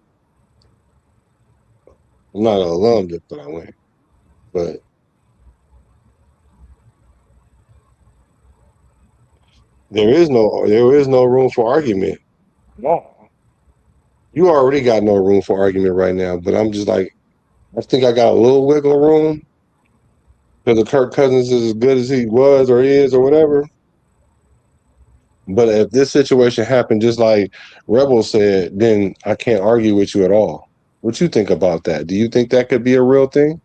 Speaker 1: I'm not an alum, but I went. But there is no room for argument. No. You already got no room for argument right now. But I'm just like, I think I got a little wiggle room because the Kirk Cousins is as good as he was or is or whatever. But if this situation happened just like Rebel said, then I can't argue with you at all. What you think about that? Do you think that could be a real thing?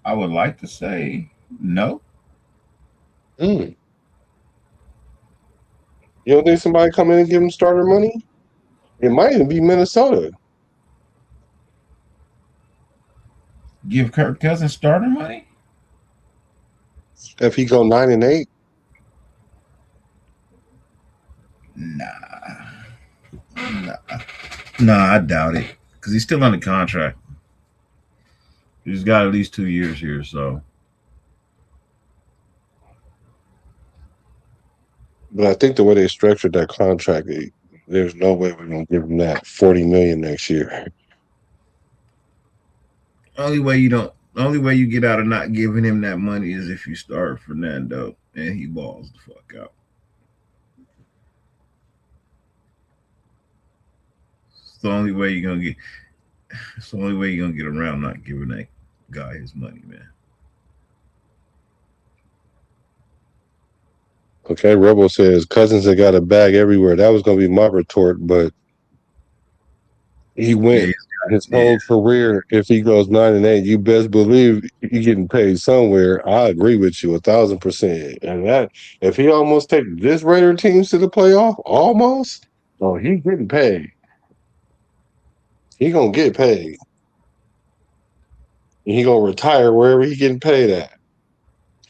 Speaker 2: I would like to say no.
Speaker 1: You don't think somebody come in and give him starter money? It might even be Minnesota.
Speaker 2: Give Kirk Cousins starter money?
Speaker 1: If he go 9-8,
Speaker 2: Nah. Nah, I doubt it. Because he's still under contract. He's got at least 2 years here, so.
Speaker 1: but I think the way they structured that contract, there's no way we're gonna give him that $40 million next year.
Speaker 2: Only way you get out of not giving him that money is if you start Fernando and he balls the fuck out. It's the only way you're gonna get around not giving that guy his money, man.
Speaker 1: Okay, Rebel says Cousins had got a bag everywhere. That was gonna be my retort, but he went his whole career. If he goes 9-8, you best believe he's getting paid somewhere. I agree with you 1,000%. And that if he almost take this Raider teams to the playoff, almost, oh, he getting paid. He gonna get paid. And he gonna retire wherever he getting paid at.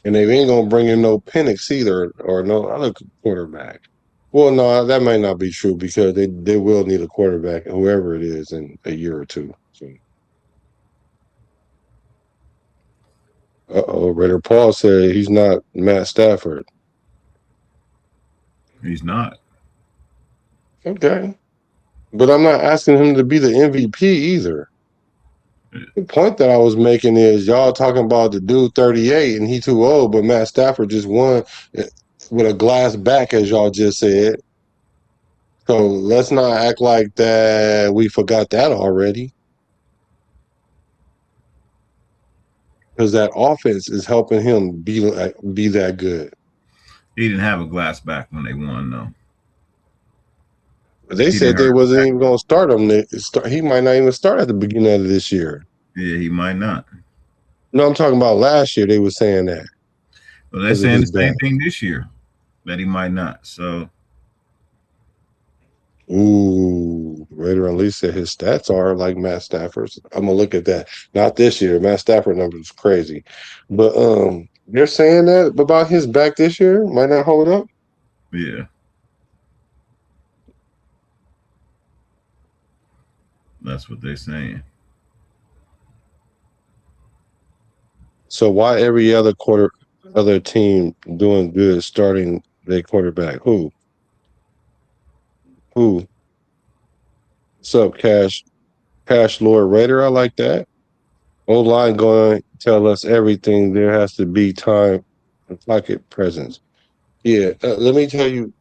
Speaker 1: And they ain't gonna bring in no Penix either or no other quarterback. Well, no, that might not be true because they will need a quarterback, whoever it is, in a year or two. So. Raider Paul said he's not Matt Stafford.
Speaker 2: He's not.
Speaker 1: Okay. But I'm not asking him to be the MVP either. The point that I was making is y'all talking about the dude 38 and he too old, but Matt Stafford just won with a glass back, as y'all just said. So let's not act like that we forgot that already. because that offense is helping him be that good.
Speaker 2: He didn't have a glass back when they won, though.
Speaker 1: They
Speaker 2: He
Speaker 1: said
Speaker 2: didn't
Speaker 1: they
Speaker 2: hurt his
Speaker 1: wasn't
Speaker 2: back.
Speaker 1: even going to start him. He might not even start at the beginning of this year.
Speaker 2: Yeah, he might not.
Speaker 1: No, I'm talking about last year. They were saying that
Speaker 2: But they're
Speaker 1: because of
Speaker 2: saying
Speaker 1: his
Speaker 2: the same
Speaker 1: back.
Speaker 2: thing this year, that he might not. So
Speaker 1: Ooh, Raider at least said his stats are like Matt Stafford's. I'm gonna look at that. Not this year. Matt Stafford numbers is crazy, but they're saying that about his back this year might not hold up.
Speaker 2: yeah, that's what they're saying.
Speaker 1: So why every other team doing good starting their quarterback? Who? What's up, Cash Lord Raider? I like that. O-line going to tell us everything. There has to be time and pocket presence. Yeah, let me tell you.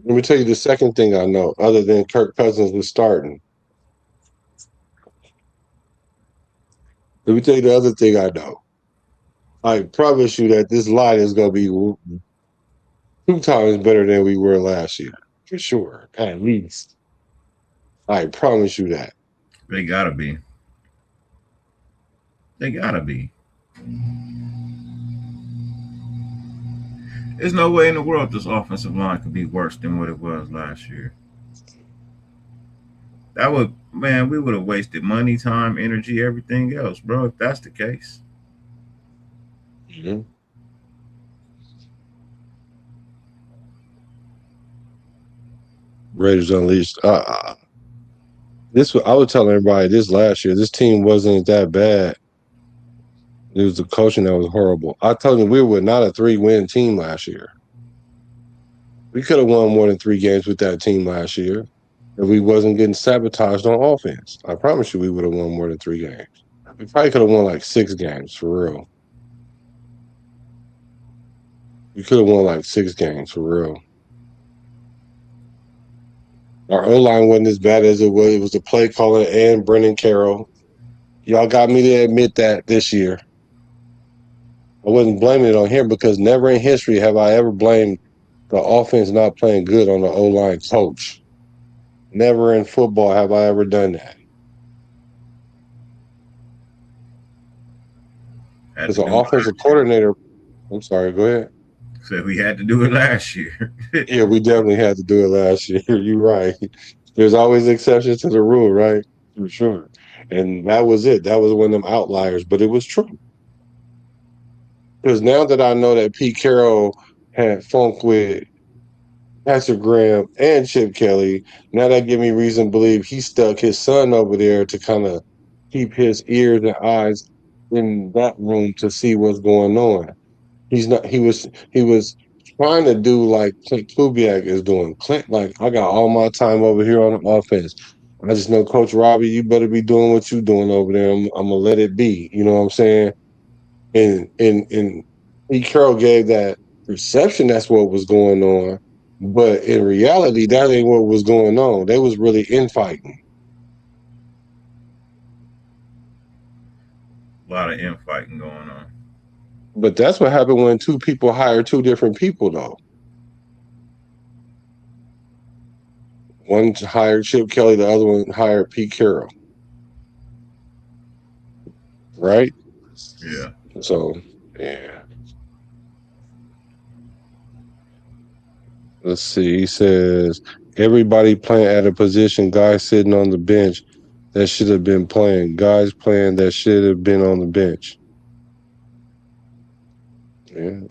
Speaker 1: Let me tell you the second thing I know, other than Kirk Cousins was starting. Let me tell you the other thing I know. I promise you that this line is going to be 2 times better than we were last year, for sure, at least. I promise you that.
Speaker 2: They gotta be. They gotta be. There's no way in the world this offensive line could be worse than what it was last year. That would, man, we would have wasted money, time, energy, everything else, bro. If that's the case,
Speaker 1: Mm-hmm. Raiders Unleashed. I was telling everybody this last year. This team wasn't that bad. It was the coaching that was horrible. I told you we were not a 3-win team last year. We could have won more than 3 games with that team last year if we wasn't getting sabotaged on offense. I promise you we would have won more than 3 games. We probably could have won like 6 games for real. We could have won like 6 games for real. Our O-line wasn't as bad as it was. It was the play calling and Brendan Carroll. Y'all got me to admit that this year. I wasn't blaming it on him because never in history have I ever blamed the offense not playing good on the O-line coach. Never in football have I ever done that.
Speaker 2: had
Speaker 1: Because
Speaker 2: to
Speaker 1: the
Speaker 2: do it
Speaker 1: offensive
Speaker 2: last year.
Speaker 1: coordinator, I'm sorry, go ahead.
Speaker 2: So we had to do it last year.
Speaker 1: Yeah, we definitely had to do it last year. You're right. There's always exceptions to the rule, right? For sure. And that was it. That was one of them outliers, but it was true. Because now that I know that Pete Carroll had funk with Pastor Graham and Chip Kelly, now that give me reason to believe he stuck his son over there to kind of keep his ears and eyes in that room to see what's going on. He's not. He was trying to do like Clint Kubiak is doing. Clint, like, I got all my time over here on the offense. I just know, Coach Robbie, you better be doing what you doing over there. I'm gonna let it be. You know what I'm saying? And Pete Carroll gave that perception that's what was going on, but in reality, that ain't what was going on. They was really infighting.
Speaker 2: A lot of infighting going on.
Speaker 1: But that's what happened when 2 people hire 2 different people, though. One hired Chip Kelly, the other one hired Pete Carroll. Right?
Speaker 2: Yeah.
Speaker 1: So, yeah. Let's see. He says, everybody playing at a position, guys sitting on the bench that should have been playing, guys playing that should have been on the bench. Yeah.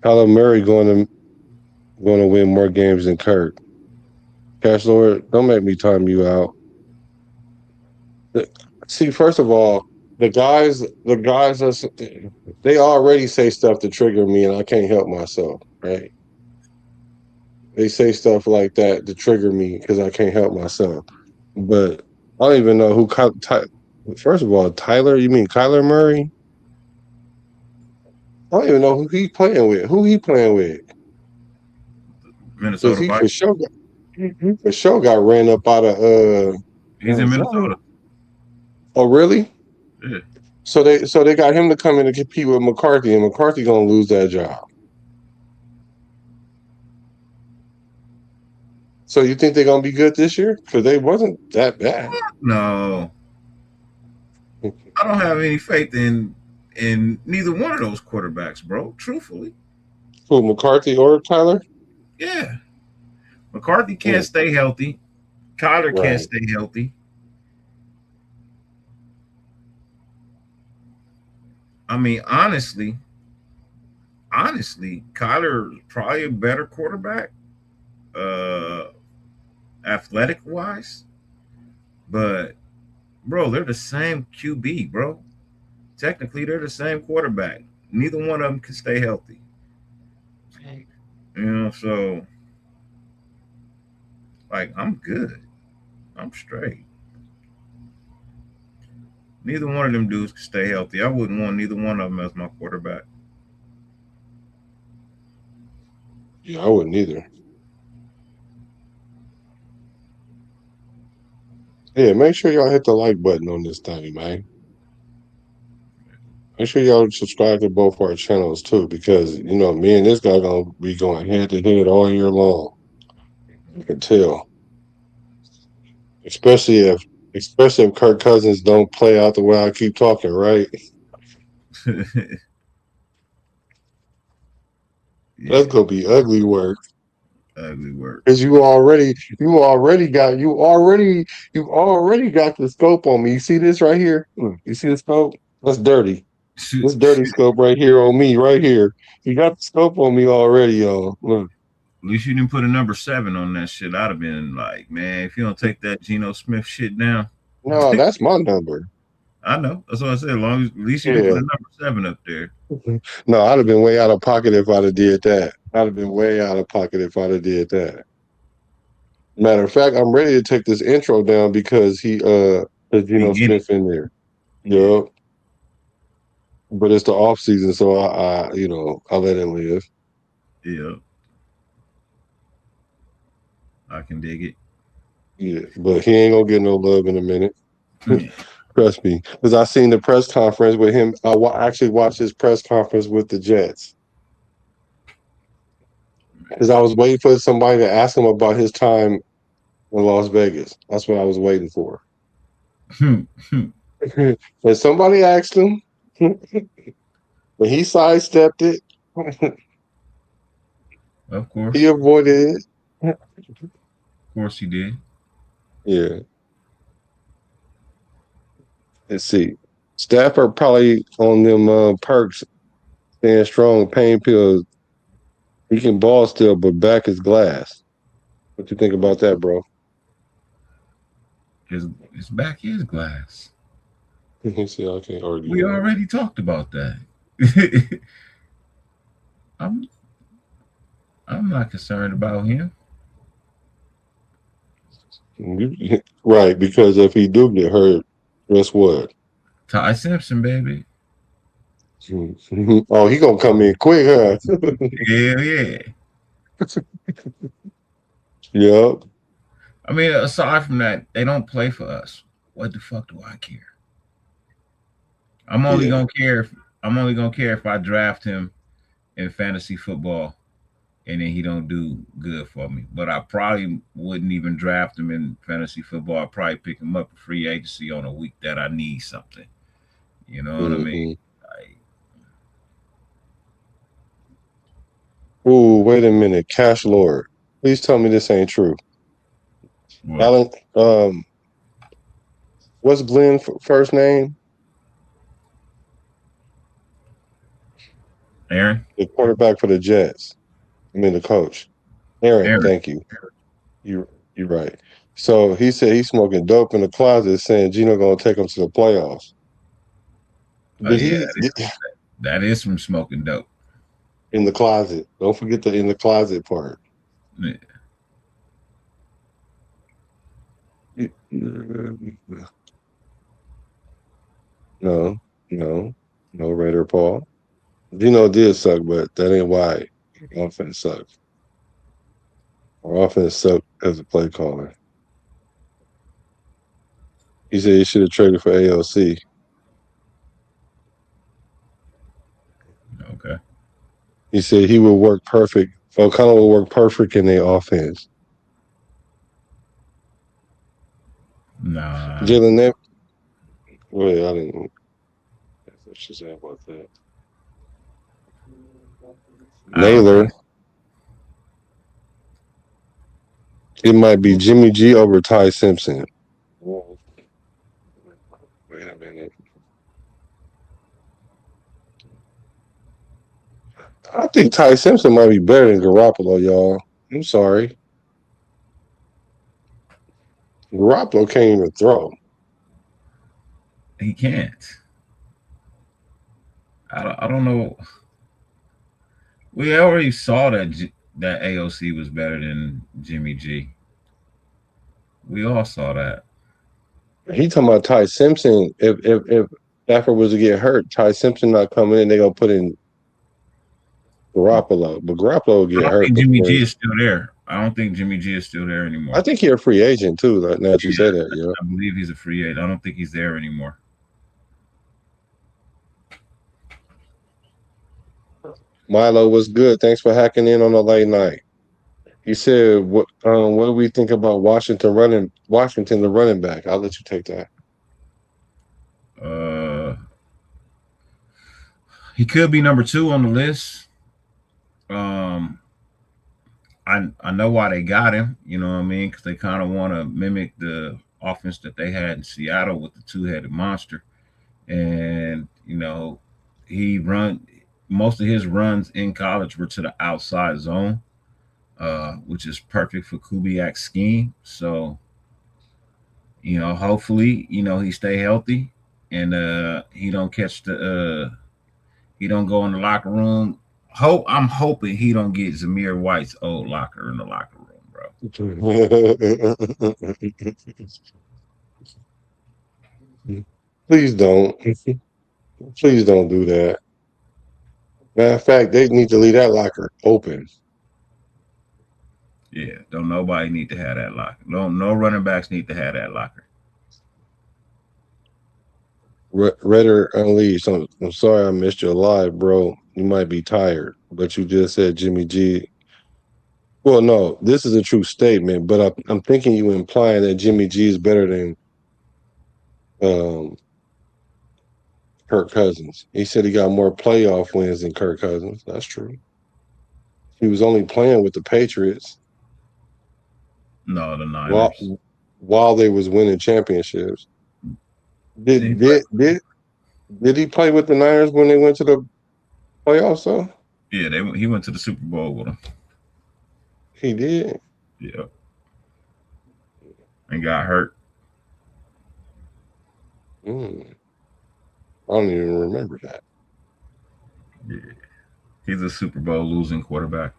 Speaker 1: Kyler Murray going to win more games than Kirk. Cash Lord, don't make me time you out. See, first of all, the guys, they already say stuff to trigger me, and I can't help myself. Right? They say stuff like that to trigger me because I can't help myself. But I don't even know who. First of all, Tyler, you mean Kyler Murray? I don't even know who he playing with. Who he playing with? Because
Speaker 2: Minnesota
Speaker 1: he
Speaker 2: Vikings.
Speaker 1: for sure got ran up out of
Speaker 2: He's in Minnesota.
Speaker 1: Oh, really?
Speaker 2: Yeah.
Speaker 1: So they got him to come in and compete with McCarthy, and McCarthy gonna lose that job. So you think they're gonna be good this year? Because they wasn't that bad.
Speaker 2: No, I don't have any faith in neither one of those quarterbacks, bro. Truthfully,
Speaker 1: Who, McCarthy or Tyler?
Speaker 2: yeah. McCarthy can't stay healthy. Kyler can't
Speaker 1: Right.
Speaker 2: stay healthy. I mean, honestly, Kyler is probably a better quarterback, uh, athletic wise. But bro, they're the same QB, bro. Technically, they're the same quarterback. Neither one of them can stay healthy. So like I'm good. I'm straight. Neither one of them dudes can stay healthy. I wouldn't want neither one of them as my quarterback.
Speaker 1: Yeah, I wouldn't either. Yeah, make sure y'all hit the like button on this thing, man. Make sure y'all subscribe to both our channels too, because me and this guy gonna be going head to head all year long. You can tell, especially if Kirk Cousins don't play out the way I keep talking, right? That's
Speaker 2: Yeah,
Speaker 1: gonna be ugly work.
Speaker 2: ugly work.
Speaker 1: Cause you already got the scope on me. You see this right here? You see the scope? That's dirty. This dirty scope right here on me, right here. You got the scope on me already, y'all. Look.
Speaker 2: At least you didn't put a number 7 on that shit. I'd have been like, man, if you don't take that Geno Smith shit down.
Speaker 1: No, that's my number.
Speaker 2: I know. That's what I said. As long as at least you didn't put
Speaker 1: Yeah.
Speaker 2: a number 7 up there.
Speaker 1: No, I'd have been way out of pocket if I'd have did that. I'd have been way out of pocket if I'd have did that. Matter of fact, I'm ready to take this intro down because there's
Speaker 2: He
Speaker 1: Geno
Speaker 2: get it.
Speaker 1: Smith in there.
Speaker 2: Yeah.
Speaker 1: Yup. But it's the off season, so I let it live.
Speaker 2: Yeah. I can dig it.
Speaker 1: Yeah. But he ain't gonna get no love in a minute.
Speaker 2: Yeah.
Speaker 1: Trust me. Because I seen the press conference with him. Actually watched his press conference with the Jets. Because I was waiting for somebody to ask him about his time in Las Vegas. That's what I was waiting for. And somebody asked him, but he sidestepped it.
Speaker 2: Of course.
Speaker 1: He avoided it.
Speaker 2: Of course he did.
Speaker 1: Yeah. Let's see. Stafford probably on them perks, staying strong, pain pills. He can ball still, but back is glass. What you think about that, bro?
Speaker 2: His back is glass.
Speaker 1: You see, I can't argue
Speaker 2: We
Speaker 1: with him.
Speaker 2: already talked about that. I'm I'm not concerned about him.
Speaker 1: Right, because if he do get hurt, guess what?
Speaker 2: Ty Simpson, baby.
Speaker 1: Oh, he gonna come in quick, huh?
Speaker 2: Hell yeah.
Speaker 1: Yep.
Speaker 2: I mean, aside from that, they don't play for us. What the fuck do I care? I'm only
Speaker 1: Yeah.
Speaker 2: gonna care if I draft him in fantasy football and then he don't do good for me. But I probably wouldn't even draft him in fantasy football. I'd probably pick him up for free agency on a week that I need something. You know what I mean? Like,
Speaker 1: Ooh, wait a minute, Cash Lord. Please tell me this ain't true.
Speaker 2: what?
Speaker 1: Alan, what's Glenn's first name?
Speaker 2: Aaron?
Speaker 1: The quarterback for the Jets. I mean, the coach. Aaron,
Speaker 2: Aaron.
Speaker 1: thank you. You're right. So he said he's smoking dope in the closet, saying Gino gonna take him to the playoffs.
Speaker 2: Oh
Speaker 1: Did
Speaker 2: yeah,
Speaker 1: he
Speaker 2: that is from smoking dope.
Speaker 1: in the closet? Don't forget the in the closet part.
Speaker 2: Yeah.
Speaker 1: No, no Raider Paul. Gino did suck, but that ain't why our offense sucks. Our offense sucked as a play caller. He said he should have traded for AOC. He said he would work perfect. O'Connell would work perfect in their offense.
Speaker 2: Nah.
Speaker 1: Jalen, that wait, I didn't. That's what she said about that.
Speaker 2: I don't
Speaker 1: Naylor,
Speaker 2: think.
Speaker 1: it might be Jimmy G over Ty Simpson. Wait a minute. I think Ty Simpson might be better than Garoppolo, y'all. I'm sorry. Garoppolo can't even throw.
Speaker 2: He can't. I don't know. We already saw that AOC was better than Jimmy G. We all saw that.
Speaker 1: He talking about Ty Simpson. If Stafford was to get hurt, Ty Simpson not coming in, they gonna put in Garoppolo. But Garoppolo will
Speaker 2: I
Speaker 1: get
Speaker 2: don't
Speaker 1: hurt
Speaker 2: think Jimmy
Speaker 1: before.
Speaker 2: G is still there. I don't think Jimmy G is still there
Speaker 1: I
Speaker 2: anymore.
Speaker 1: think he's a free agent too. Now that you
Speaker 2: Yeah,
Speaker 1: say that, yeah.
Speaker 2: I believe he's a free agent. I don't think he's there anymore.
Speaker 1: Milo was good. Thanks for hacking in on the late night. He said, what do we think about Washington the running back?" I'll let you take that.
Speaker 2: Uh, he could be number 2 on the list. Um, I know why they got him. You know what I mean? Because they kind of want to mimic the offense that they had in Seattle with the two-headed monster. And he run most of his runs in college were to the outside zone, which is perfect for Kubiak's scheme. So hopefully he stay healthy and he don't catch he don't go in the locker room. I'm hoping he don't get Zamir White's old locker in the locker room, bro.
Speaker 1: Please don't. Please don't do that. Matter of fact, they need to leave that locker open.
Speaker 2: Yeah, don't nobody need to have that locker. No running backs need to have that locker.
Speaker 1: Redder Unleashed. I'm sorry I missed your live, bro. You might be tired, but you just said Jimmy G. Well, no, this is a true statement, but I'm thinking you implying that Jimmy G is better than um, Kirk Cousins. He said he got more playoff wins than Kirk Cousins. That's true. He was only playing with the Patriots
Speaker 2: No, the
Speaker 1: while
Speaker 2: Niners.
Speaker 1: while they was winning championships.
Speaker 2: They
Speaker 1: Did
Speaker 2: play.
Speaker 1: did did did he play with the Niners when they went to the playoffs? Though
Speaker 2: Yeah, he went to the Super Bowl with them.
Speaker 1: he did.
Speaker 2: Yeah, and got hurt.
Speaker 1: Mm, I don't even remember that.
Speaker 2: Yeah, he's a Super Bowl losing quarterback.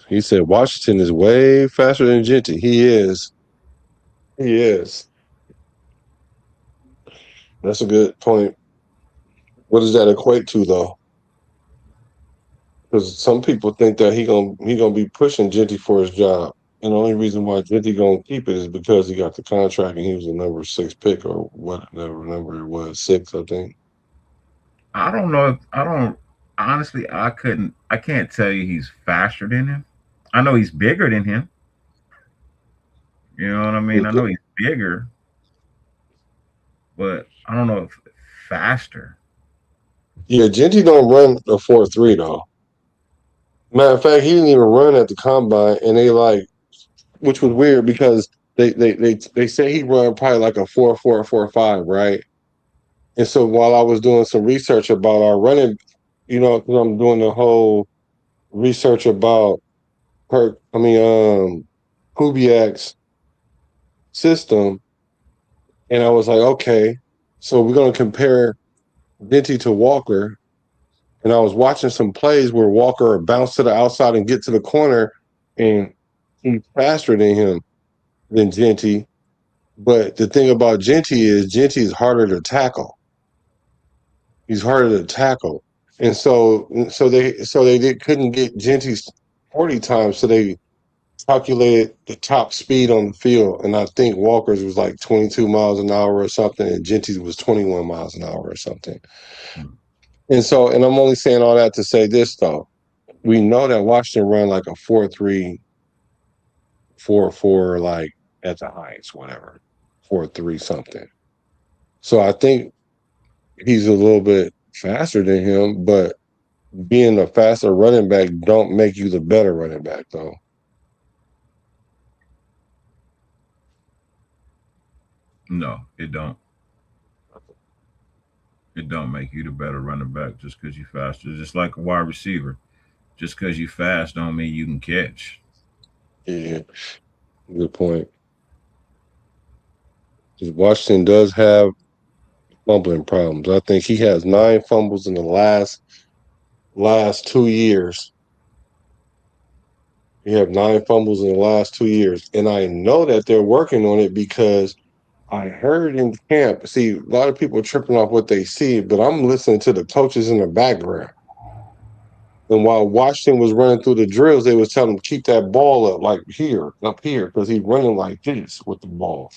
Speaker 1: He said Washington is way faster than Genty. He is. He is. That's a good point. What does that equate to, though? Because some people think that he gonna be pushing Genty for his job, and the only reason why Genty gonna keep it is because he got the contract and he was the number 6 pick or whatever number it was, 6, I think.
Speaker 2: I don't know. I don't honestly. I can't tell you he's faster than him. I know he's bigger than him. You know what I mean? I know he's bigger, but I don't know if faster.
Speaker 1: Yeah, Genty don't run a 4.3 though. Matter of fact, he didn't even run at the combine, and which was weird because they say he run probably like a 4.4, 4.5, right? And so while I was doing some research about our running, because I'm doing the whole research about Kubiak's system, and I was like, okay, so we're gonna compare Genty to Walker, and I was watching some plays where Walker bounced to the outside and get to the corner, and he's faster than Genty. But the thing about Genty is harder to tackle. He's harder to tackle, and so they couldn't get Genty's 40 times, so they calculated the top speed on the field, and I think Walker's was like 22 miles an hour or something, and Genty's was 21 miles an hour or something. And so, and I'm only saying all that to say this though. We know that Washington run like a 4.3, 4.4, like at the highest, whatever, 4.3 something. So I think he's a little bit faster than him, but being a faster running back don't make you the better running back though.
Speaker 2: No, it don't. It don't make you the better running back just because you faster. Just like a wide receiver. Just because you fast don't mean you can catch.
Speaker 1: Yeah, good point. Because Washington does have fumbling problems. I think he has 9 fumbles in the last 2 years. He have 9 fumbles in the last 2 years, and I know that they're working on it because I heard in camp. See, a lot of people are tripping off what they see, but I'm listening to the coaches in the background. And while Washington was running through the drills, they was telling him keep that ball up, like here, up here, because he's running like this with the ball.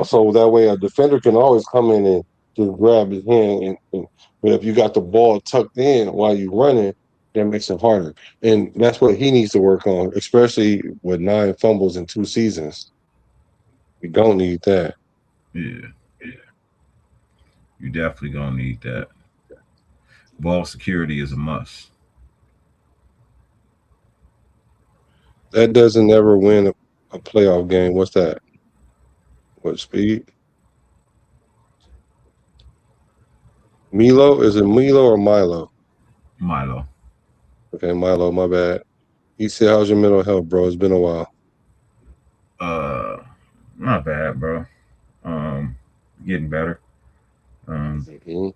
Speaker 1: So that way a defender can always come in and just grab his hand. But if you got the ball tucked in while you're running, that makes it harder. And that's what he needs to work on, especially with 9 fumbles in 2 seasons. We don't need that.
Speaker 2: Yeah. You definitely gonna need that. Ball security is a must.
Speaker 1: That doesn't ever win a playoff game. What's that? What, speed? Milo? Is it Milo or Milo?
Speaker 2: Milo.
Speaker 1: Okay, Milo, my bad. He said, how's your mental health, bro? It's been a while.
Speaker 2: Uh Not bad, bro. Getting better.
Speaker 1: Mhm.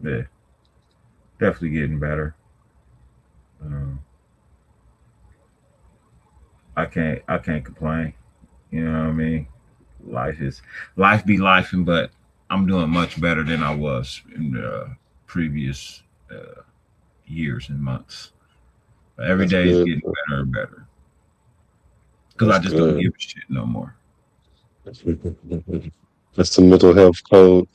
Speaker 2: Yeah. Definitely getting better. Um I can't complain. You know what I mean? Life be lifing, but I'm doing much better than I was in the previous years and months. Every
Speaker 1: That's
Speaker 2: day is
Speaker 1: good.
Speaker 2: getting better and better because I
Speaker 1: That's
Speaker 2: just don't
Speaker 1: good.
Speaker 2: give a shit no more.
Speaker 1: That's the mental health code.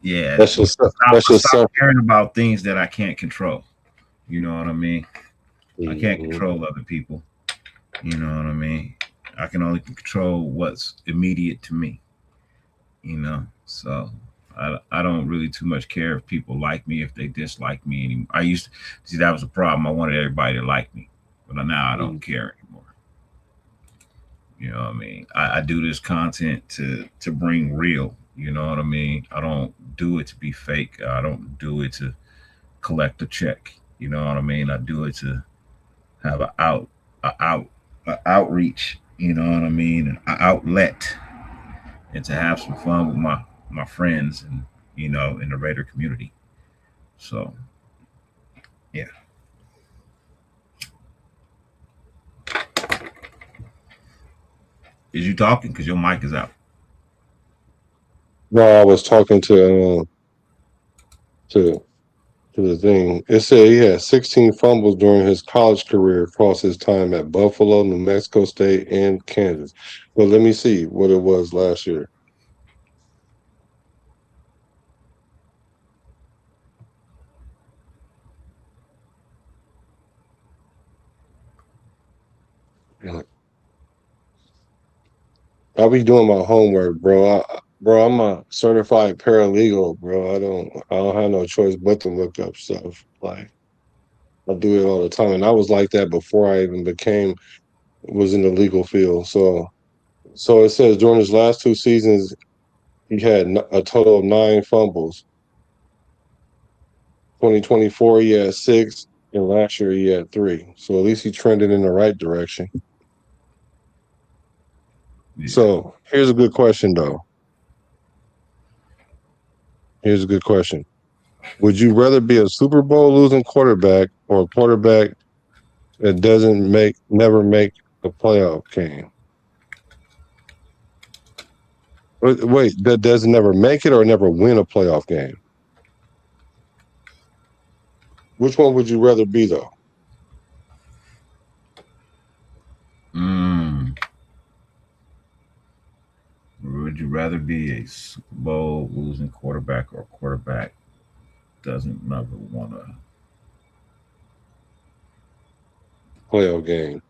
Speaker 2: Yeah,
Speaker 1: That's just
Speaker 2: I
Speaker 1: that's just
Speaker 2: stop
Speaker 1: something.
Speaker 2: caring about things that I can't control. You know what I mean? I can't
Speaker 1: Mhm.
Speaker 2: control other people. You know what I mean? I can only control what's immediate to me. You know, so I don't really too much care if people like me, if they dislike me anymore. I used to see that was a problem. I wanted everybody to like me, but now I don't care anymore. You know what I mean? I do this content to bring real. You know what I mean? I don't do it to be fake. I don't do it to collect a check. You know what I mean? I do it to have a out, a outreach. You know what I mean? An outlet, and to have some fun with my friends and in the Raider community. So yeah, is you talking? Because your mic is out.
Speaker 1: No, I was talking to the thing. It said he had 16 fumbles during his college career across his time at Buffalo, New Mexico State, and Kansas. Well, let me see what it was last year. I'll be doing my homework, bro. Bro, I'm a certified paralegal, bro. I don't have no choice but to look up stuff. Like I do it all the time, and I was like that before I even was in the legal field. So it says during his last 2 seasons, he had a total of 9 fumbles. 2024, he had 6, and last year he had 3. So at least he trended in the right direction.
Speaker 2: Yeah.
Speaker 1: So here's a good question, though. Here's a good question. Would you rather be a Super Bowl losing quarterback or a quarterback that doesn't never make a playoff game? Wait, that doesn't never make it or never win a playoff game? Which one would you rather be, though?
Speaker 2: Would you rather be a Super Bowl losing quarterback or a quarterback doesn't never want to
Speaker 1: Playoff game.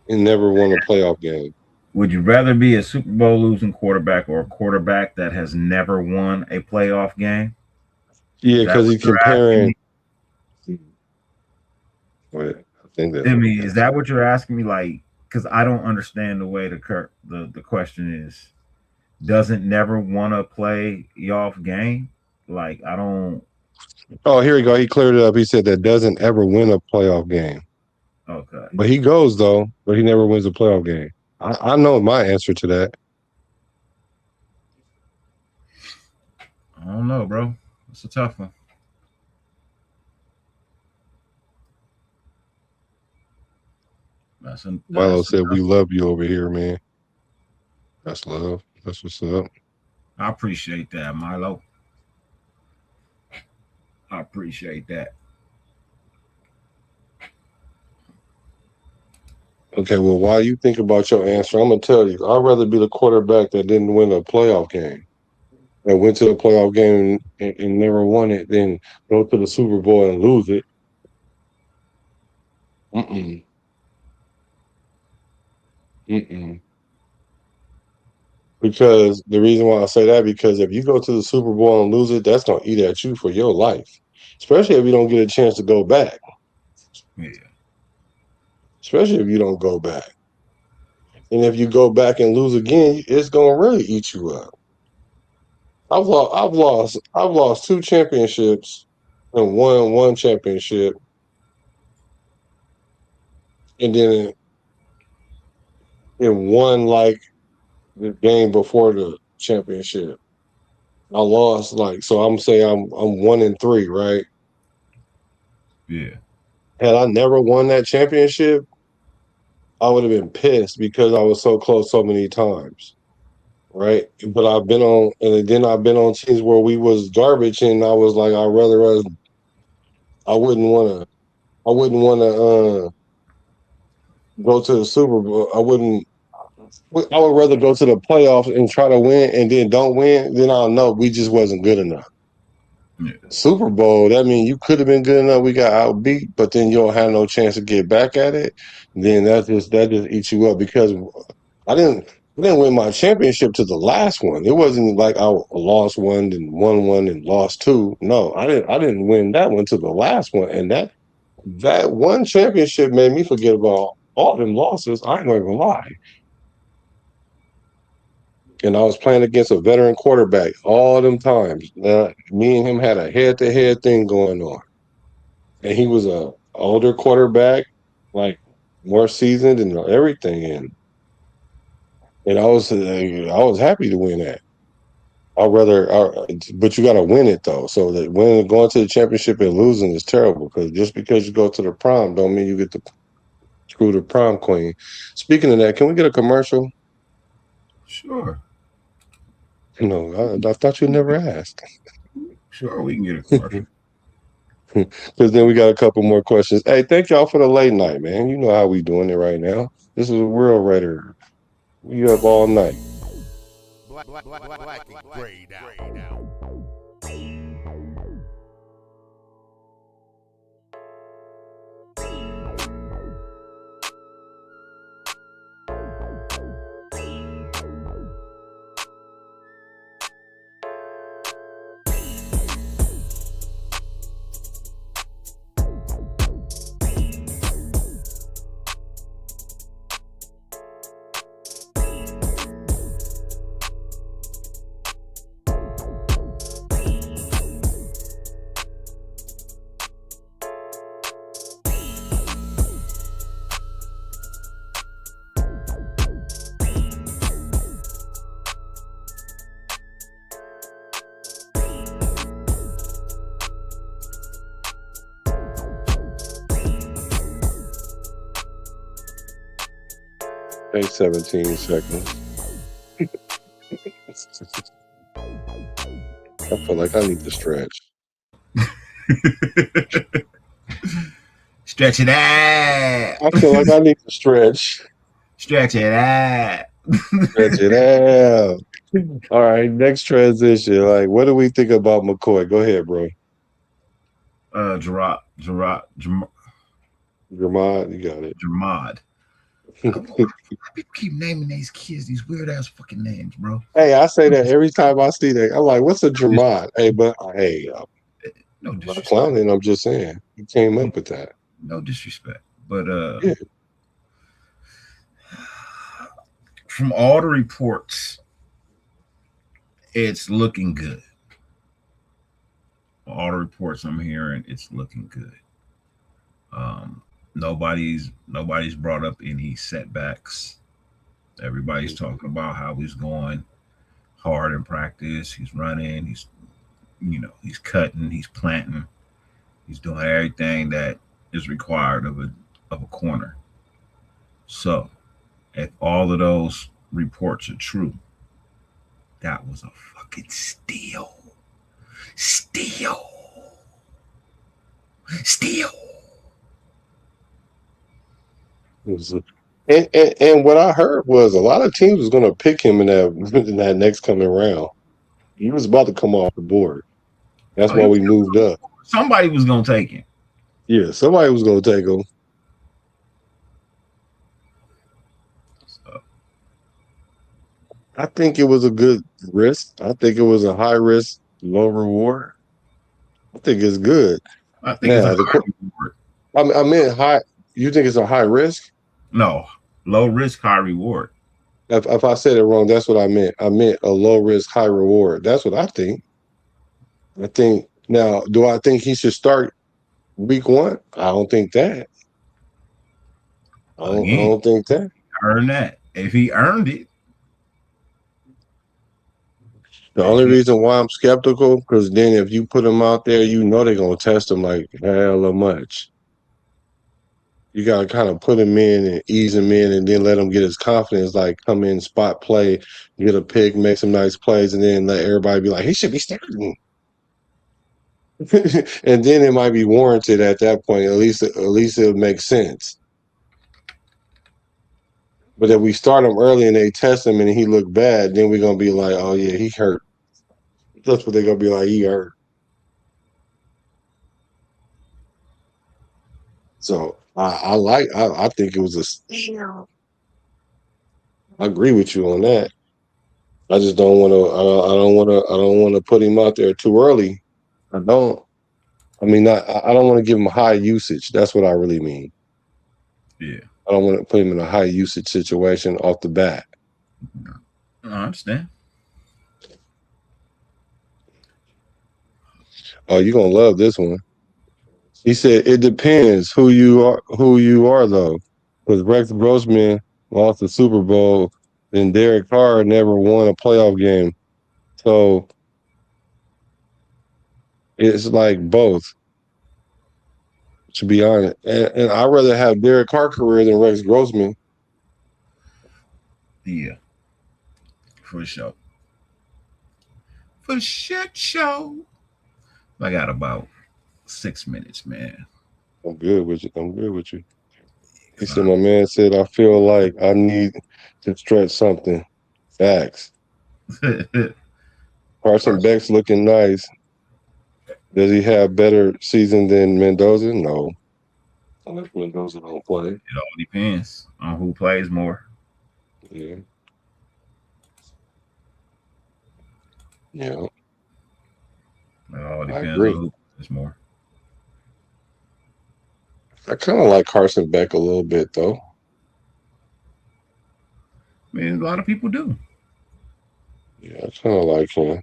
Speaker 1: He never won a playoff game.
Speaker 2: Would you rather be a Super Bowl losing quarterback or a quarterback that has never won a playoff game?
Speaker 1: Yeah,
Speaker 2: Is that
Speaker 1: because
Speaker 2: what
Speaker 1: he's
Speaker 2: you're asking
Speaker 1: comparing.
Speaker 2: me?
Speaker 1: Wait, I think that's
Speaker 2: I
Speaker 1: what
Speaker 2: mean,
Speaker 1: he
Speaker 2: is
Speaker 1: asked.
Speaker 2: that what you're asking me? Like, because I don't understand the way the question is. Doesn't never want to play y'all game? Like, I don't.
Speaker 1: Oh, here we go. He cleared it up. He said that doesn't ever win a playoff game.
Speaker 2: Okay.
Speaker 1: But he goes, though, but he never wins a playoff game. I know my answer to that.
Speaker 2: I don't know, bro. It's a tough one.
Speaker 1: Milo said, "We love you over here, man." That's love. That's what's up.
Speaker 2: I appreciate that, Milo. I appreciate that.
Speaker 1: Okay, well, while you think about your answer, I'm gonna tell you, I'd rather be the quarterback that didn't win a playoff game, that went to the playoff game and never won it, than go to the Super Bowl and lose it. Mm-mm. Mm-mm. Because the reason why I say that, because if you go to the Super Bowl and lose it, that's gonna eat at you for your life. Especially if you don't get a chance to go back.
Speaker 2: Yeah.
Speaker 1: Especially if you don't go back. And if you go back and lose again, it's gonna really eat you up. I've lost 2 championships and won 1 championship, and then in one like the game before the championship. I lost so I'm saying I'm 1-3, right?
Speaker 2: Yeah.
Speaker 1: Had I never won that championship, I would have been pissed because I was so close so many times. Right. But I've been on teams where we was garbage, and I was like, I wouldn't wanna go to the Super Bowl. I would rather go to the playoffs and try to win and then don't win, then I'll know we just wasn't good enough.
Speaker 2: Yeah.
Speaker 1: Super Bowl, that means you could have been good enough, we got outbeat, but then you don't have no chance to get back at it. Then that just eats you up, because I didn't win my championship to the last one. It wasn't like I lost one and won one and lost 2. No, I didn't win that one to the last one. And that one championship made me forget about all them losses. I ain't gonna lie. And I was playing against a veteran quarterback all them times. Me and him had a head-to-head thing going on. And he was a older quarterback, like more seasoned and everything. And I was happy to win that. But you got to win it though. So that going to the championship and losing is terrible, because just because you go to the prom don't mean you get to screw the prom queen. Speaking of that, can we get a commercial?
Speaker 2: Sure.
Speaker 1: No, I thought you never asked.
Speaker 2: Sure, we can get a commercial.
Speaker 1: Because then we got a couple more questions. Hey, thank y'all for the late night, man. You know how we doing it right now. This is a real Redder. We up all night.
Speaker 6: Black and grayed out.
Speaker 1: Hey, 17 seconds. I feel like I need to stretch.
Speaker 2: Stretch it out.
Speaker 1: I feel like I need to stretch.
Speaker 2: Stretch it out.
Speaker 1: Stretch it out. All right, next transition. Like, what do we think about McCoy? Go ahead, bro.
Speaker 2: Gerard,
Speaker 1: Vermont, you got it.
Speaker 2: Jamad. People keep naming these kids these weird ass fucking names, bro.
Speaker 1: Hey, I say that every time I see that. I'm like, what's a Dramont? Hey, but hey,
Speaker 2: No
Speaker 1: I'm not
Speaker 2: disrespect.
Speaker 1: clowning. I'm just saying. He came up with that.
Speaker 2: No disrespect. But
Speaker 1: Yeah.
Speaker 2: from all the reports, it's looking good. All the reports I'm hearing, it's looking good. Nobody's brought up any setbacks. Everybody's talking about how he's going hard in practice. He's running. He's cutting. He's planting. He's doing everything that is required of a corner. So, if all of those reports are true, that was a fucking steal. Steal.
Speaker 1: And what I heard was a lot of teams was going to pick him in that next coming round. He was about to come off the board. That's why we moved up.
Speaker 2: Somebody was going to take him.
Speaker 1: Yeah, somebody was going to take him.
Speaker 2: So,
Speaker 1: I think it was a good risk. I think it was a high risk, low reward. I think it's good.
Speaker 2: I think it's a high reward.
Speaker 1: I meant high. You think it's a high risk?
Speaker 2: No, low risk, high reward.
Speaker 1: If I said it wrong, that's what I meant. I meant a low risk, high reward. That's what I think. I think now, do I think he should start week 1? I don't think that. I don't think that.
Speaker 2: Earn that. If he earned it.
Speaker 1: The only reason why I'm skeptical, because then if you put him out there, you know they're gonna test him like hella much. You gotta kind of put him in and ease him in, and then let him get his confidence. Like come in, spot play, get a pick, make some nice plays, and then let everybody be like, he should be starting. And then it might be warranted at that point. At least it'll make sense. But if we start him early and they test him and he look bad, then we're gonna be like, oh yeah, he hurt. That's what they're gonna be like, he hurt. So I think it was a steal. I agree with you on that. I just don't want to. I don't want to put him out there too early. I don't. I mean, I don't want to give him high usage. That's what I really mean.
Speaker 2: Yeah.
Speaker 1: I don't want to put him in a high usage situation off the bat.
Speaker 2: I understand.
Speaker 1: Oh, you're gonna love this one. He said it depends who you are though. Because Rex Grossman lost the Super Bowl, and Derek Carr never won a playoff game. So it's like both. To be honest, and I'd rather have Derek Carr career than Rex Grossman.
Speaker 2: Yeah, for sure. For shit show. I got about 6 minutes, man.
Speaker 1: I'm good with you. He said, my man said, I feel like I need to stretch something. Facts. Carson Beck's looking nice. Does he have better season than Mendoza? No. Unless Mendoza don't play.
Speaker 2: It all depends on who plays more.
Speaker 1: Yeah. Yeah.
Speaker 2: It all depends on who plays more.
Speaker 1: I kind of like Carson Beck a little bit, though.
Speaker 2: I mean, a lot of people do.
Speaker 1: Yeah, I kind of like him.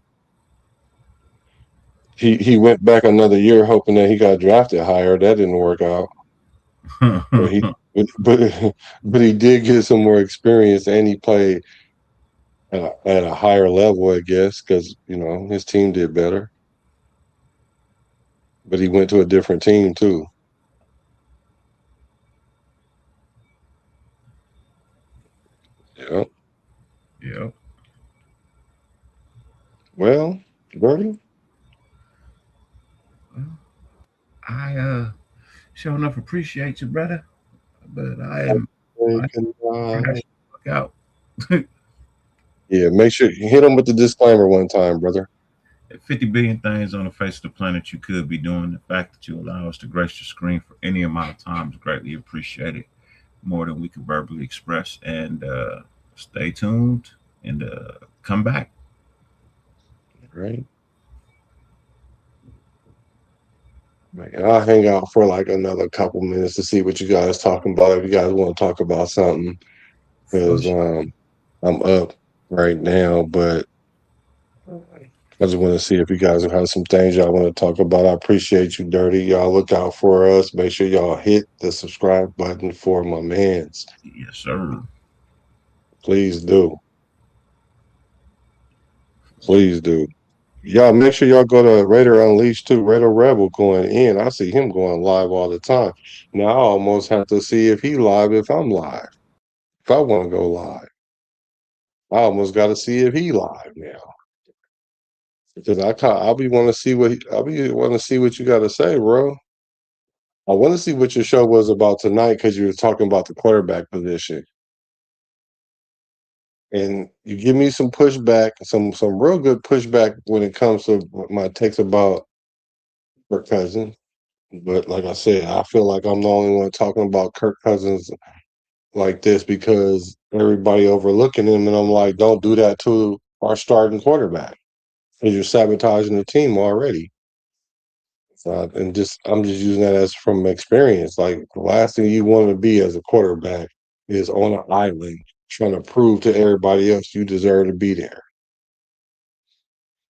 Speaker 1: He went back another year hoping that he got drafted higher. That didn't work out. but he did get some more experience, and he played at a higher level, I guess, because his team did better. But he went to a different team too. Yep.
Speaker 2: Yep.
Speaker 1: Well, Bernie,
Speaker 2: I sure enough appreciate you, brother. But I am Look out.
Speaker 1: Yeah, make sure you hit him with the disclaimer one time, brother.
Speaker 2: 50 billion things on the face of the planet you could be doing. The fact that you allow us to grace your screen for any amount of time is greatly appreciated, more than we can verbally express. And stay tuned and come back.
Speaker 1: Right. Man, I'll hang out for like another couple minutes to see what you guys talking about. If you guys want to talk about something, because I'm up right now, but I just want to see if you guys have some things y'all want to talk about. I appreciate you, Dirty. Y'all look out for us. Make sure y'all hit the subscribe button for my mans.
Speaker 2: Yes, sir.
Speaker 1: Please do. Please do. Y'all make sure y'all go to Raider Unleashed too. Raider Rebel going in. I see him going live all the time. Now I almost have to see if he live if I'm live. If I want to go live. I almost got to see if he live now. Because I'll be want to see what you got to say, bro. I want to see what your show was about tonight because you were talking about the quarterback position. And you give me some pushback, some real good pushback when it comes to my takes about Kirk Cousins. But like I said, I feel like I'm the only one talking about Kirk Cousins like this because everybody overlooking him, and I'm like, don't do that to our starting quarterback because you're sabotaging the team already. I'm just using that as from experience. Like the last thing you want to be as a quarterback is on an island trying to prove to everybody else you deserve to be there.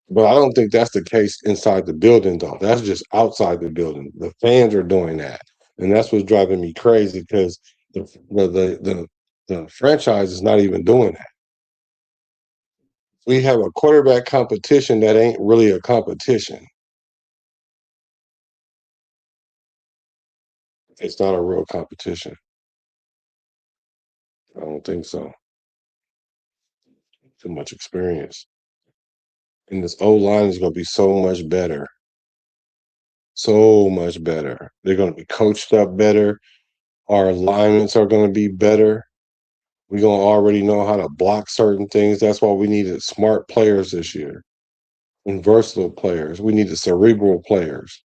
Speaker 1: But I don't think that's the case inside the building, though. That's just outside the building. The fans are doing that, and that's what's driving me crazy because the franchise is not even doing that. We have a quarterback competition that ain't really a competition. It's not a real competition. I don't think so. Too much experience. And this O line is going to be so much better. So much better. They're going to be coached up better. Our alignments are going to be better. We're going to already know how to block certain things. That's why we needed smart players this year and versatile players. We needed cerebral players,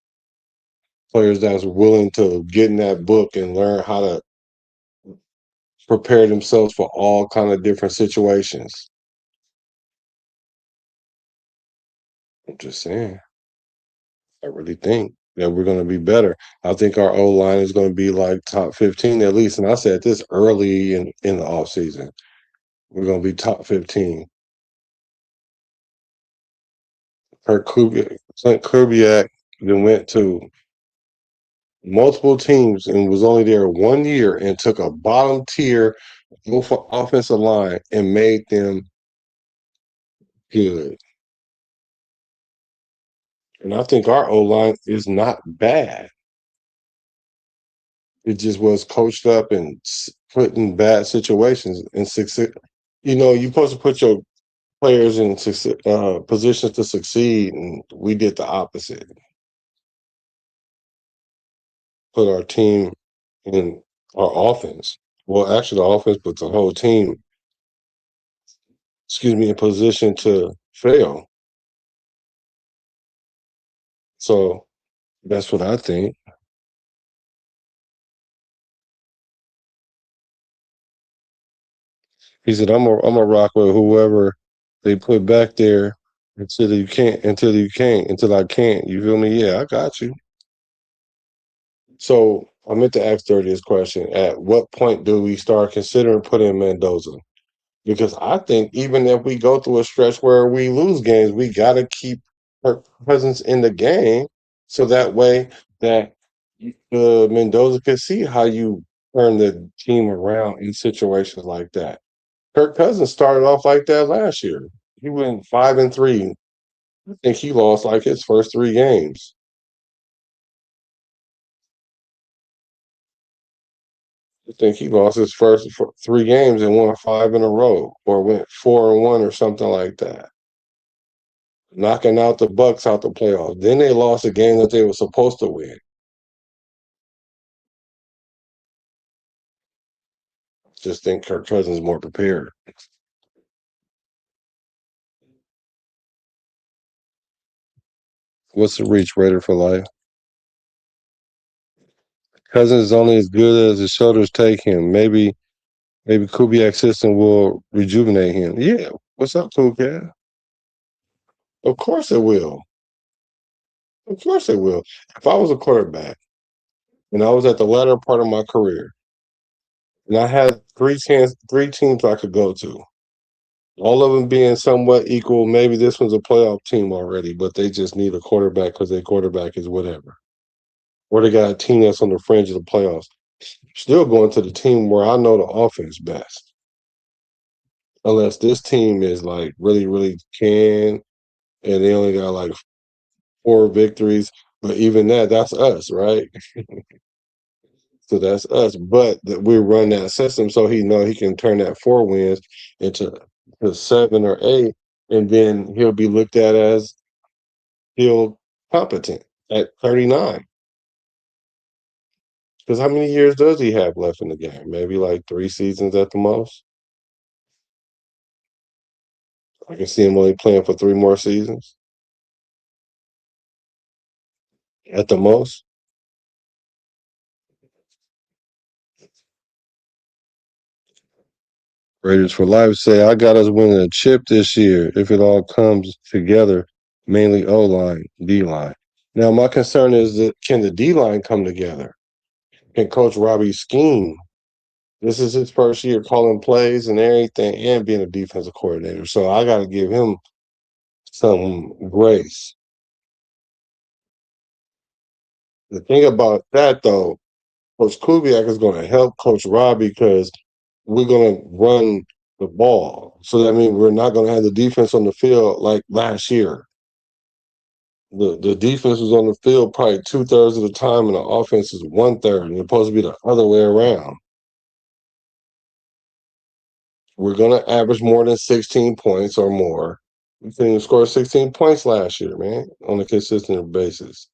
Speaker 1: players that's willing to get in that book and learn how to prepare themselves for all kind of different situations. I'm just saying. I really think that we're going to be better. I think our O line is going to be like top 15 at least. And I said this early in the offseason. We're going to be top 15. Clint Kubiak then went to multiple teams and was only there 1 year and took a bottom tier offensive line and made them good. And I think our O line is not bad. It just was coached up and put in bad situations and succeed. You know, you're supposed to put your players in positions to succeed, and we did the opposite. Put our team in our offense. Well, actually, the offense puts the whole team, in position to fail. So that's what I think. He said, I'm a rock with whoever they put back there until you can't, until I can't. You feel me? Yeah, I got you. So I meant to ask Dirty this question. At what point do we start considering putting Mendoza? Because I think even if we go through a stretch where we lose games, we got to keep her presence in the game so that way that Mendoza can see how you turn the team around in situations like that. Kirk Cousins started off like that last year. He went 5-3. I think he lost like his first 3 games. I think he lost his first 3 games and won 5 in a row, or went 4-1 or something like that, knocking out the Bucks out the playoffs. Then they lost a game that they were supposed to win. Just think Kirk Cousins is more prepared. What's the reach rated for life? Cousins is only as good as his shoulders take him. Maybe Kubiak's system will rejuvenate him. Yeah. What's up, cool cat? Of course it will. Of course it will. If I was a quarterback and I was at the latter part of my career and I had three teams I could go to, all of them being somewhat equal. Maybe this one's a playoff team already, but they just need a quarterback because their quarterback is whatever. Or they got a team that's on the fringe of the playoffs. Still going to the team where I know the offense best. Unless this team is like really, really can and they only got like 4 victories. But even that's us, right? So that's us. But that we run that system so he know he can turn that 4 wins into to 7 or 8, and then he'll be looked at as still competent at 39. Because how many years does he have left in the game? Maybe like 3 seasons at the most. I can see him only playing for 3 more seasons at the most. Raiders for Life say, I got us winning a chip this year if it all comes together, mainly O line, D line. Now, my concern is that can the D line come together? Can Coach Robbie scheme? This is his first year calling plays and everything and being a defensive coordinator. So I got to give him some grace. The thing about that, though, Coach Kubiak is going to help Coach Robbie because we're going to run the ball. So that means we're not going to have the defense on the field like last year. The defense was on the field probably 2/3 of the time, and the offense is 1/3, and it's supposed to be the other way around. We're going to average more than 16 points or more. We couldn't score 16 points last year, man, on a consistent basis.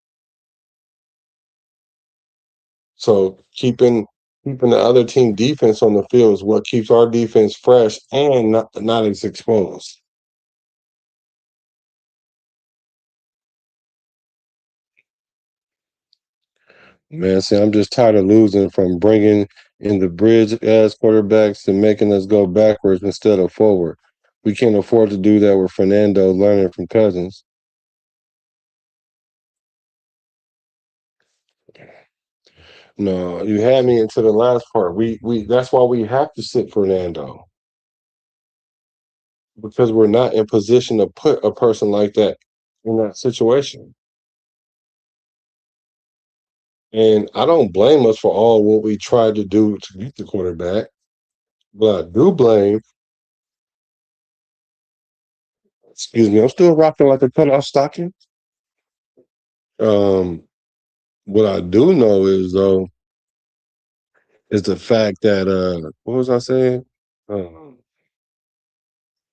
Speaker 1: So keeping the other team defense on the field is what keeps our defense fresh and not as exposed. Man, see, I'm just tired of losing from bringing in the bridge ass quarterbacks and making us go backwards instead of forward. We can't afford to do that with Fernando learning from Cousins. No, you had me into the last part. We that's why we have to sit Fernando because we're not in position to put a person like that in that situation. And I don't blame us for all what we tried to do to beat the quarterback, but I do blame. Excuse me, I'm still rocking like a cutoff stocking. Um, what I do know is though is the fact that what was I saying? Um,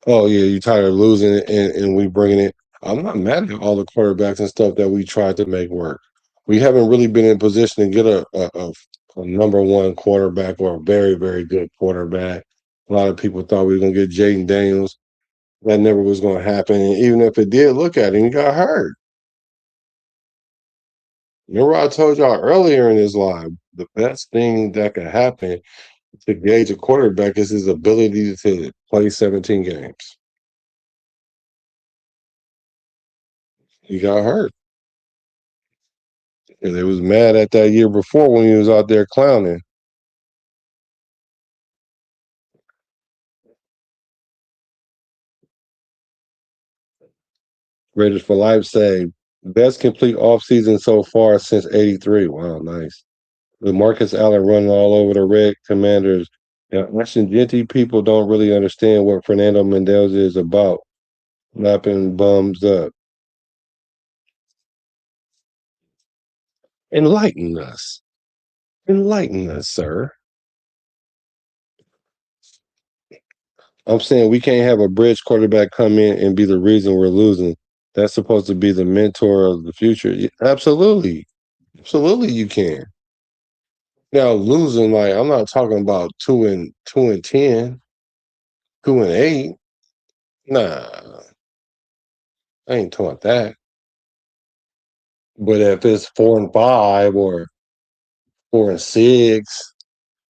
Speaker 1: oh yeah, you tired of losing it and we bringing it. I'm not mad at all the quarterbacks and stuff that we tried to make work. We haven't really been in position to get a number one quarterback or a very, very good quarterback. A lot of people thought we were gonna get Jaden Daniels. That never was gonna happen. And even if it did, look at him, he got hurt. Remember I told y'all earlier in this live, the best thing that could happen to gauge a quarterback is his ability to play 17 games. He got hurt. And they was mad at that year before when he was out there clowning. Raiders for Life say best complete offseason so far since '83. Wow, nice. With Marcus Allen running all over the Red Commanders. Now, Ashton Genty people don't really understand what Fernando Mendoza is about. Lapping bums up. Enlighten us. Enlighten us, sir. I'm saying we can't have a bridge quarterback come in and be the reason we're losing. That's supposed to be the mentor of the future. Absolutely. Absolutely, you can. Now losing, like I'm not talking about 2-10, 2-8. Nah, I ain't talking about that. But if it's 4-5 or 4-6,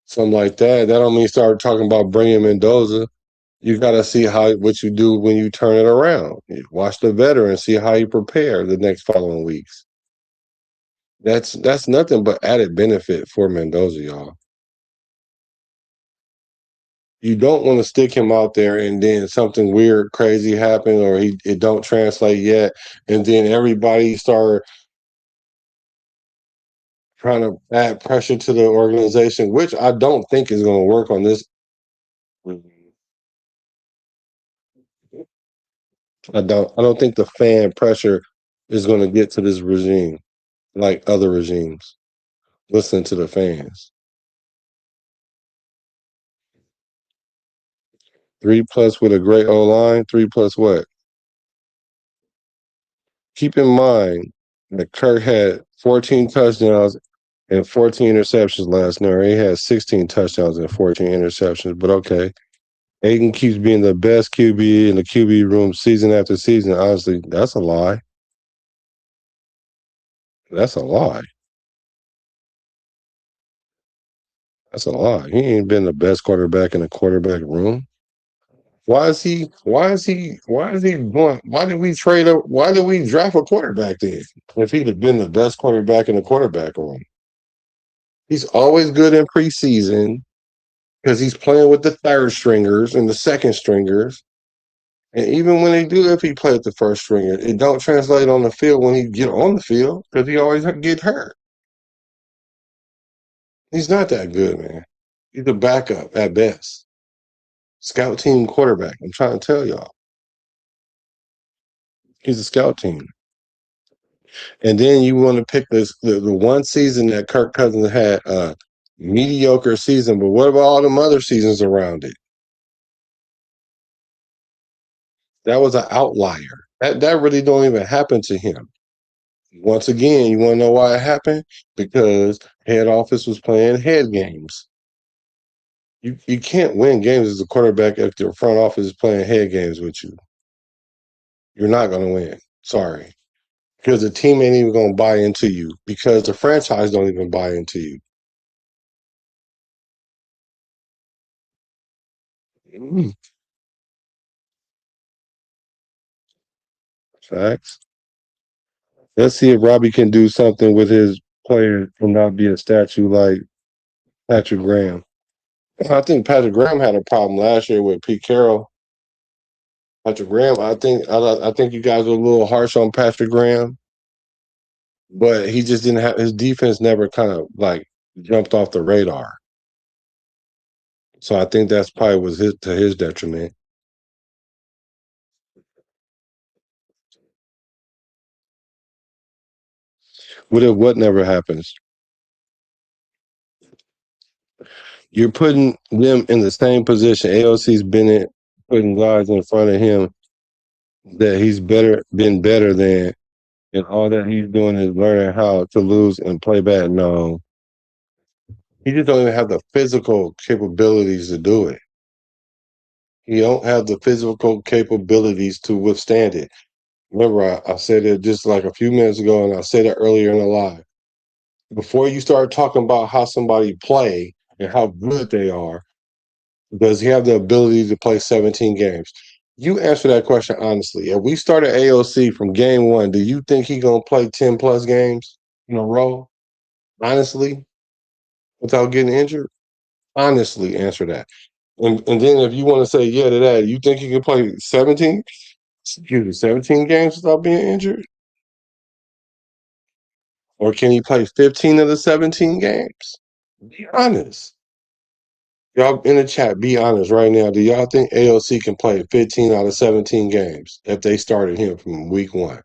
Speaker 1: something like that, that don't mean start talking about bringing Mendoza. You got to see what you do when you turn it around. You watch the veteran, see how you prepare the next following weeks. That's nothing but added benefit for Mendoza, y'all. You don't want to stick him out there and then something weird, crazy happen, or it don't translate yet, and then everybody start trying to add pressure to the organization, which I don't think is going to work on this. I don't think the fan pressure is going to get to this regime like other regimes. Listen to the fans. 3+ with a great O line. 3+ what? Keep in mind that Kirk had 14 touchdowns and 14 interceptions last night. He had 16 touchdowns and 14 interceptions. But okay, Aidan keeps being the best QB in the QB room season after season. Honestly, that's a lie. That's a lie. That's a lie. He ain't been the best quarterback in the quarterback room. Why is he going? Why did we trade up? Why did we draft a quarterback then? If he'd have been the best quarterback in the quarterback room, he's always good in preseason because he's playing with the third stringers and the second stringers. And even when they do, if he play with the first stringer, it don't translate on the field when he get on the field because he always get hurt. He's not that good, man. He's a backup at best. Scout team quarterback. I'm trying to tell y'all. He's a scout team. And then you want to pick the one season that Kirk Cousins had a mediocre season, but what about all them other seasons around it? That was an outlier. That really don't even happen to him. Once again, you want to know why it happened? Because head office was playing head games. You can't win games as a quarterback if the front office is playing head games with you. You're not going to win. Sorry. Because the team ain't even going to buy into you. Because the franchise don't even buy into you. Mm, facts. Let's see if Robbie can do something with his players and not be a statue like Patrick Graham. I think Patrick Graham had a problem last year with Pete Carroll. Patrick Graham, I think you guys were a little harsh on Patrick Graham, but he just didn't have his defense never kind of like jumped off the radar. So I think that's probably was to his detriment. What never happens? You're putting them in the same position. AOC's been putting guys in front of him that he's been better than, and all that he's doing is learning how to lose and play bad. No, he just don't even have the physical capabilities to do it. He don't have the physical capabilities to withstand it. Remember, I said it just like a few minutes ago, and I said it earlier in the live. Before you start talking about how somebody play and how good they are, does he have the ability to play 17 games? You answer that question honestly. If we started AOC from game one, do you think he gonna play 10+ games in a row? Honestly, without getting injured? Honestly, answer that. And then if you want to say yeah to that, you think he can play 17? Excuse me, 17 games without being injured? Or can he play 15 of the 17 games? Be honest. Y'all in the chat, be honest right now. Do y'all think AOC can play 15 out of 17 games if they started him from week one?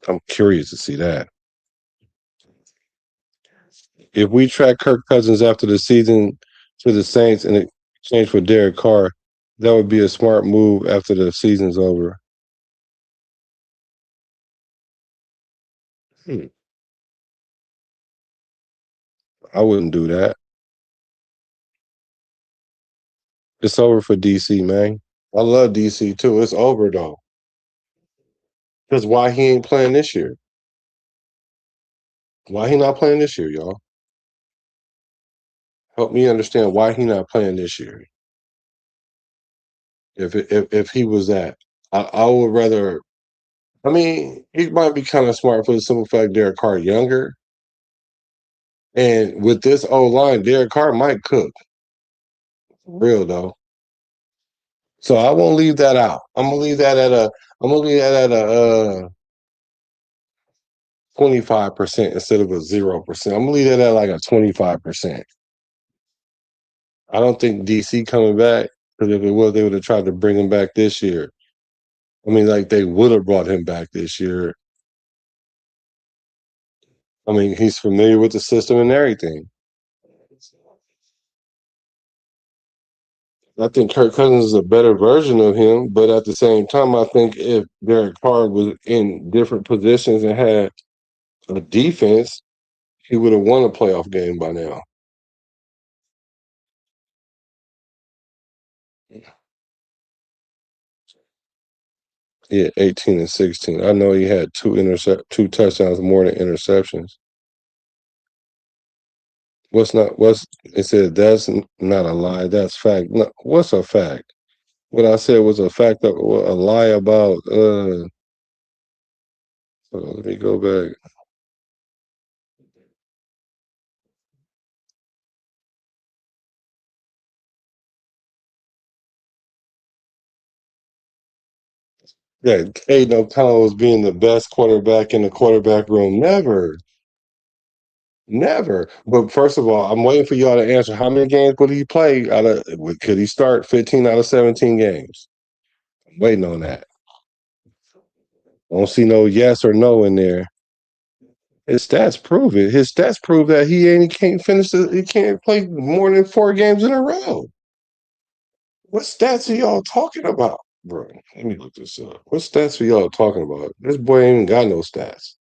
Speaker 1: I'm curious to see that. If we track Kirk Cousins after the season to the Saints in exchange for Derek Carr, that would be a smart move after the season's over. Hmm. I wouldn't do that. It's over for DC, man. I love DC too. It's over though. Because why he ain't playing this year? Why he not playing this year, y'all? Help me understand why he not playing this year. If he was that, I would rather. I mean, he might be kind of smart for the simple fact Derek Carr younger, and with this O line, Derek Carr might cook. Real though. So I won't leave that out. I'm gonna leave that at a. I'm gonna leave that at a 25% instead of a 0%. I'm gonna leave that at like a 25%. I don't think DC coming back because if it was, they would have tried to bring him back this year. I mean, like they would have brought him back this year. I mean, he's familiar with the system and everything. I think Kirk Cousins is a better version of him, but at the same time, I think if Derek Carr was in different positions and had a defense, he would have won a playoff game by now. Yeah, 18 and 16. I know he had two touchdowns more than interceptions. What's it said that's not a lie, that's fact. No, what's a fact? What I said was a fact of a lie about let me go back. Yeah, Aidan O'Connell was being the best quarterback in the quarterback room. Never. Never. But first of all, I'm waiting for y'all to answer. How many games would he play? Could he start 15 out of 17 games? I'm waiting on that. I don't see no yes or no in there. His stats prove it. His stats prove that he can't finish. He can't play more than 4 games in a row. What stats are y'all talking about, bro? Let me look this up. What stats are y'all talking about? This boy ain't even got no stats.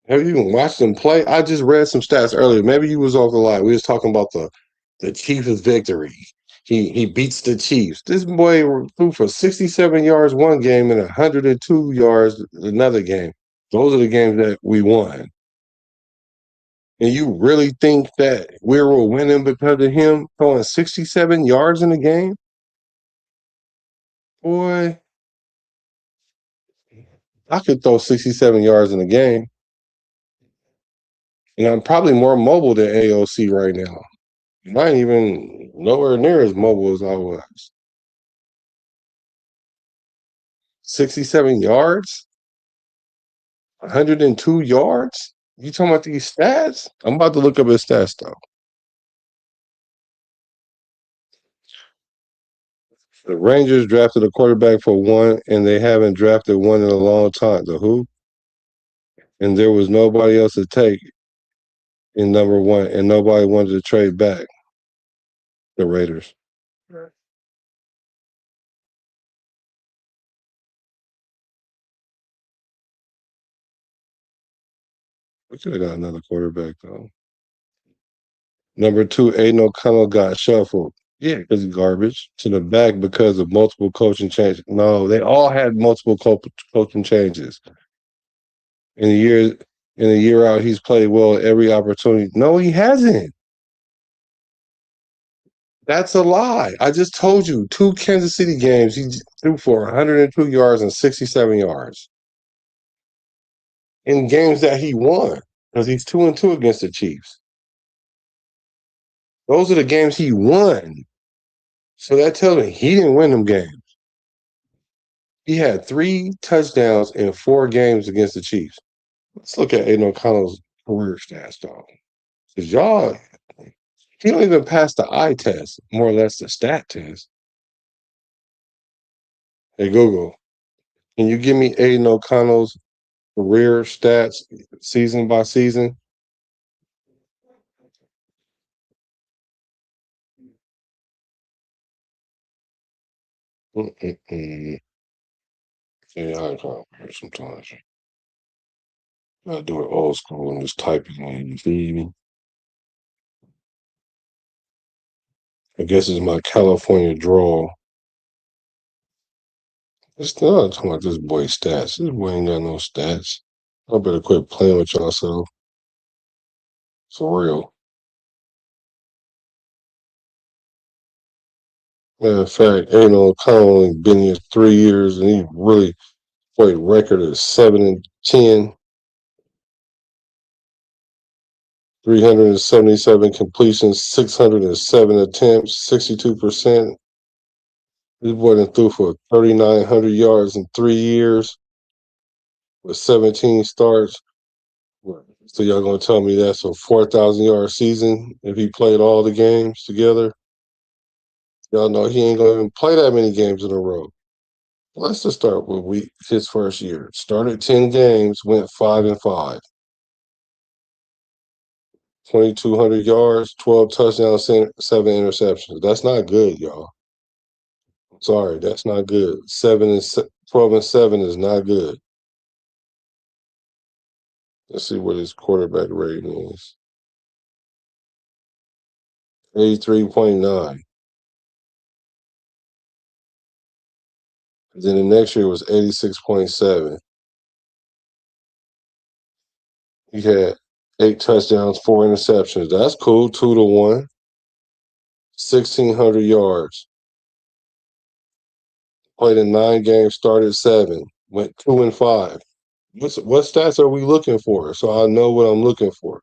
Speaker 1: Have you even watched him play? I just read some stats earlier. Maybe you was off the line. We was talking about the Chiefs' victory. He beats the Chiefs. This boy threw for 67 yards one game and 102 yards another game. Those are the games that we won. And you really think that we were winning because of him throwing 67 yards in a game? Boy, I could throw 67 yards in a game. And I'm probably more mobile than AOC right now. I ain't even nowhere near as mobile as I was. 67 yards? 102 yards? You talking about these stats? I'm about to look up his stats though. The Rangers drafted a quarterback for one, and they haven't drafted one in a long time. The who? And there was nobody else to take in number one, and nobody wanted to trade back. The Raiders. We could have got another quarterback though. Number two, Aidan O'Connell got shuffled. Yeah, because he's garbage to the back because of multiple coaching changes. No, they all had multiple coaching changes. In a year out, he's played well every opportunity. No, he hasn't. That's a lie. I just told you 2 Kansas City games. He threw for 102 yards and 67 yards in games that he won because he's 2-2 against the Chiefs. Those are the games he won. So that tells me he didn't win them games. He had 3 touchdowns in 4 games against the Chiefs. Let's look at Aiden O'Connell's career stats, dog. Because y'all, he don't even pass the eye test, more or less the stat test. Hey, Google, can you give me Aiden O'Connell's career stats season by season? Mm-mm-mm. Yeah, I can't hear sometimes. I do it old school and just type it in. You feel me? I guess it's my California drawl. It's still not talking about this boy's stats. This boy ain't got no stats. I better quit playing with y'all, so for real. Matter of fact, Aidan only been here 3 years, and he really played record of 7-10, 377 completions, 607 attempts, 62%. This boy done threw for 3,900 yards in 3 years with 17 starts. So y'all gonna tell me that's a 4,000-yard season if he played all the games together? Y'all know he ain't gonna even play that many games in a row. Let's just start with his first year. Started 10 games, went 5-5. 2,200 yards, 12 touchdowns, 7 interceptions. That's not good, y'all. Sorry, that's not good. 12-7 is not good. Let's see what his quarterback rating is. 83.9. Then the next year was 86.7. He had 8 touchdowns, 4 interceptions. That's cool. 2-1. 1,600 yards. Played in 9 games, started 7. Went 2-5. What stats are we looking for? So I know what I'm looking for.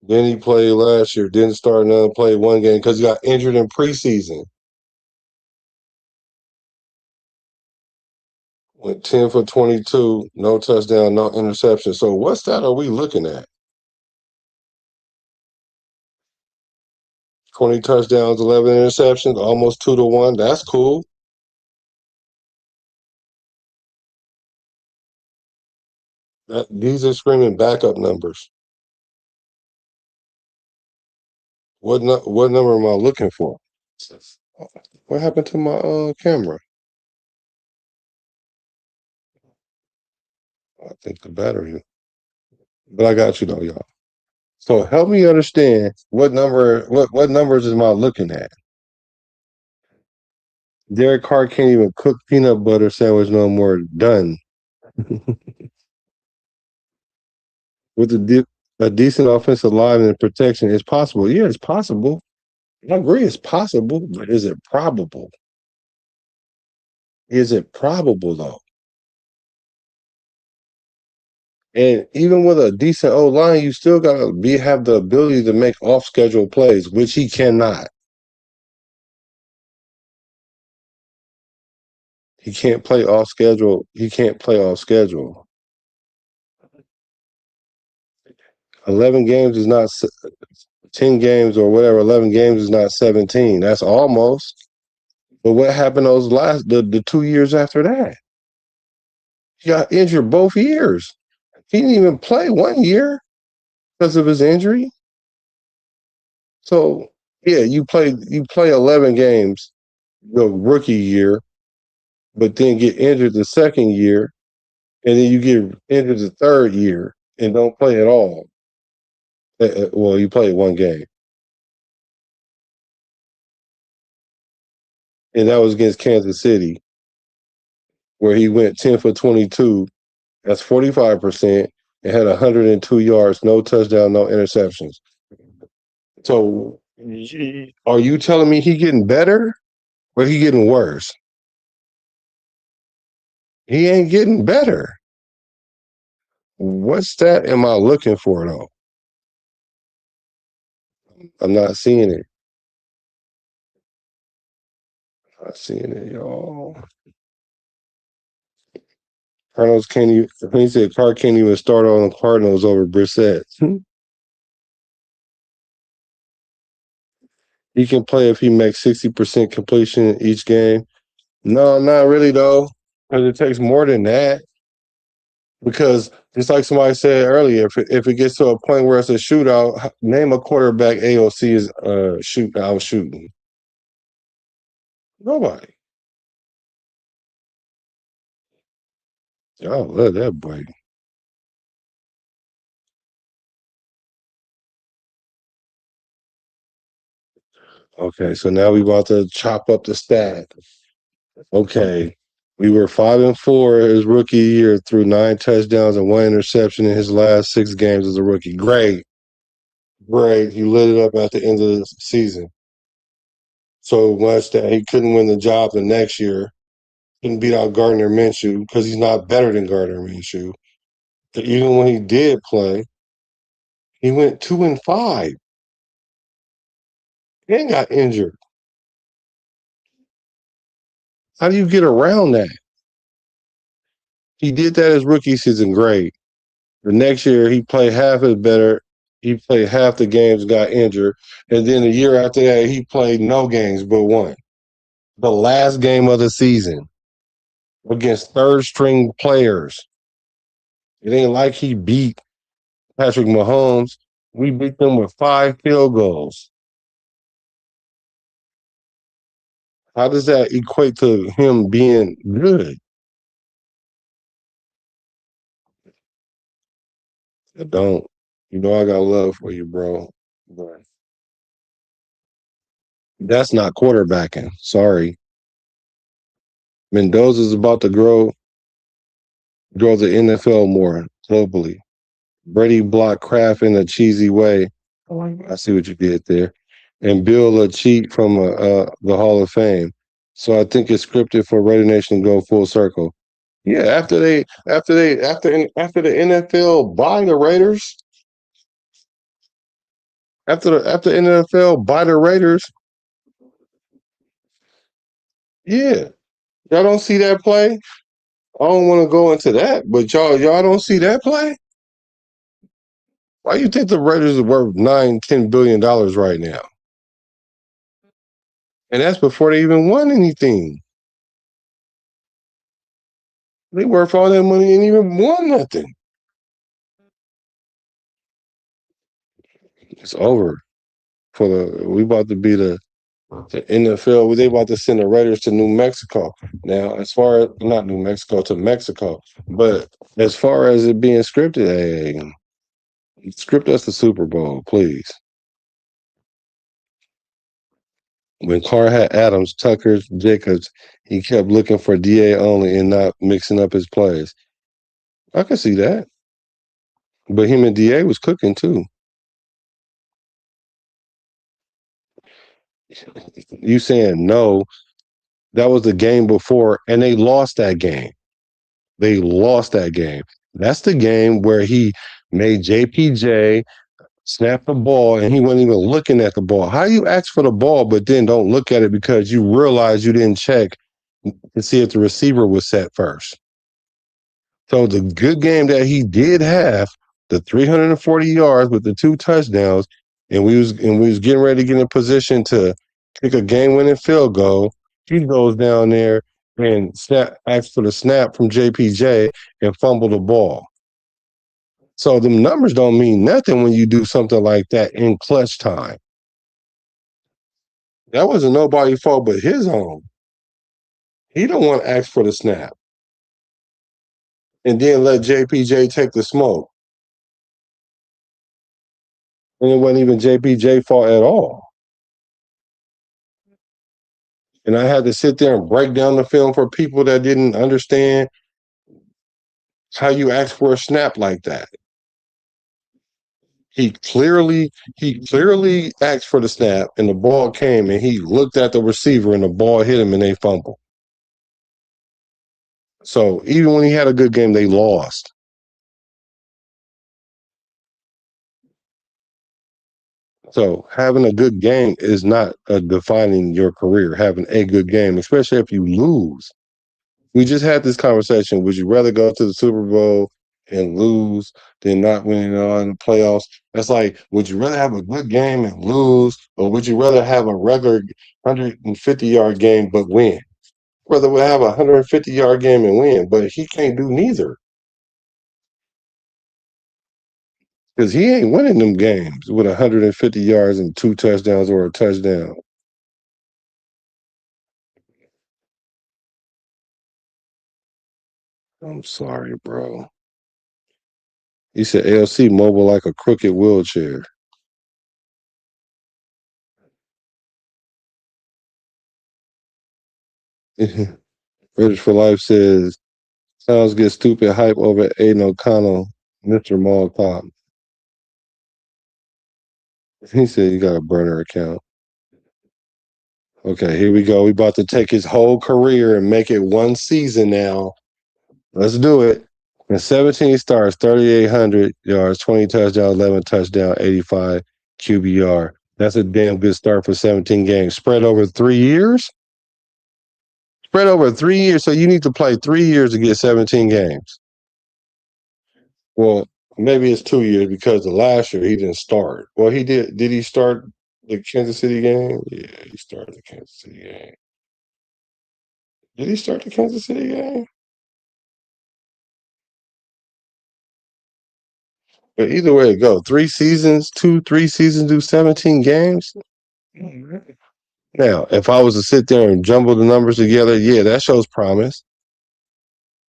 Speaker 1: Then he played last year, didn't start none, played 1 game because he got injured in preseason. Went 10 for 22, no touchdown, no interception. So what stat are we looking at? 20 touchdowns, 11 interceptions, almost 2-1. That's cool. These are screaming backup numbers. What number am I looking for? What happened to my camera? I think the battery. But I got you though, y'all. So help me understand what numbers am I looking at? Derek Carr can't even cook peanut butter sandwich no more. Done. With a decent offensive line and protection, it's possible. Yeah, it's possible. I agree, it's possible, but is it probable? Is it probable though? And even with a decent O line, you still gotta have the ability to make off schedule plays, which he cannot. He can't play off schedule. He can't play off schedule. 11 games is not 10 games or whatever. 11 games is not 17. That's almost. But what happened those the 2 years after that? He got injured both years. He didn't even play 1 year because of his injury. So yeah, you play 11 games the rookie year, but then get injured the second year, and then you get injured the third year and don't play at all. Well, you played 1 game, and that was against Kansas City, where he went 10 for 22. That's 45%, and had 102 yards, no touchdown, no interceptions. So, are you telling me he getting better or he getting worse? He ain't getting better. What stat am I looking for though? I'm not seeing it. Not seeing it, y'all. Cardinals can't even. He said Carr can't even start on the Cardinals over Brissett. He can play if he makes 60% completion in each game. No, not really though, because it takes more than that. Because just like somebody said earlier, if it gets to a point where it's a shootout, name a quarterback AOC is out shooting. Nobody. Y'all love that boy. Okay, so now we about to chop up the stat. Okay. We were 5-4 his rookie year through 9 touchdowns and 1 interception in his last 6 games as a rookie. Great. Great. He lit it up at the end of the season. So much that he couldn't win the job the next year. Couldn't beat out Gardner Minshew because he's not better than Gardner Minshew. Even when he did play, he went 2-5 and got injured. How do you get around that? He did that his rookie season great. The next year, he played half as better. He played half the games, got injured. And then the year after that, he played no games but one. The last game of the season against third string players. It ain't like he beat Patrick Mahomes. We beat them with 5 field goals. How does that equate to him being good? I don't. You know I got love for you, bro. But that's not quarterbacking. Sorry. Mendoza's about to grow the NFL more globally. Brady blocked Kraft in a cheesy way. I see what you did there. And Bill a cheat from the Hall of Fame. So I think it's scripted for Raider Nation to go full circle. Yeah, after the NFL buy the Raiders, after NFL buy the Raiders, yeah. Y'all don't see that play? I don't want to go into that, but y'all don't see that play? Why you think the Raiders are worth $9-10 billion right now? And that's before they even won anything. They worth all that money and even won nothing. It's over. We about to be the NFL. They about to send the Raiders to New Mexico. Now, as far as not New Mexico to Mexico, but as far as it being scripted, hey, script us the Super Bowl, please. When Carr had Adams, Tucker, Jacobs, he kept looking for DA only and not mixing up his plays. I can see that. But him and DA was cooking too. You saying no, that was the game before, and they lost that game. They lost that game. That's the game where he made JPJ snap the ball and he wasn't even looking at the ball. How you ask for the ball, but then don't look at it because you realize you didn't check to see if the receiver was set first? So the good game that he did have, the 340 yards with the 2 touchdowns, and we was getting ready to get in position to kick a game-winning field goal. He goes down there and asks for the snap from JPJ and fumble the ball. So the numbers don't mean nothing when you do something like that in clutch time. That wasn't nobody's fault but his own. He don't want to ask for the snap and then let JPJ take the smoke. And it wasn't even JPJ fault at all. And I had to sit there and break down the film for people that didn't understand how you ask for a snap like that. He clearly asked for the snap and the ball came and he looked at the receiver and the ball hit him and they fumbled. So even when he had a good game, they lost. So having a good game is not defining your career, having a good game, especially if you lose. We just had this conversation. Would you rather go to the Super Bowl and lose than not winning on the playoffs? That's like, would you rather have a good game and lose, or would you rather have a regular 150-yard game but win? Rather we have a 150-yard game and win, but he can't do neither. Because he ain't winning them games with 150 yards and 2 touchdowns or a touchdown. I'm sorry, bro. He said ALC mobile like a crooked wheelchair. British for Life says, sounds get stupid hype over Aiden O'Connell, Mr. Mall Cop. He said you got a burner account. Okay, here we go. We about to take his whole career and make it one season now. Let's do it. In 17 starts, 3,800 yards, 20 touchdowns, 11 touchdowns, 85 QBR. That's a damn good start for 17 games. Spread over 3 years? Spread over 3 years. So you need to play 3 years to get 17 games. Well, maybe it's 2 years because the last year he didn't start. Well, he did. Did he start the Kansas City game? Yeah, he started the Kansas City game. Did he start the Kansas City game? But either way it go, 3 seasons, 3 seasons, do 17 games. Now, if I was to sit there and jumble the numbers together, yeah, that shows promise.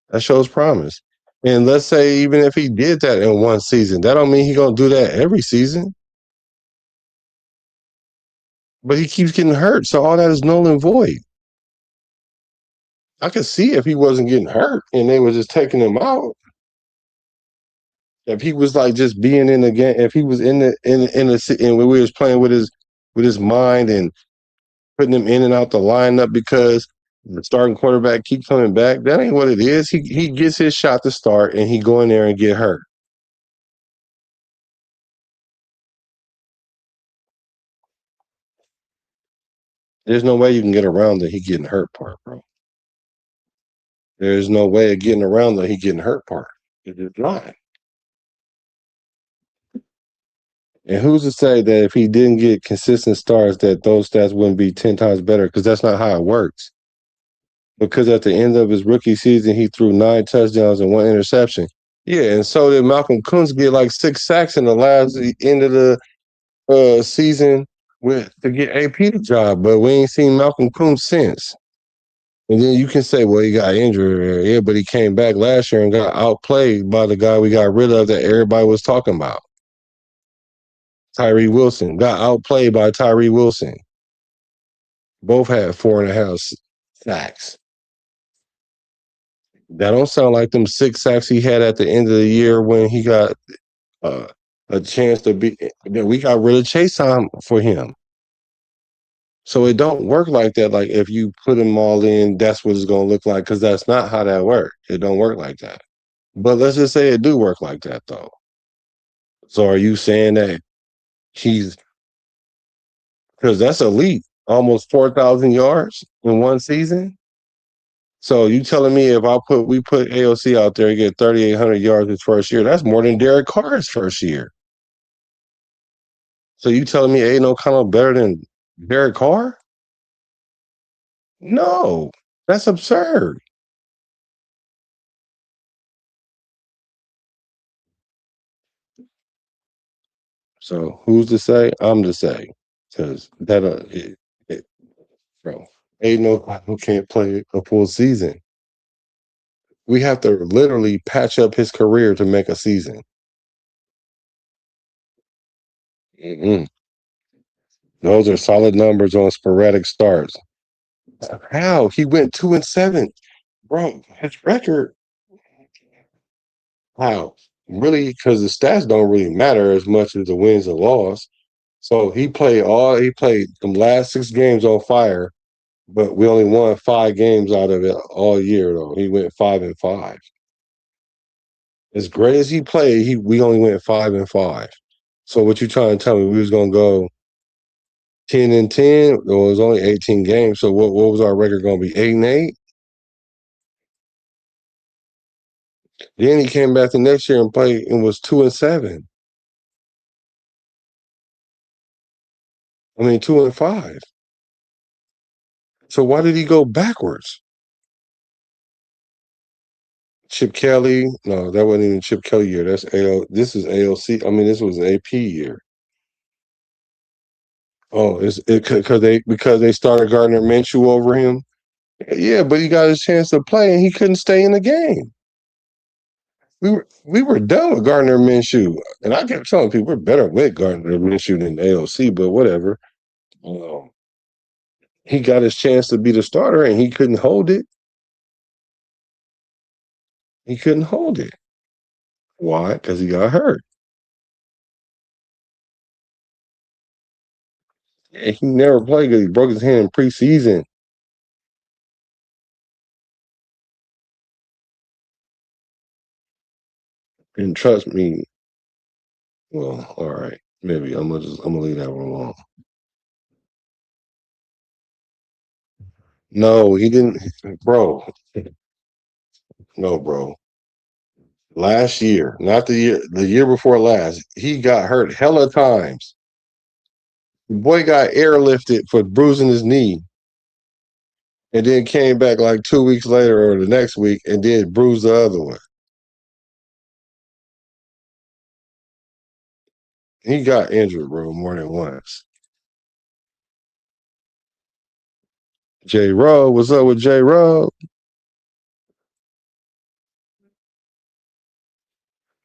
Speaker 1: That shows promise. And let's say even if he did that in one season, that don't mean he gonna do that every season. But he keeps getting hurt, so all that is null and void. I could see if he wasn't getting hurt and they were just taking him out. If he was like just being in the game, if he was in the and we was playing with his mind and putting him in and out the lineup because the starting quarterback keep coming back, that ain't what it is. He gets his shot to start and he go in there and get hurt. There's no way you can get around the he getting hurt part, bro. There's no way of getting around the he getting hurt part. It is not. And who's to say that if he didn't get consistent starts, that those stats wouldn't be 10 times better? Because that's not how it works. Because at the end of his rookie season, he threw 9 touchdowns and 1 interception. Yeah, and so did Malcolm Kuntz get like 6 sacks in the last end of the season to get AP the job, but we ain't seen Malcolm Kuntz since. And then you can say, well, he got injured. Yeah, but he came back last year and got outplayed by the guy we got rid of that everybody was talking about. Tyree Wilson got outplayed by Tyree Wilson. Both had 4.5 sacks. That don't sound like them 6 sacks he had at the end of the year when he got a chance to be. That we got rid of Chase time for him. So it don't work like that. Like if you put them all in, that's what it's gonna look like. Because that's not how that works. It don't work like that. But let's just say it do work like that though. So are you saying that he's because that's elite, almost 4,000 yards in one season? So you telling me if we put AOC out there and get 3,800 yards his first year, that's more than Derek Carr's first year. So you telling me Aidan O'Connell better than Derek Carr? No, that's absurd. So who's to say? I'm to say, because bro, Aidan O'Connell can't play a full season. We have to literally patch up his career to make a season. Mm-mm. Those are solid numbers on sporadic starts. How he went 2-7, bro? His record. How really? Because the stats don't really matter as much as the wins and loss. So he played the last 6 games on fire, but we only won 5 games out of it all year. Though he went 5-5. As great as he played, we only went 5-5. So what you trying to tell me? We was gonna go 10-10. Well, it was only 18 games. So what was our record gonna be? 8-8. Then he came back the next year and played and was 2-7. I mean 2-5. So why did he go backwards? Chip Kelly? No, that wasn't even Chip Kelly year. That's This is AOC. I mean, this was an AP year. Oh, because they started Gardner Minshew over him. Yeah, but he got his chance to play and he couldn't stay in the game. We were done with Gardner Minshew, and I kept telling people we're better with Gardner Minshew than AOC, but whatever. Um, he got his chance to be the starter and he couldn't hold it. He couldn't hold it. Why? Because he got hurt. And he never played because he broke his hand in preseason. And trust me, well, all right, maybe I'm gonna leave that one alone. No, he didn't, bro. No, bro. Last year, not the year before last, he got hurt hella times. The boy got airlifted for bruising his knee, and then came back like 2 weeks later or the next week and did bruise the other one. He got injured, bro, more than once. J. Rowe, what's up with J. Rowe?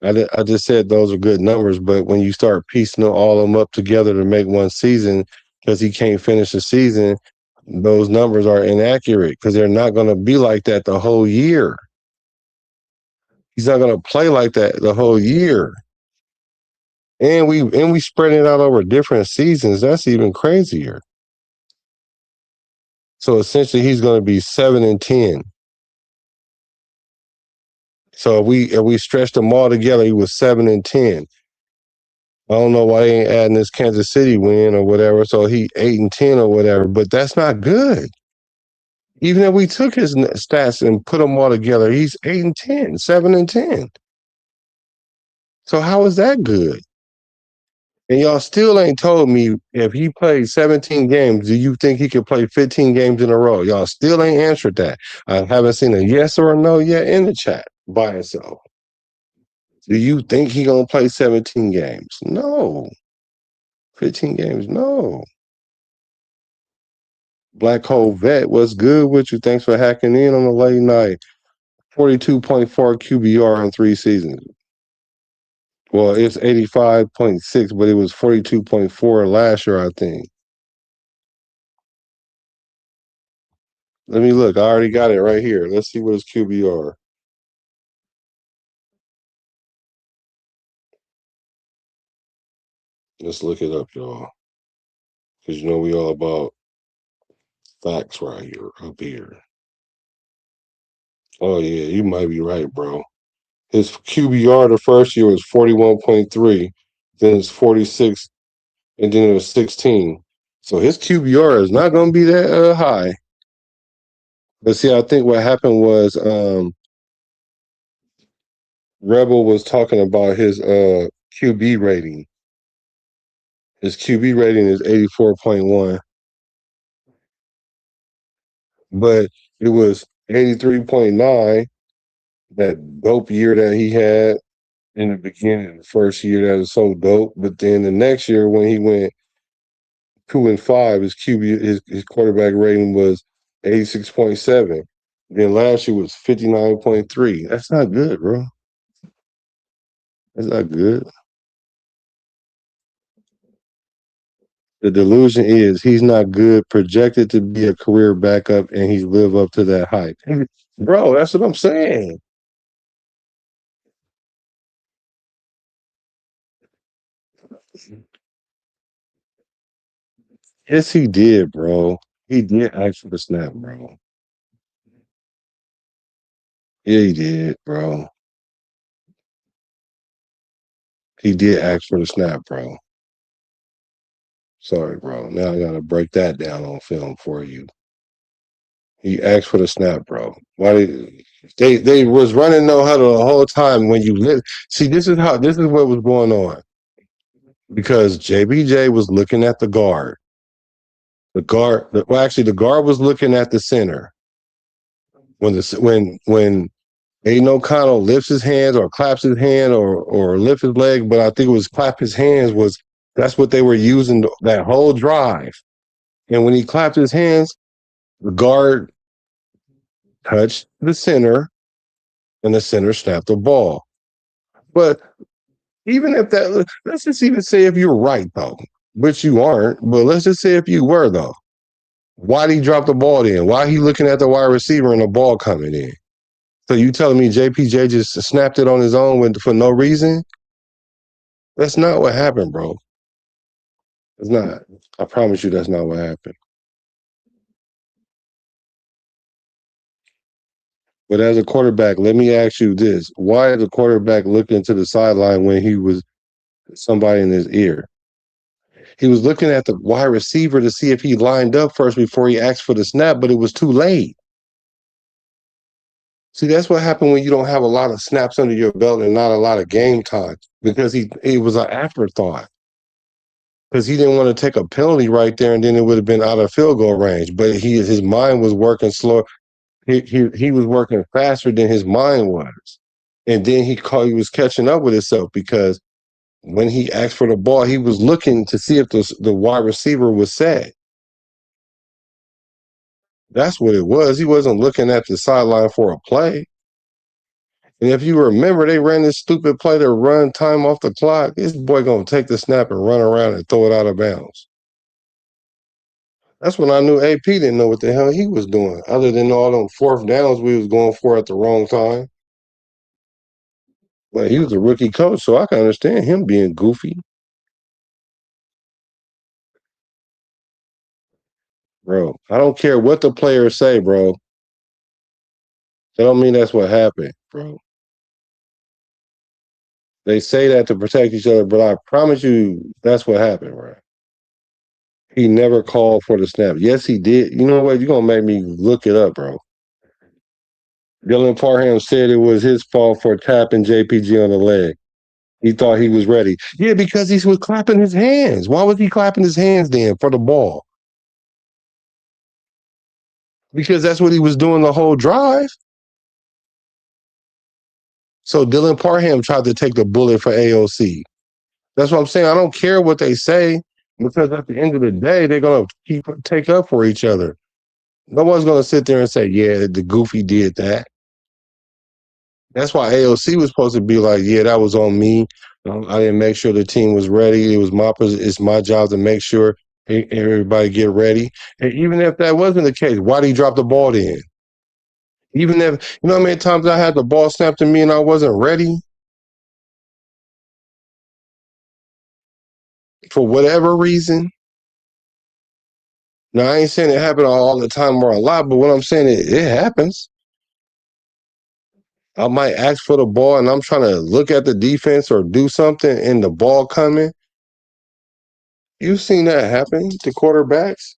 Speaker 1: I just said those are good numbers, but when you start piecing all of them up together to make one season, because he can't finish the season, those numbers are inaccurate because they're not going to be like that the whole year. He's not going to play like that the whole year. And we spread it out over different seasons. That's even crazier. So essentially, he's going to be 7-10. So if we stretched them all together, he was 7-10. I don't know why they ain't adding this Kansas City win or whatever. So he 8-10 or whatever, but that's not good. Even if we took his stats and put them all together, he's 8-10, 7-10. So how is that good? And y'all still ain't told me if he played 17 games, do you think he could play 15 games in a row? Y'all still ain't answered that. I haven't seen a yes or a no yet in the chat by itself. Do you think he gonna play 17 games? No. 15 games? No. Black Hole Vet, what's good with you? Thanks for hacking in on the late night. 42.4 QBR in 3 seasons. Well, it's 85.6, but it was 42.4 last year, I think. Let me look. I already got it right here. Let's see what his QBR. Let's look it up, y'all. Because you know we all about facts right here, up here. Oh, yeah, you might be right, bro. His QBR the first year was 41.3. Then it's 46, and then it was 16. So his QBR is not going to be that high. But see, I think what happened was Rebel was talking about his QB rating. His QB rating is 84.1, but it was 83.9 that dope year that he had in the beginning, the first year that was so dope. But then the next year when he went 2-5, his quarterback rating was 86.7. Then last year was 59.3. That's not good, bro. That's not good. The delusion is he's not good, projected to be a career backup, and he's live up to that hype. Bro, that's what I'm saying. Yes, he did, bro. He did ask for the snap, bro. Yeah, he did, bro. He did ask for the snap, bro. Sorry, bro. Now I gotta break that down on film for you. He asked for the snap, bro. Why they was running no huddle the whole time when you live. See, this is what was going on. Because JBJ was looking at the guard. The guard was looking at the center. When Aidan O'Connell lifts his hands or claps his hand or lift his leg, but I think it was clap his hands that's what they were using that whole drive. And when he clapped his hands, the guard touched the center and the center snapped the ball. But even if let's just even say if you're right though, which you aren't, but let's just say if you were though, Why did he drop the ball then? Why he looking at the wide receiver and the ball coming in? So you telling me JPJ just snapped it on his own for no reason? That's not what happened, bro. It's not. I promise you that's not what happened. But as a quarterback, let me ask you this. Why is the quarterback looking to the sideline when he was somebody in his ear? He was looking at the wide receiver to see if he lined up first before he asked for the snap, but it was too late. See, that's what happened when you don't have a lot of snaps under your belt and not a lot of game time because he was an afterthought. Because he didn't want to take a penalty right there, and then it would have been out of field goal range. But his mind was working slow. He was working faster than his mind was, and then he was catching up with himself because when he asked for the ball, he was looking to see if the wide receiver was set. That's what it was. He wasn't looking at the sideline for a play. And if you remember, they ran this stupid play to run time off the clock. This boy gonna take the snap and run around and throw it out of bounds. That's when I knew AP didn't know what the hell he was doing, other than all them fourth downs we was going for at the wrong time. But he was a rookie coach, so I can understand him being goofy. Bro, I don't care what the players say, bro. That don't mean that's what happened, bro. They say that to protect each other, but I promise you that's what happened, bro. He never called for the snap. Yes, he did. You know what? You're going to make me look it up, bro. Dylan Parham said it was his fault for tapping JPG on the leg. He thought he was ready. Yeah, because he was clapping his hands. Why was he clapping his hands then for the ball? Because that's what he was doing the whole drive. So Dylan Parham tried to take the bullet for AOC. That's what I'm saying. I don't care what they say because at the end of the day, they're going to take up for each other. No one's going to sit there and say, yeah, the goofy did that. That's why AOC was supposed to be like, yeah, that was on me. I didn't make sure the team was ready. It's my job to make sure everybody get ready. And even if that wasn't the case, why did he drop the ball then? Even if, you know how many times I had the ball snapped to me and I wasn't ready? For whatever reason. Now, I ain't saying it happened all the time or a lot, but what I'm saying it happens. I might ask for the ball and I'm trying to look at the defense or do something and the ball coming. You've seen that happen to quarterbacks.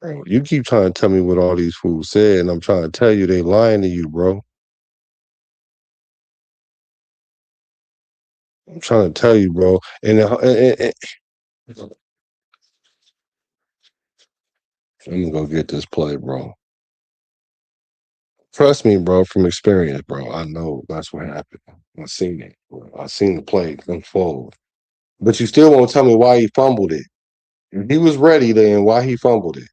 Speaker 1: Bro, you keep trying to tell me what all these fools said, and I'm trying to tell you they lying to you, bro. I'm trying to tell you, bro. And I'm gonna go get this play, bro. Trust me, bro, from experience, bro. I know that's what happened. I seen it, bro. I seen the play unfold. But you still won't tell me why he fumbled it. If he was ready, then why he fumbled it?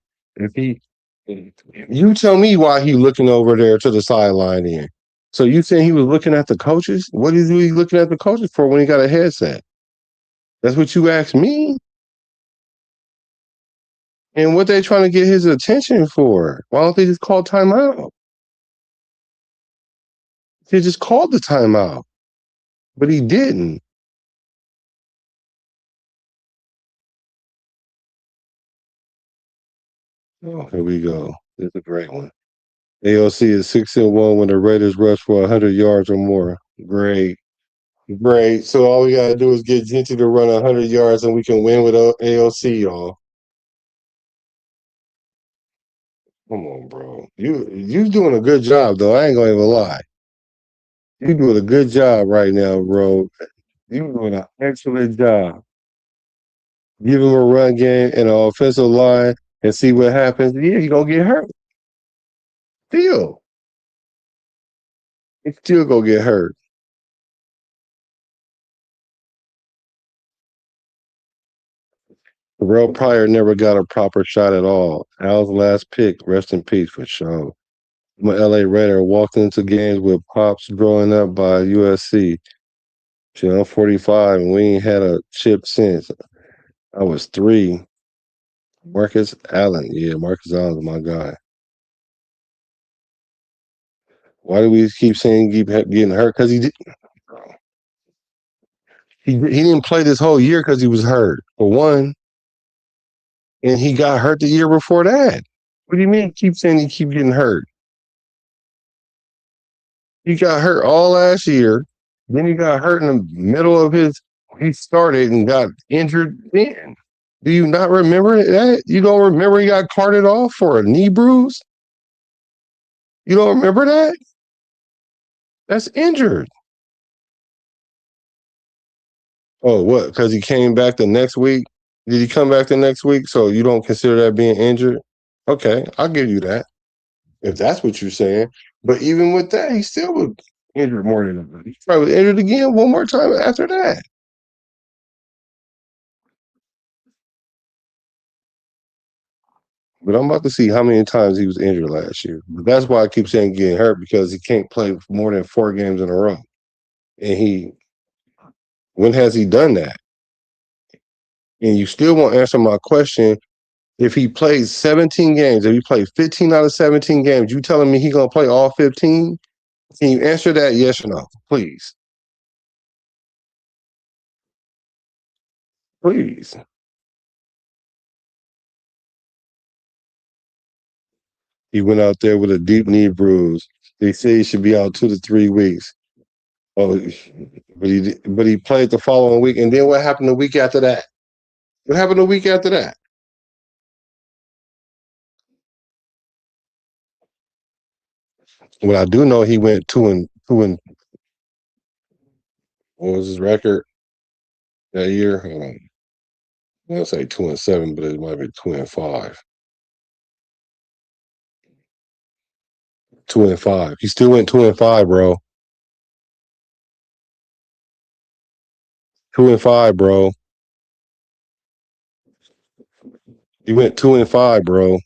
Speaker 1: You tell me why he looking over there to the sideline then. So you saying he was looking at the coaches? What is he looking at the coaches for when he got a headset? That's what you asked me? And what they trying to get his attention for? Why don't they just call timeout? They just called the timeout. But he didn't. Oh, here we go. This is a great one. AOC is 6-1 when the Raiders rush for 100 yards or more. Great. Great. So all we gotta do is get Genty to run 100 yards and we can win with AOC, y'all. Come on, bro. You doing a good job though. I ain't gonna even lie. You doing a good job right now, bro. You doing an excellent job. Give him a run game and an offensive line and see what happens. Yeah, you're gonna get hurt. Still. He's still gonna get hurt. Terrell Pryor never got a proper shot at all. Al's last pick, rest in peace for sure. I'm an LA Raider. Walked into games with pops growing up by USC. Shit, I'm 45 and we ain't had a chip since. I was 3. Marcus Allen. Yeah, Marcus Allen's my guy. Why do we keep saying keep getting hurt? Because he didn't play this whole year because he was hurt, for one. And he got hurt the year before that. What do you mean keep saying he keep getting hurt? He got hurt all last year. Then he got hurt in the middle of he started and got injured then. Do you not remember that? You don't remember he got carted off for a knee bruise? You don't remember that? That's injured. Oh, what? Because he came back the next week? Did he come back the next week? So you don't consider that being injured? Okay, I'll give you that. If that's what you're saying. But even with that, he still was injured more than that. He probably was injured again one more time after that. But I'm about to see how many times he was injured last year. But that's why I keep saying getting hurt, because he can't play more than 4 games in a row. And when has he done that? And you still won't answer my question. If he plays 17 games, if he plays 15 out of 17 games, you telling me he's going to play all 15? Can you answer that yes or no? Please. Please. He went out there with a deep knee bruise. They say he should be out 2 to 3 weeks. Oh, but he played the following week. And then what happened the week after that? What happened the week after that? Well, I do know he went 2 and what was his record that year? Hold on. I'm gonna say 2-7, but it might be 2-5. 2-5. He still went 2-5, bro. 2-5, bro. He went 2-5, bro.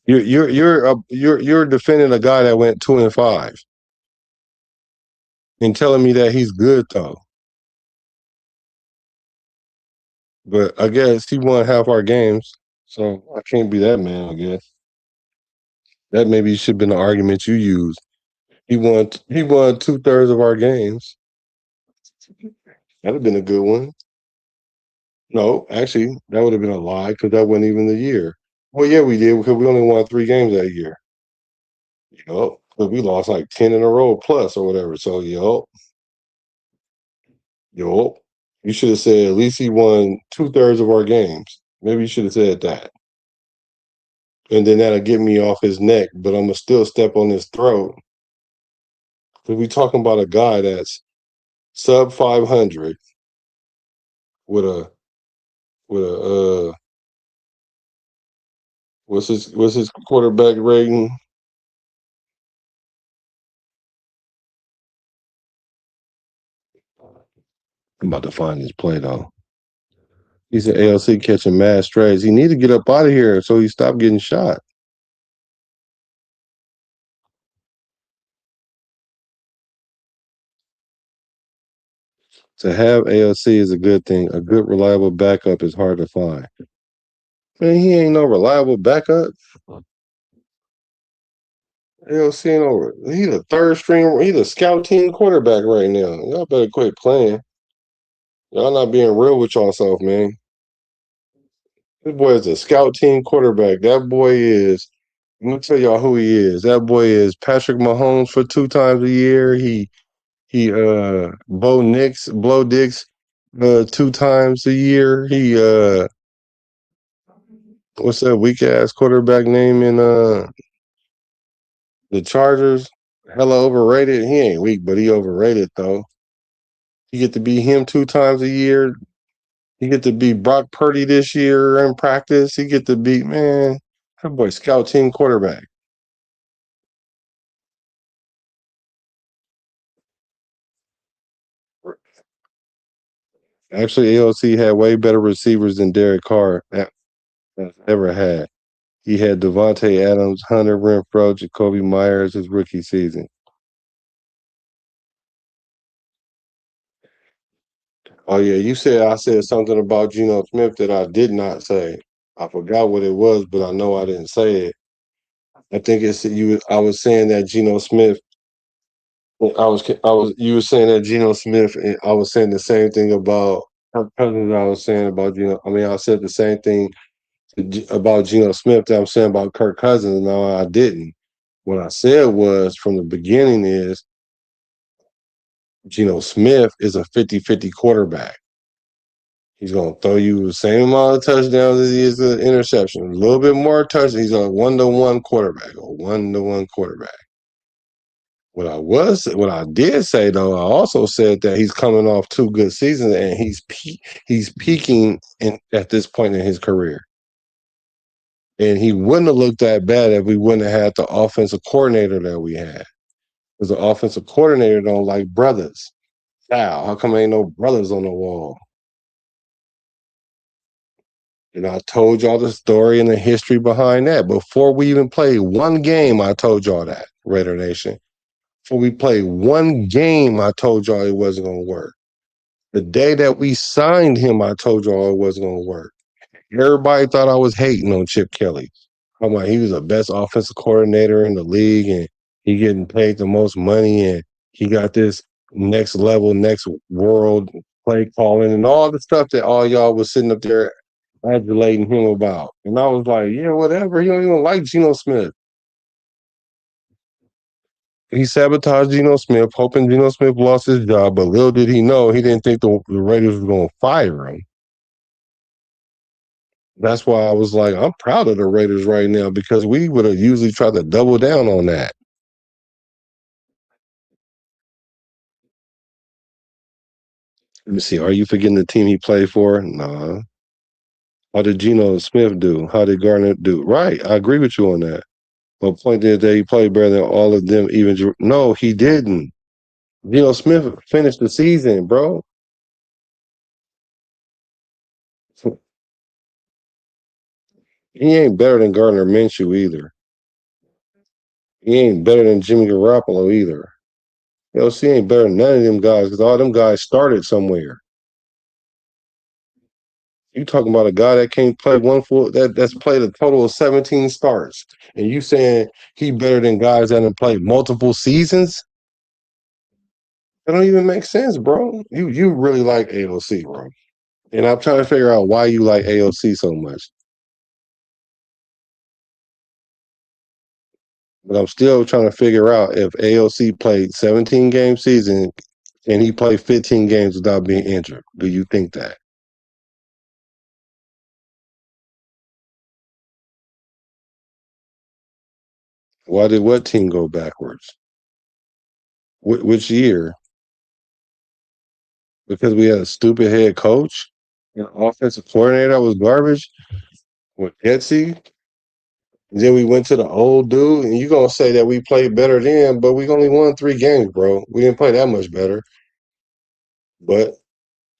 Speaker 1: You're defending a guy that went 2-5 and telling me that he's good though. But I guess he won half our games, so I can't be that man. I guess that maybe should have been the argument you used. He won. He won 2/3 of our games. That'd have been a good one. No, actually, that would have been a lie because that wasn't even the year. Well, yeah, we did because we only won 3 games that year. Yup, but we lost like 10 in a row plus or whatever. So, yup. You should have said at least he won 2/3 of our games. Maybe you should have said that. And then that'll get me off his neck, but I'm gonna still step on his throat. Because we talking about a guy that's sub 500 with a what's his quarterback rating? I'm about to find his play though. He's an ALC catching mad strays. He need to get up out of here so he stop getting shot. To have ALC is a good thing. A good, reliable backup is hard to find. Man, he ain't no reliable backup. ALC ain't over. He's a third string. He's a scout team quarterback right now. Y'all better quit playing. Y'all not being real with yourself, man. This boy is a scout team quarterback. That boy is. Let me tell y'all who he is. That boy is Patrick Mahomes for 2 times a year. He Blow Dix 2 times a year. He what's that weak ass quarterback name in the Chargers? Hella overrated. He ain't weak, but he overrated though. He get to be him 2 times a year. He get to be Brock Purdy this year in practice. He get to be, man, that boy scout team quarterback. Actually, AOC had way better receivers than Derek Carr has ever had. He had Devontae Adams, Hunter Renfro, Jacoby Myers his rookie season. Oh yeah, you said I said something about Geno Smith that I did not say. I forgot what it was, but I know I didn't say it. I think it's you. I was saying that Geno Smith. You were saying that Geno Smith, and I was saying the same thing about Kirk Cousins. I was saying about Geno. I mean, I said the same thing about Geno Smith that I'm saying about Kirk Cousins. No, I didn't. What I said was from the beginning is Geno Smith is a 50-50 quarterback. He's going to throw you the same amount of touchdowns as he is an interception. A little bit more touchdowns. He's a 1-to-1 quarterback, a 1-to-1 quarterback. What I did say though, I also said that he's coming off 2 good seasons and he's peaking at this point in his career. And he wouldn't have looked that bad if we wouldn't have had the offensive coordinator that we had. Because the offensive coordinator don't like brothers. How come ain't no brothers on the wall? And I told y'all the story and the history behind that. Before we even played one game, I told y'all that, Raider Nation. Before we played one game, I told y'all it wasn't going to work. The day that we signed him, I told y'all it wasn't going to work. Everybody thought I was hating on Chip Kelly. I'm like, he was the best offensive coordinator in the league, and he getting paid the most money, and he got this next level, next world play calling, and all the stuff that all y'all was sitting up there adulating him about. And I was like, yeah, whatever. He don't even like Geno Smith. He sabotaged Geno Smith, hoping Geno Smith lost his job, but little did he know he didn't think the Raiders were going to fire him. That's why I was like, I'm proud of the Raiders right now because we would have usually tried to double down on that. Let me see. Are you forgetting the team he played for? Nah. How did Geno Smith do? How did Garner do? Right. I agree with you on that. But point is that he played better than all of them. Even no, he didn't. Geno Smith finished the season, bro. He ain't better than Gardner Minshew either. He ain't better than Jimmy Garoppolo either. LC ain't better than none of them guys because all them guys started somewhere. You talking about a guy that can't play that's played a total of 17 starts, and you saying he better than guys that have played multiple seasons? That don't even make sense, bro. You really like AOC, bro, and I'm trying to figure out why you like AOC so much. But I'm still trying to figure out if AOC played 17 game season and he played 15 games without being injured. Do you think that? Why did what team go backwards? Which year? Because we had a stupid head coach and offensive coordinator that was garbage with Etsy. Then we went to the old dude, and you gonna say that we played better then, but we only won 3 games, bro. We didn't play that much better. But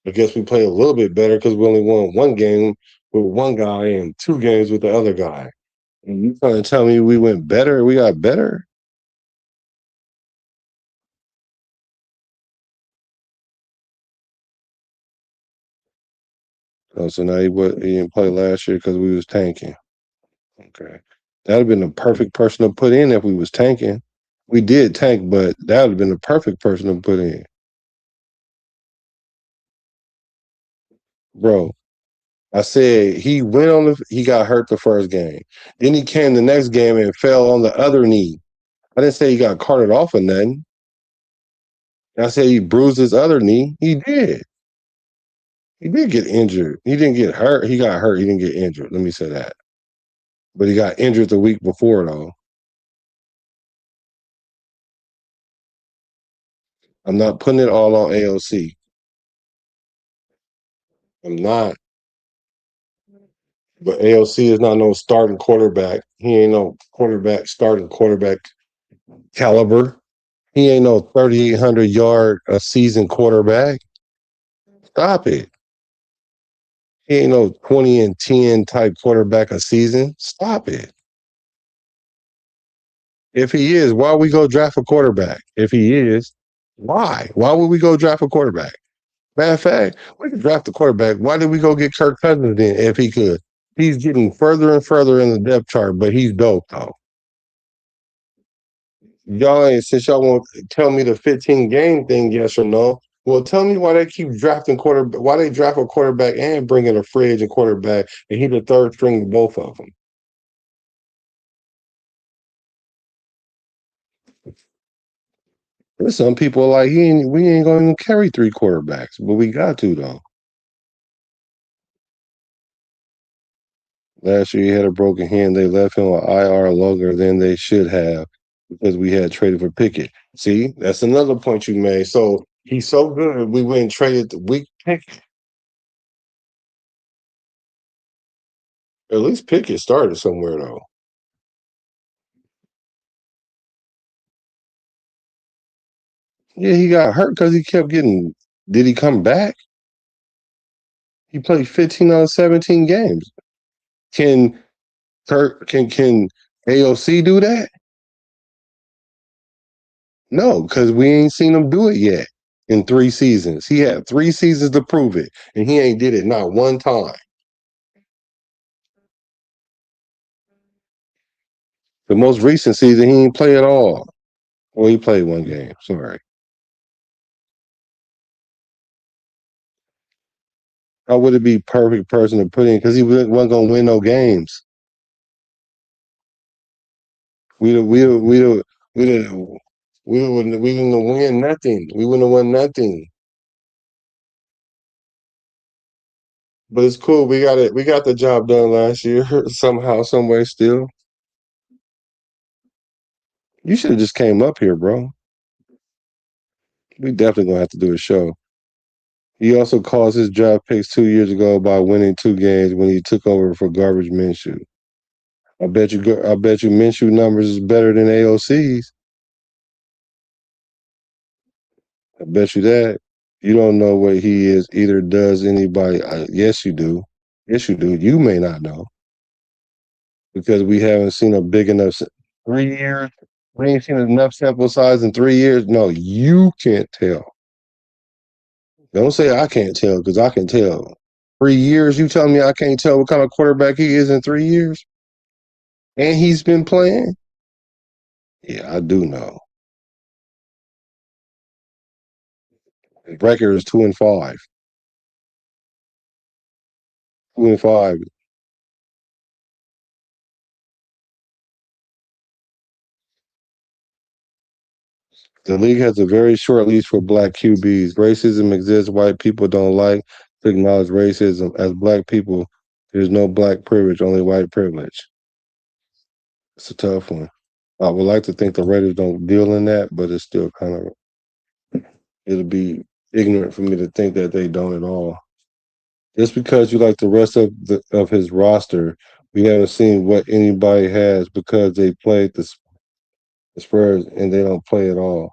Speaker 1: I guess we played a little bit better because we only won 1 game with one guy and 2 games with the other guy. And you trying to tell me we went better? We got better? Oh, so now he didn't play last year because we was tanking. Okay. That'd have been the perfect person to put in if we was tanking. We did tank, but that would have been the perfect person to put in. Bro, I said he got hurt the first game. Then he came the next game and fell on the other knee. I didn't say he got carted off or nothing. I said he bruised his other knee. He did. He did get injured. He didn't get hurt. He got hurt. He didn't get injured. Let me say that. But he got injured the week before, though. I'm not putting it all on AOC. I'm not. But AOC is not no starting quarterback. He ain't no starting quarterback caliber. He ain't no 3,800 yard a season quarterback. Stop it. He ain't no 20-10 type quarterback a season. Stop it. If he is, why we go draft a quarterback? If he is, why? Why would we go draft a quarterback? Matter of fact, we could draft a quarterback. Why did we go get Kirk Cousins then if he could? He's getting further and further in the depth chart, but he's dope though. Y'all ain't, since y'all won't tell me the 15 game thing, yes or no. Well, tell me why they keep drafting quarterback, why they draft a quarterback and bring in a free agent quarterback, and he the third string of both of them. There's some people like we ain't going to carry three quarterbacks, but we got to though. Last year he had a broken hand. They left him on IR longer than they should have because we had traded for Pickett. See, that's another point you made. So he's so good, we went and traded the weak Pickett. At least Pickett started somewhere though. Yeah, he got hurt because he kept getting. Did he come back? He played 15 out of 17 games. Can can AOC do that? No, because we ain't seen him do it yet in 3 seasons. He had 3 seasons to prove it, and he ain't did it not one time. The most recent season, he ain't play at all. Well, he played one game. Sorry. How would it be perfect person to put in? Because he wasn't gonna win no games. We didn't we wouldn't win nothing. We wouldn't have won nothing. But it's cool. We got it. We got the job done last year somehow, some way. Still, you should have just came up here, bro. We definitely gonna have to do a show. He also caused his draft picks 2 years ago by winning 2 games when he took over for Garbage Minshew. I bet you Minshew numbers is better than AOC's. I bet you that. You don't know what he is. Either does anybody. Yes, you do. Yes, you do. You may not know because we haven't seen a big enough 3 years. We ain't seen enough sample size in 3 years. No, you can't tell. Don't say I can't tell because I can tell. 3 years, you tell me I can't tell what kind of quarterback he is in 3 years, and he's been playing. Yeah, I do know. His record is 2-5. 2-5. The league has a very short leash for black QBs. Racism exists. White people don't like to acknowledge racism. As black people, there's no black privilege, only white privilege. It's a tough one. I would like to think the Raiders don't deal in that, but it's still kind of, it'll be ignorant for me to think that they don't at all. Just because you like the rest of his roster, we haven't seen what anybody has because they played the Spurs and they don't play at all.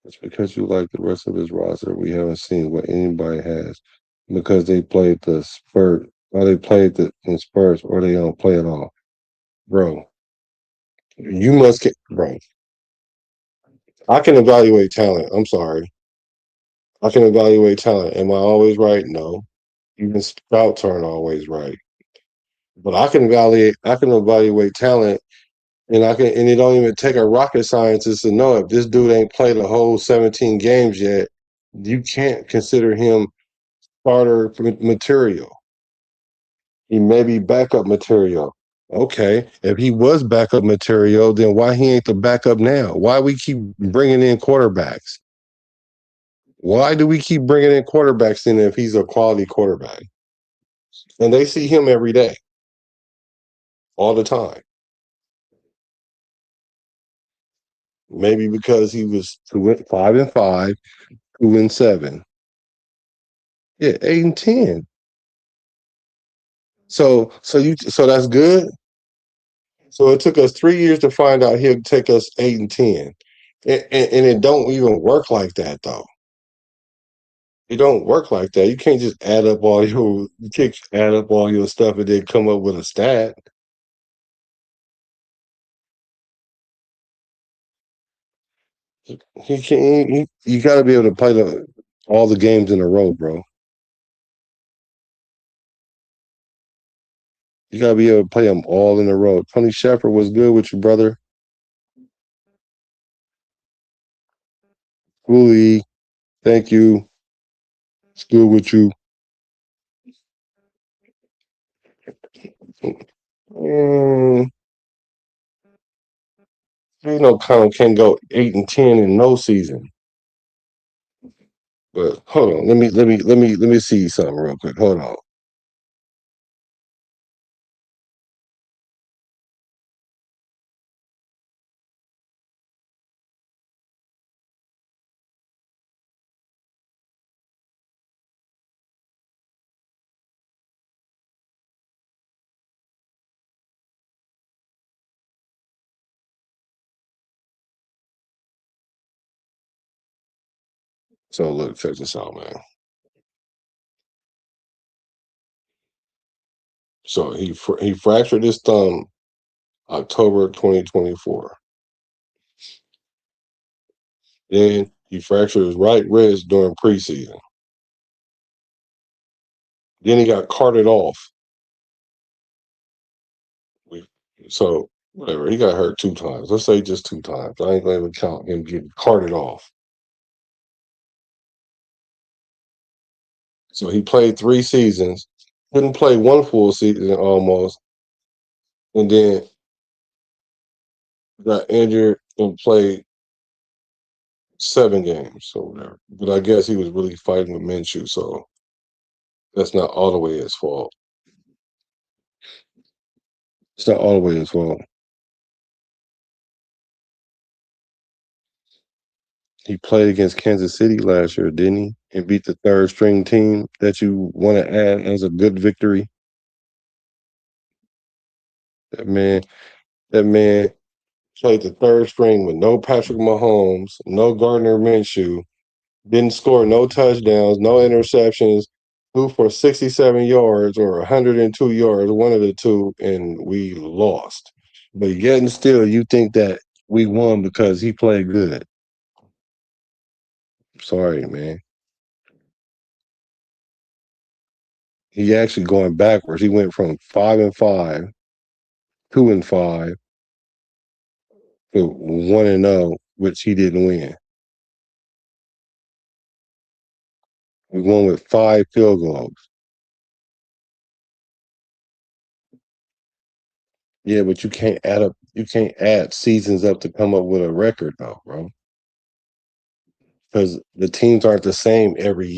Speaker 1: It's because you like the rest of his roster. We haven't seen what anybody has because they played the Spurs or they played in Spurs or they don't play at all. Bro, you must get, bro. I can evaluate talent. I'm sorry. I can evaluate talent. Am I always right? No. Even scouts aren't always right. But I can evaluate talent and it don't even take a rocket scientist to know if this dude ain't played a whole 17 games yet, you can't consider him starter material. He may be backup material. Okay, if he was backup material, then why he ain't the backup now? Why we keep bringing in quarterbacks? Why do we keep bringing in quarterbacks in if he's a quality quarterback? And they see him every day, all the time. Maybe because he was 5-5, 2-7. Yeah, 8-10. So that's good. So it took us 3 years to find out he'll take us 8-10, and it don't even work like that though. It don't work like that. You can't just add up all your stuff and then come up with a stat. He can't. You got to be able to play all the games in a row, bro. You got to be able to play them all in a row. Tony Shepard was good with you, brother. Cooley, thank you. It's good with you. Mm, you know, Colin can go 8-10 in no season. But hold on, let me see something real quick. Hold on. So look, check this out, man. So he fractured his thumb October 2024. Then he fractured his right wrist during preseason. Then he got carted off. So whatever, he got hurt 2 times. Let's say just 2 times. I ain't going to count him getting carted off. So he played 3 seasons, couldn't play one full season almost, and then got injured and played 7 games or whatever. But I guess he was really fighting with Minshew, so that's not all the way his fault. It's not all the way his fault. He played against Kansas City last year, didn't he? And beat the third string team that you want to add as a good victory. That man, that man played the third string with no Patrick Mahomes, no Gardner Minshew, didn't score no touchdowns, no interceptions, threw for 67 yards or 102 yards, one of the two, and we lost. But yet and still, you think that we won because he played good. Sorry, man. He actually going backwards. He went from 5-5, 2-5 to 1-0, which he didn't win. We won with 5 field goals. Yeah, but you can't add up. You can't add seasons up to come up with a record, though, bro. Because the teams aren't the same every year.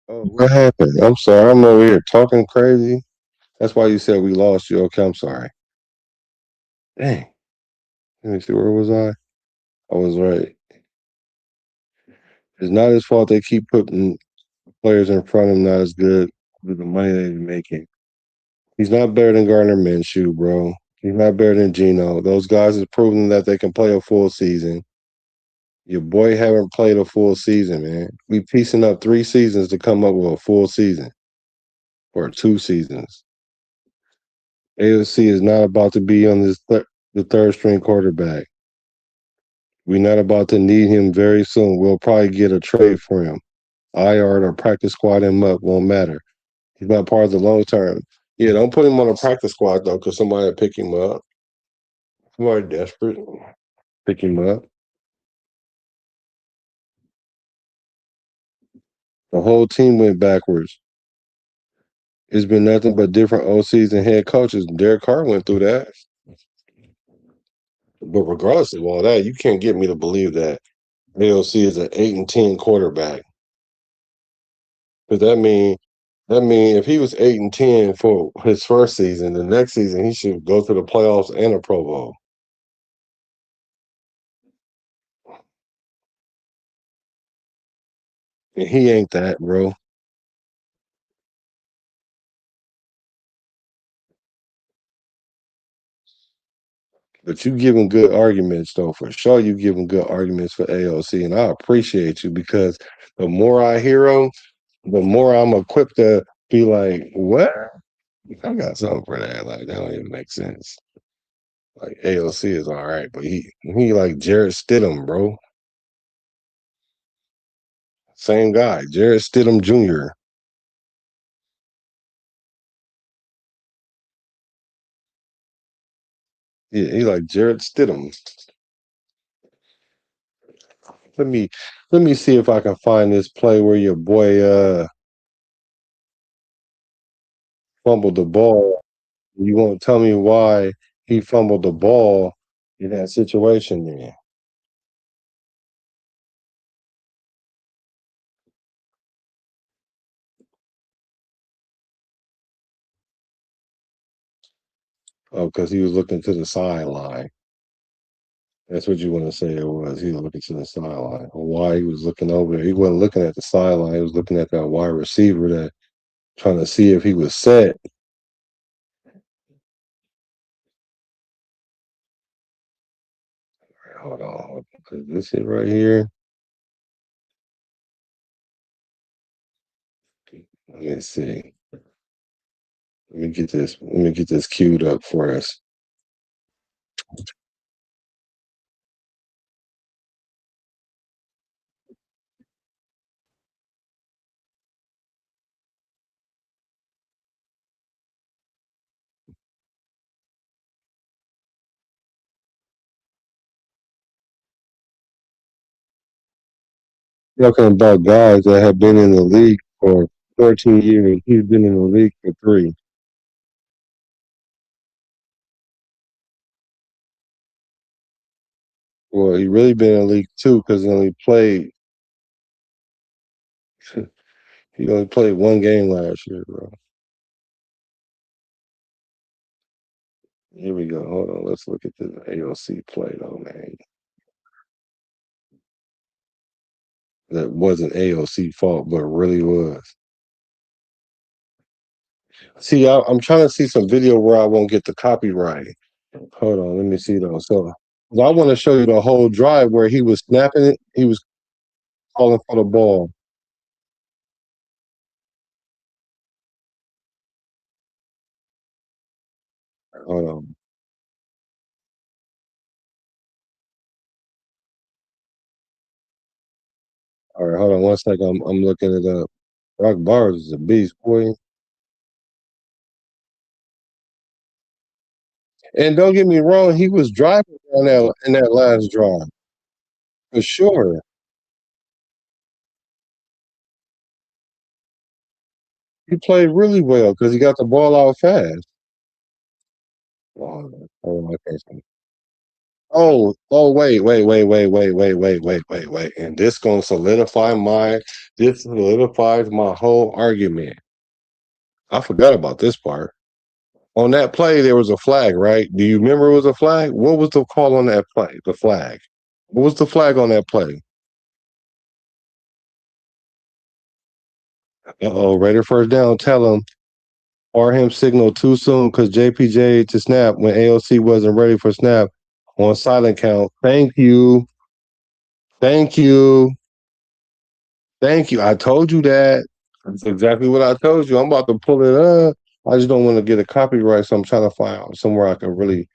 Speaker 1: Oh, what happened? I'm sorry. I'm over here talking crazy. That's why you said we lost you. Okay, I'm sorry. Dang. Let me see. Where was I? I was right. It's not his fault they keep putting players in front of him not as good with the money they're making. He's not better than Gardner Minshew, bro. He's not better than Geno. Those guys have proven that they can play a full season. Your boy haven't played a full season, man. We piecing up 3 seasons to come up with a full season or 2 seasons. AOC is not about to be on the third string quarterback. We're not about to need him very soon. We'll probably get a trade for him. IR or practice squad him up won't matter. He's not part of the long term. Yeah, don't put him on a practice squad though, because somebody will pick him up. Somebody desperate, pick him up. The whole team went backwards. It's been nothing but different OCs and head coaches. Derek Carr went through that. But regardless of all that, you can't get me to believe that AOC is an 8-10 quarterback. But that mean if he was 8-10 for his first season, the next season he should go to the playoffs and a Pro Bowl. And he ain't that, bro. But you giving good arguments though, for sure. You giving good arguments for AOC, and I appreciate you because the more I hear them, the more I'm equipped to be like, what? I got something for that. Like that don't even make sense. Like AOC is all right, but he like Jared Stidham, bro. Same guy, Jared Stidham Jr. Yeah, he like Jared Stidham. Let me let me see if I can find this play where your boy fumbled the ball. You won't tell me why he fumbled the ball in that situation there. Oh, because he was looking to the sideline. That's what you want to say it was. He was looking to the sideline. Or why he was looking over there. He wasn't looking at the sideline. He was looking at that wide receiver that trying to see if he was set. Hold on. Is this it right here? Let me see. Let me get this queued up for us. Talking about guys that have been in the league for 14 years. He's been in the league for 3. Well, he really been in the league 2 because he only played 1 game last year, bro. Here we go. Hold on. Let's look at this AOC play though, man. That wasn't AOC fault, but it really was. See, I'm trying to see some video where I won't get the copyright. Hold on, let me see though. So, 'cause I want to show you the whole drive where he was snapping it. He was calling for the ball. Hold on. All right, hold on 1 second. I'm looking it up. Rock Bars is a beast, boy. And don't get me wrong, he was driving down that in that last drive for sure. He played really well because he got the ball out fast. Oh, I can't see. Wait. And this solidifies my whole argument. I forgot about this part. On that play, there was a flag, right? Do you remember it was a flag? What was the call on that play? The flag. What was the flag on that play? Raider first down. Tell him. Or him signal too soon because JPJ to snap when AOC wasn't ready for snap on silent count. Thank you. Thank you. Thank you. I told you that. That's exactly what I told you. I'm about to pull it up. I just don't want to get a copyright, so I'm trying to find out somewhere I can really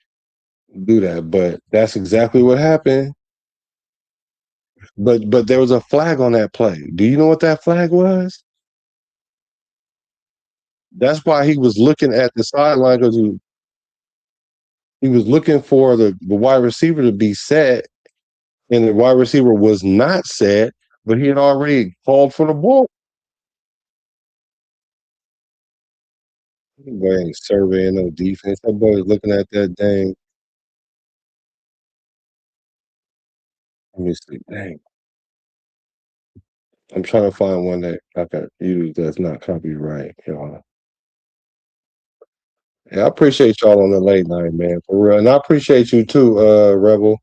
Speaker 1: do that. But that's exactly what happened. But there was a flag on that play. Do you know what that flag was? That's why he was looking at the sideline because he was looking for the wide receiver to be set, and the wide receiver was not set, but he had already called for the ball. He ain't surveying no defense. That boy's looking at that dang. Let me see. Dang. I'm trying to find one that I can use that's not copyright, y'all. Yeah, I appreciate y'all on the late night, man, for real. And I appreciate you too, Rebel.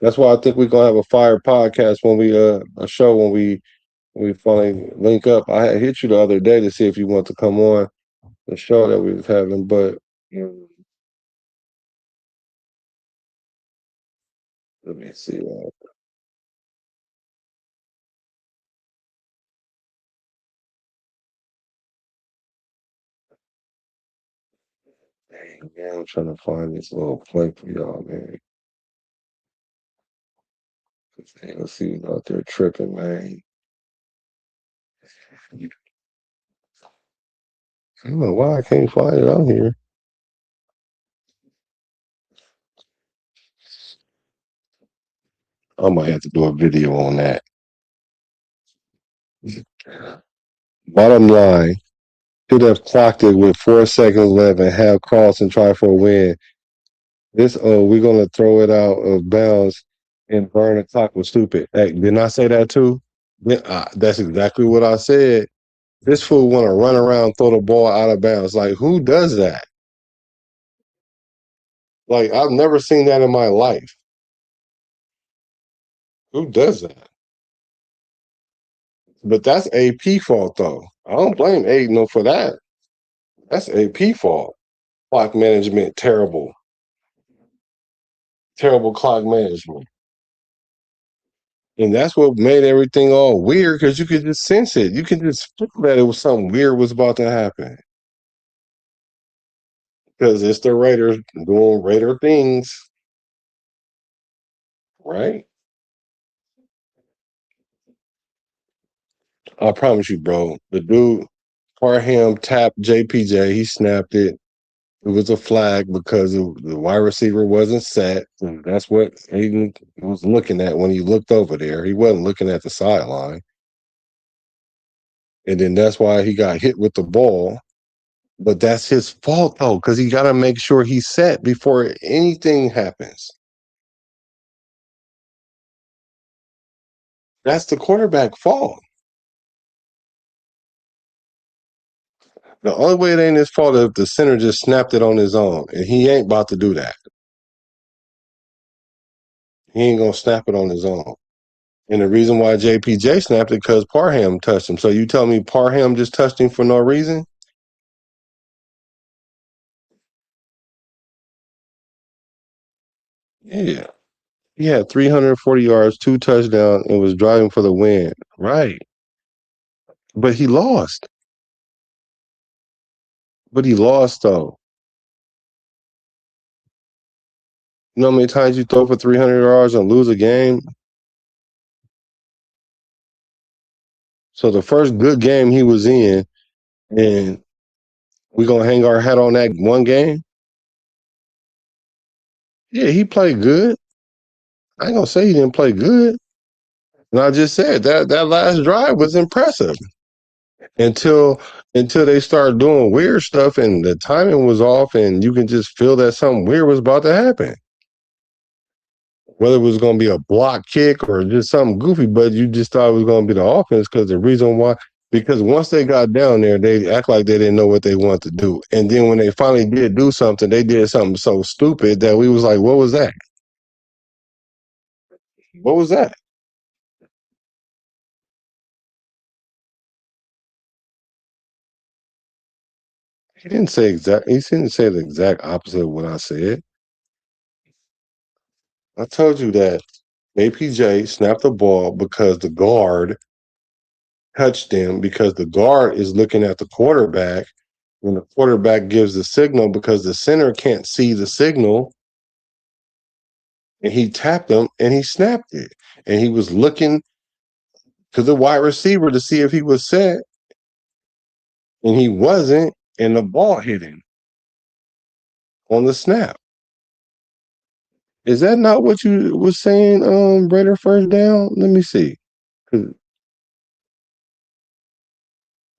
Speaker 1: That's why I think we're gonna have a fire podcast when we a show when we finally link up. I had hit you the other day to see if you want to come on the show that we was having, but let me see. Dang, man, I'm trying to find this little play for y'all, man. Let's see who's out there tripping, man. I don't know why I can't find it on here. I might have to do a video on that. Bottom line, should have clocked it with 4 seconds left and have Carlson try for a win. We're gonna throw it out of bounds and burn the clock was stupid. Hey, didn't I say that too? Yeah, that's exactly what I said. This fool want to run around, throw the ball out of bounds. Like, who does that? Like, I've never seen that in my life. Who does that? But that's AP fault, though. I don't blame Aidan for that. That's AP fault. Clock management, terrible. Terrible clock management. And that's what made everything all weird because you could just sense it. You could just feel that it was something weird was about to happen. Because it's the Raiders doing Raider things. Right? I promise you, bro. The dude, Parham tapped JPJ. He snapped it. It was a flag because the wide receiver wasn't set. And that's what Aidan was looking at when he looked over there. He wasn't looking at the sideline. And then that's why he got hit with the ball. But that's his fault, though, because he got to make sure he's set before anything happens. That's the quarterback fault. The only way it ain't his fault is if the center just snapped it on his own, and he ain't about to do that. He ain't gonna snap it on his own. And the reason why JPJ snapped it because Parham touched him. So you tell me Parham just touched him for no reason? Yeah. He had 340 yards, 2 touchdowns, and was driving for the win. Right. But he lost. Though. You know how many times you throw for 300 yards and lose a game? So the first good game he was in, and we gonna hang our hat on that one game? Yeah, he played good. I ain't gonna say he didn't play good. And I just said that last drive was impressive until they started doing weird stuff and the timing was off, and you can just feel that something weird was about to happen. whether it was going to be a block kick or just something goofy, but you just thought it was going to be the offense because the reason why, because once they got down there, they act like they didn't know what they wanted to do. And then when they finally did do something, they did something so stupid that we was like, what was that? What was that? He didn't say exact. He didn't say the exact opposite of what I said. I told you that APJ snapped the ball because the guard touched him because the guard is looking at the quarterback when the quarterback gives the signal because the center can't see the signal and he tapped him and he snapped it. And he was looking to the wide receiver to see if he was set and he wasn't and the ball hit him on the snap. Is that not what you was saying, Raider first down? Let me see. 'Cause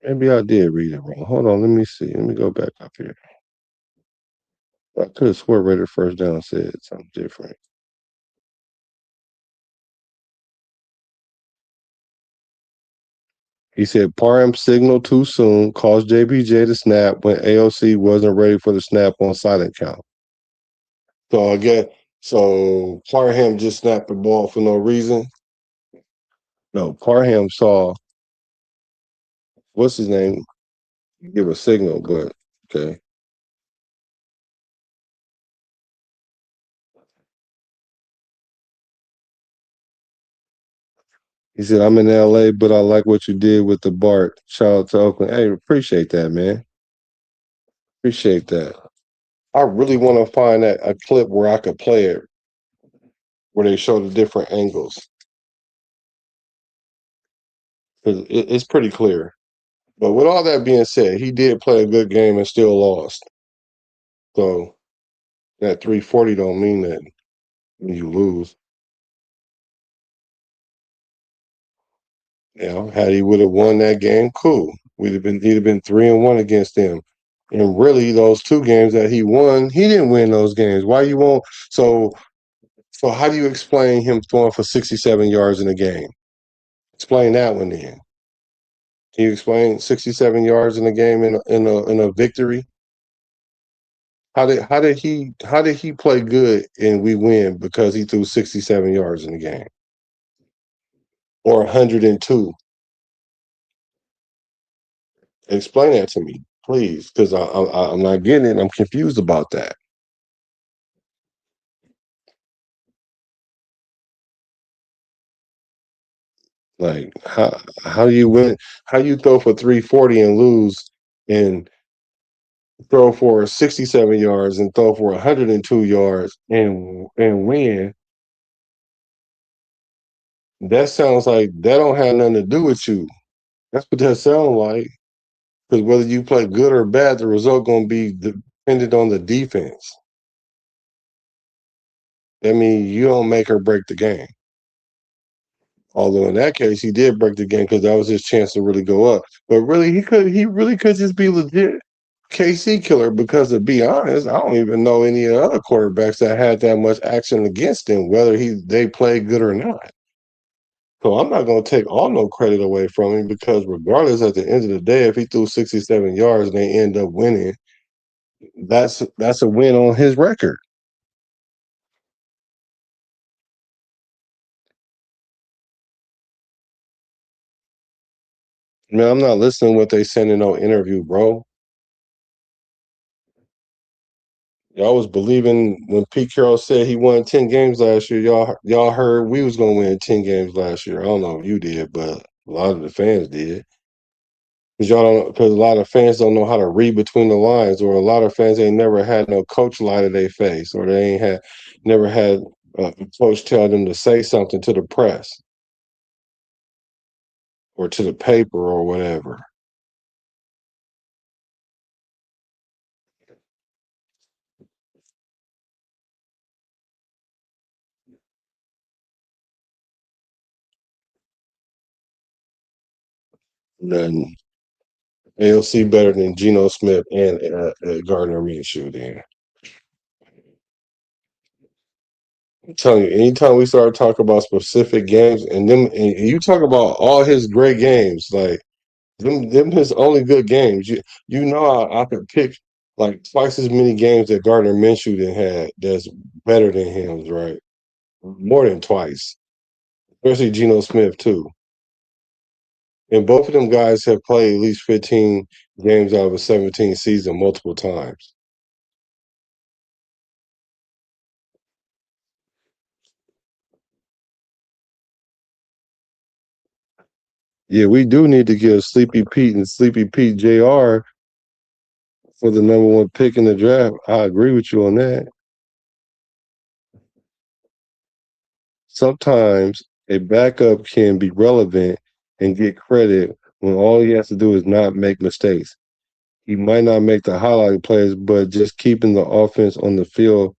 Speaker 1: maybe I did read it wrong. Hold on, let me see. Let me go back up here. I could have swore Raider first down said something different. He said Parham signaled too soon, caused JPJ to snap when AOC wasn't ready for the snap on silent count. So again, so Parham just snapped the ball for no reason. No, Parham saw what's his name give a signal, but okay. He said, I'm in LA, but I like what you did with the BART. Shout out to Oakland. Hey, appreciate that, man. Appreciate that. I really want to find that a clip where I could play it, where they show the different angles. Because it's pretty clear. But with all that being said, he did play a good game and still lost. So that 340 don't mean that when you lose. You know, had he would have won that game, cool. He'd have been 3-1 against them. And really, those two games that he won, he didn't win those games. Why you won't? So how do you explain him throwing for 67 yards in a game? Explain that one then. Can you explain 67 yards in a game in a victory? How did he play good and we win because he threw 67 yards in the game or 102? Explain that to me, please, because I'm not getting it. I'm confused about that. Like how you win? How you throw for 340 and lose, and throw for 67 yards and throw for 102 yards and win? That sounds like that don't have nothing to do with you. That's what that sounds like. Because whether you play good or bad, the result going to be dependent on the defense. That means you don't make or break the game. Although in that case, he did break the game because that was his chance to really go up. But really, he really could just be legit KC killer because to be honest, I don't even know any other quarterbacks that had that much action against him, whether they played good or not. So I'm not going to take all no credit away from him because regardless, at the end of the day, if he threw 67 yards and they end up winning, that's a win on his record. Man, I'm not listening to what they saying in no interview, bro. Y'all was believing when Pete Carroll said he won 10 games last year. Y'all heard we was gonna win 10 games last year. I don't know if you did, but a lot of the fans did. Because a lot of fans don't know how to read between the lines, or a lot of fans ain't never had no coach lie to their face, or they ain't never had a coach tell them to say something to the press or to the paper or whatever. Then AOC better than Geno Smith and Gardner Minshew. Then I'm telling you, anytime we start talking about specific games, and you talk about all his great games, like them his only good games. You know I could pick like twice as many games that Gardner Minshew done had that's better than him, right? More than twice, especially Geno Smith too. And both of them guys have played at least 15 games out of a 17 season multiple times. Yeah, we do need to give Sleepy Pete and Sleepy Pete JR for the number one pick in the draft. I agree with you on that. Sometimes a backup can be relevant and get credit when all he has to do is not make mistakes. He might not make the highlight plays, but just keeping the offense on the field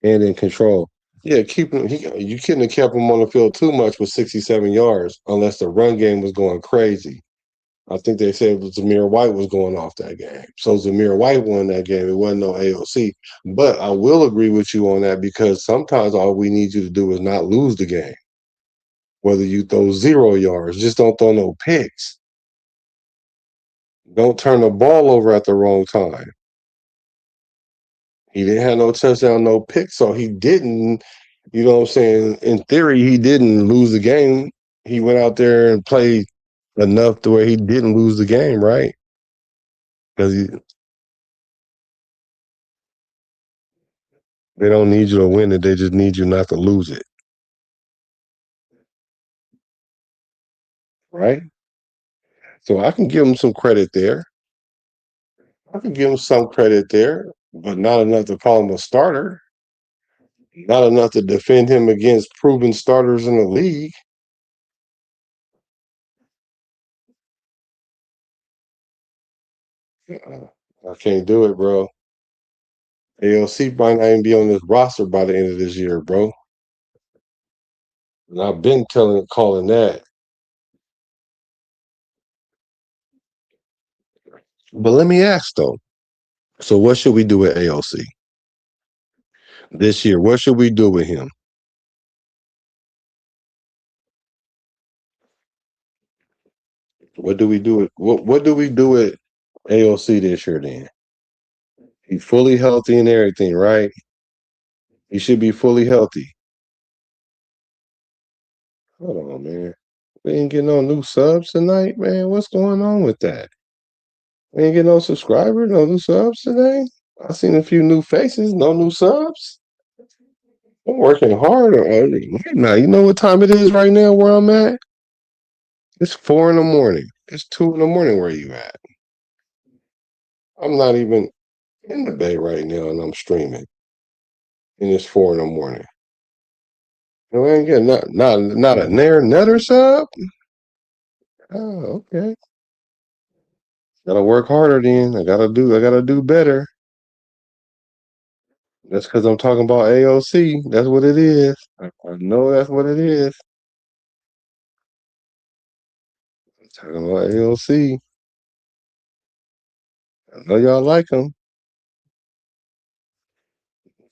Speaker 1: and in control. Yeah, keeping you couldn't have kept him on the field too much with 67 yards unless the run game was going crazy. I think they said Zamir White was going off that game. So Zamir White won that game. It wasn't no AOC. But I will agree with you on that because sometimes all we need you to do is not lose the game. Whether you throw 0 yards, just don't throw no picks. Don't turn the ball over at the wrong time. He didn't have no touchdown, no picks, so he didn't, you know what I'm saying? In theory, he didn't lose the game. He went out there and played enough to where he didn't lose the game, right? Because they don't need you to win it, they just need you not to lose it, right? So I can give him some credit there. I can give him some credit there, but not enough to call him a starter. Not enough to defend him against proven starters in the league. I can't do it, bro. ALC might not even be on this roster by the end of this year, bro. And I've been calling that. But let me ask though. So what should we do with AOC this year? What should we do with him? What do we do with what do we do with AOC this year then? He's fully healthy and everything, right? He should be fully healthy. Hold on, man. We ain't getting no new subs tonight, man. What's going on with that? We ain't getting no subscribers, no new subs today. I seen a few new faces, no new subs. I'm working hard on it. Now, you know what time it is right now where I'm at? It's 4 in the morning. It's 2 in the morning where you at. I'm not even in the bay right now and I'm streaming. And it's 4 in the morning. And we ain't getting not a Nair Nutter sub? Oh, okay. Gotta work harder then. I gotta do better. That's because I'm talking about AOC. That's what it is. I know that's what it is. I'm talking about AOC. I know y'all like him,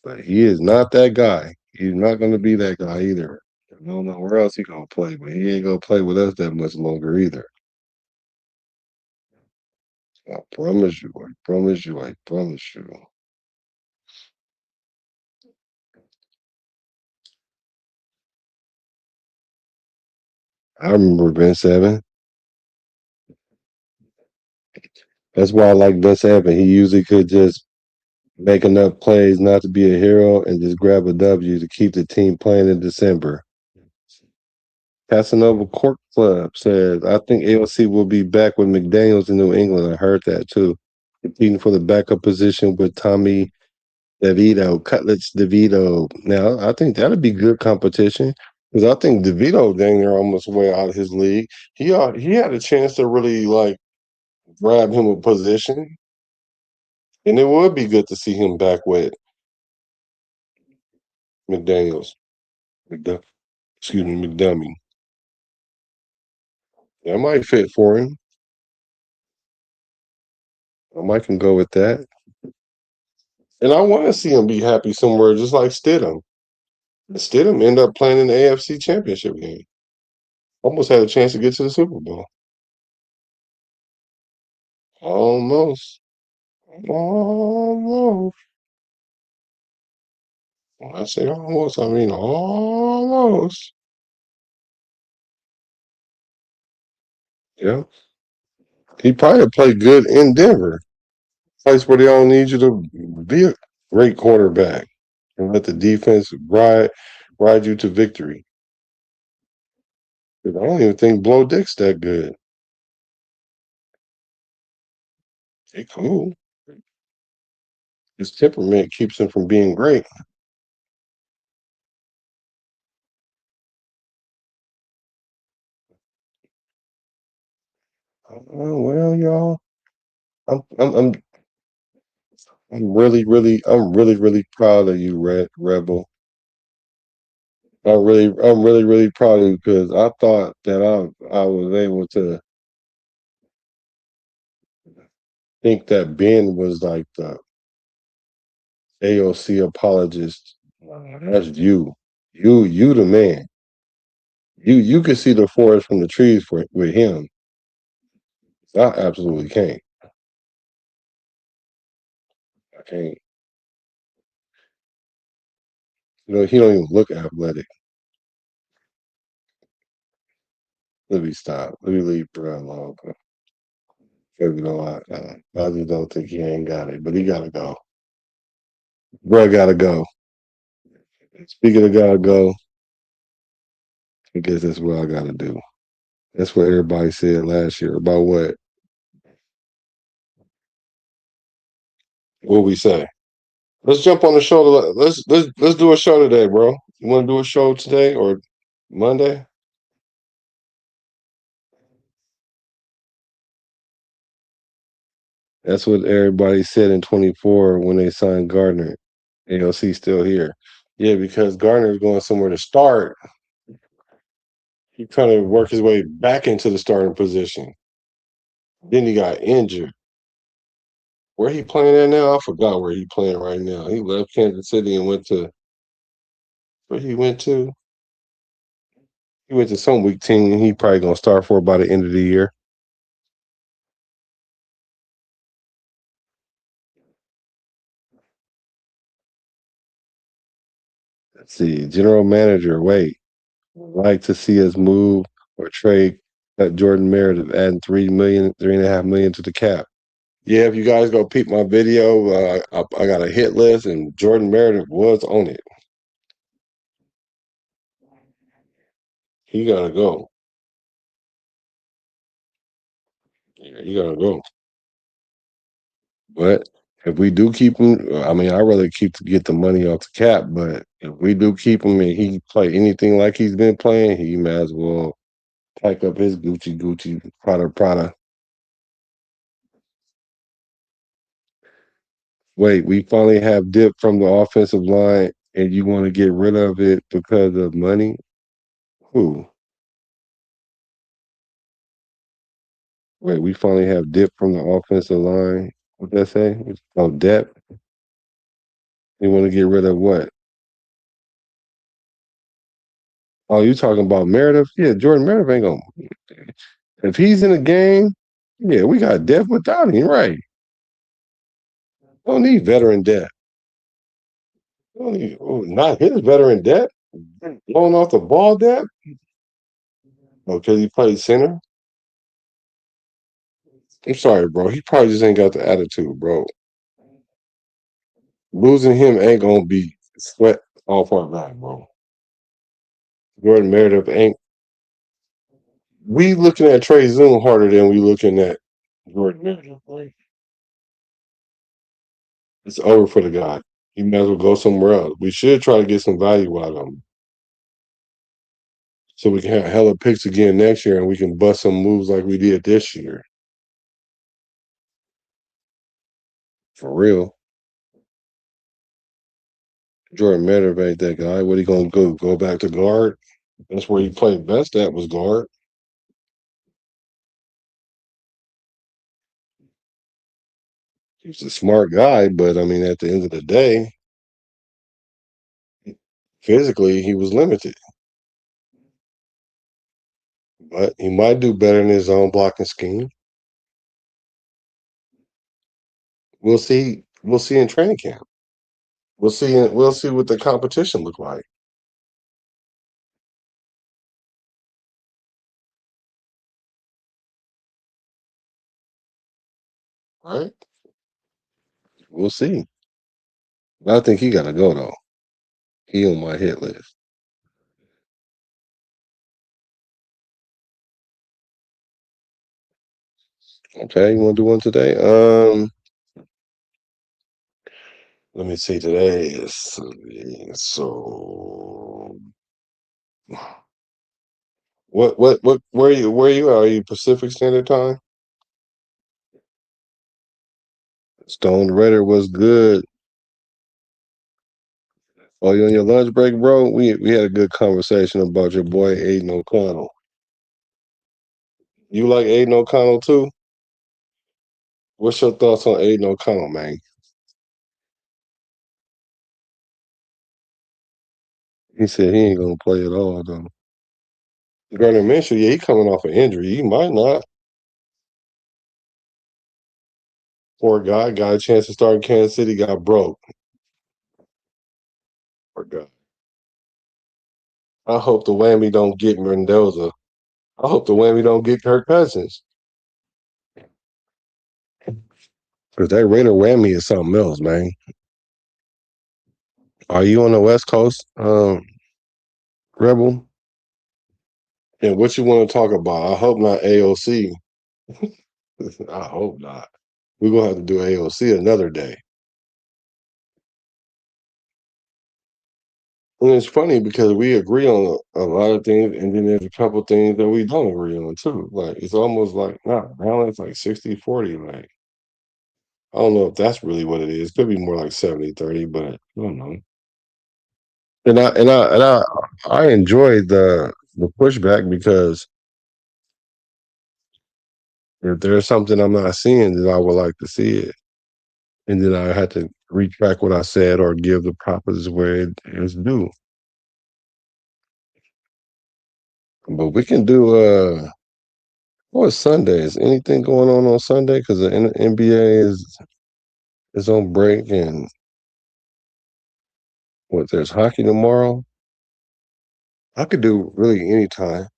Speaker 1: but he is not that guy. He's not going to be that guy either. I don't know where else he gonna play, but he ain't gonna play with us that much longer either. I promise you. I promise you. I promise you. I remember Ben Seven. That's why I like Ben Seven. He usually could just make enough plays not to be a hero and just grab a W to keep the team playing in December. Casanova Court Club says, I think AOC will be back with McDaniels in New England. I heard that too. Competing for the backup position with Tommy DeVito, Cutlets DeVito. Now, I think that'd be good competition because I think DeVito dang near almost way out of his league. He had a chance to really like grab him a position, and it would be good to see him back with McDaniels. Excuse me, McDummy. That might fit for him. I might can go with that. And I want to see him be happy somewhere, just like Stidham. Stidham ended up playing in the AFC Championship game. Almost had a chance to get to the Super Bowl. Almost. Almost. When I say almost, I mean almost. Yeah. He probably played good in Denver, place where they don't need you to be a great quarterback and let the defense ride you to victory. 'Cause I don't even think Blow Dick's that good. He cool. His temperament keeps him from being great. Oh, well, y'all, I'm I'm I'm I'm really proud of you, Rebel. I'm really proud of you because I thought that I was able to think that Ben was like the AOC apologist. That's you. You the man. You can see the forest from the trees with him. I absolutely can't. I can't. He don't even look athletic. Let me stop. Let me leave bro alone. I just don't think he ain't got it, but he gotta go. Bro gotta go. Speaking of gotta go, I guess that's what I gotta do. That's what everybody said last year about what we say. Let's jump on the show. Let's do a show today, bro. You want to do a show today or Monday? That's what everybody said in 24 when they signed Gardner. AOC still here. Yeah, because Gardner's going somewhere to start. He's trying to work his way back into the starting position. Then he got injured. Where he playing at now? I forgot where he playing right now. He left Kansas City and went to where he went to. He went to some weak team. And he probably gonna start for by the end of the year. Let's see. General manager. Wait. Like to see us move or trade at Jordan Meredith, adding 3.5 million to the cap. Yeah, if you guys go peep my video, I got a hit list, and Jordan Meredith was on it. He gotta go. Yeah, he gotta go. But if we do keep him, I mean, I'd rather keep to get the money off the cap. But if we do keep him and he play anything like he's been playing, he might as well pack up his Gucci, Prada. Wait, we finally have dip from the offensive line, and you want to get rid of it because of money? Who? Wait, we finally have dip from the offensive line. What that say? Oh, depth. You want to get rid of what? Oh, you talking about Meredith? Yeah, Jordan Meredith ain't gonna. If he's in the game, yeah, we got depth without him, right? Don't need veteran depth. Don't need, not his veteran depth. Blowing off the ball depth. Because he played center. I'm sorry, bro. He probably just ain't got the attitude, bro. Losing him ain't gonna be sweat off our back, bro. Jordan Meredith ain't. We looking at Trey Zoom harder than we looking at Jordan Meredith. Like, it's over for the guy. He might as well go somewhere else. We should try to get some value out of him, so we can have hella picks again next year, and we can bust some moves like we did this year. For real, Jordan Meredith ain't that guy. What he gonna go? Go back to guard? That's where he played best at was guard. He's a smart guy, but I mean, at the end of the day, physically he was limited. But he might do better in his own blocking scheme. We'll see. We'll see in training camp. We'll see. We'll see what the competition look like. Right? We'll see. I think he got to go though. He on my hit list. Okay, you want to do one today? Let me see. Today is so. What? Where you? Where you are? Are you Pacific Standard Time? Stone Redder was good. Oh, you on your lunch break, bro? We had a good conversation about your boy Aidan O'Connell. You like Aidan O'Connell too? What's your thoughts on Aidan O'Connell, man? He said he ain't gonna play at all though. Gardner Minshew, yeah, he coming off an injury. He might not. Poor guy got a chance to start in Kansas City, got broke. Poor guy. I hope the whammy don't get Mendoza. I hope the whammy don't get Kirk Cousins. Because that Raider whammy is something else, man. Are you on the West Coast, Rebel? And what you want to talk about? I hope not AOC. I hope not. We're gonna have to do AOC another day. And it's funny because we agree on a lot of things, and then there's a couple things that we don't agree on too. Like it's almost like not balance, like 60-40. Like I don't know if that's really what it is. Could be more like 70-30, but I don't know. And I enjoy the pushback because if there's something I'm not seeing, then I would like to see it. And then I had to retract what I said or give the props where it is due. But we can do what's Sunday? Is anything going on Sunday? Because the NBA is on break, and what there's hockey tomorrow. I could do really any time.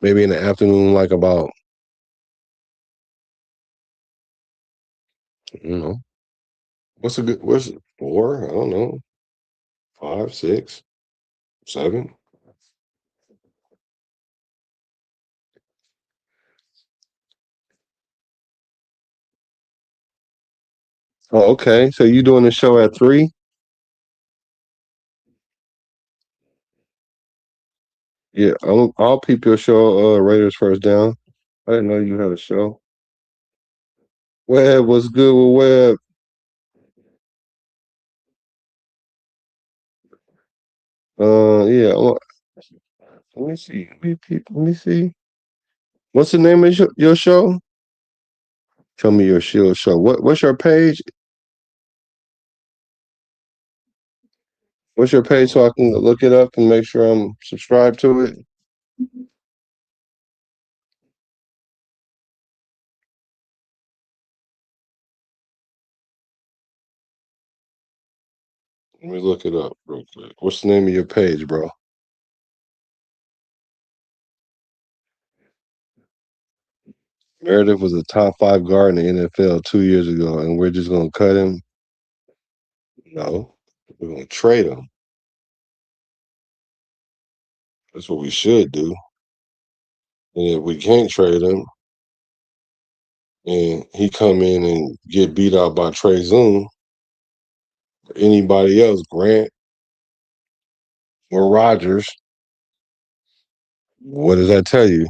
Speaker 1: Maybe in the afternoon, like about you know what's 4? I don't know, 5, 6, 7. Oh, okay. So you doing the show at 3? Yeah, I'll peep your show. Raiders first down. I didn't know you had a show. Webb, what's good with Webb? Yeah. Let me see. Let me see. What's the name of your show? Tell me your shield show. What's your page? What's your page so I can look it up and make sure I'm subscribed to it? Let me look it up real quick. What's the name of your page, bro? Meredith was a top 5 guard in the NFL 2 years ago, and we're just gonna cut him. No, we're gonna trade him. That's what we should do. And if we can't trade him, and he come in and get beat out by Trey Zoom, or anybody else, Grant or Rogers, what does that tell you?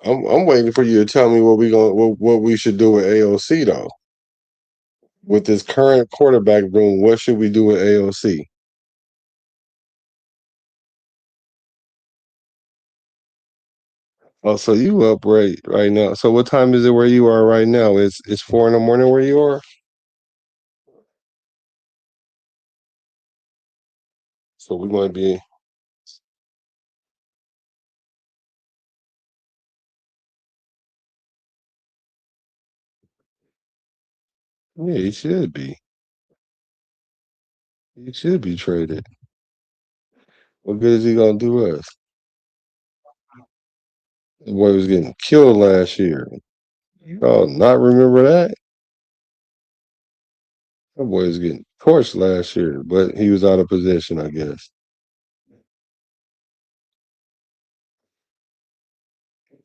Speaker 1: I'm waiting for you to tell me what we should do with AOC though. With this current quarterback room, what should we do with AOC? Oh, so you up right now. So what time is it where you are right now? It's 4 in the morning where you are? So we might be yeah, he should be. He should be traded. What good is he gonna do us? The boy was getting killed last year. Oh, not remember that? That boy was getting torched last year, but he was out of position, I guess.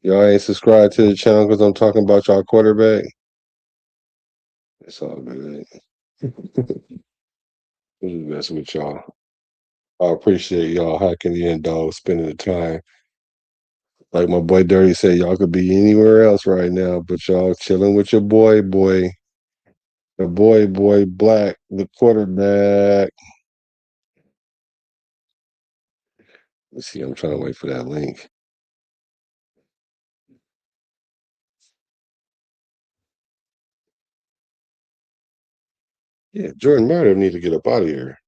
Speaker 1: Y'all ain't subscribed to the channel because I'm talking about y'all quarterback. It's all good. I'm just messing with y'all. I appreciate y'all hacking in, dog, spending the time. Like my boy Dirty said, y'all could be anywhere else right now, but y'all chilling with your boy, the boy, Black, the quarterback. Let's see, I'm trying to wait for that link. Yeah, Jordan Meredith need to get up out of here.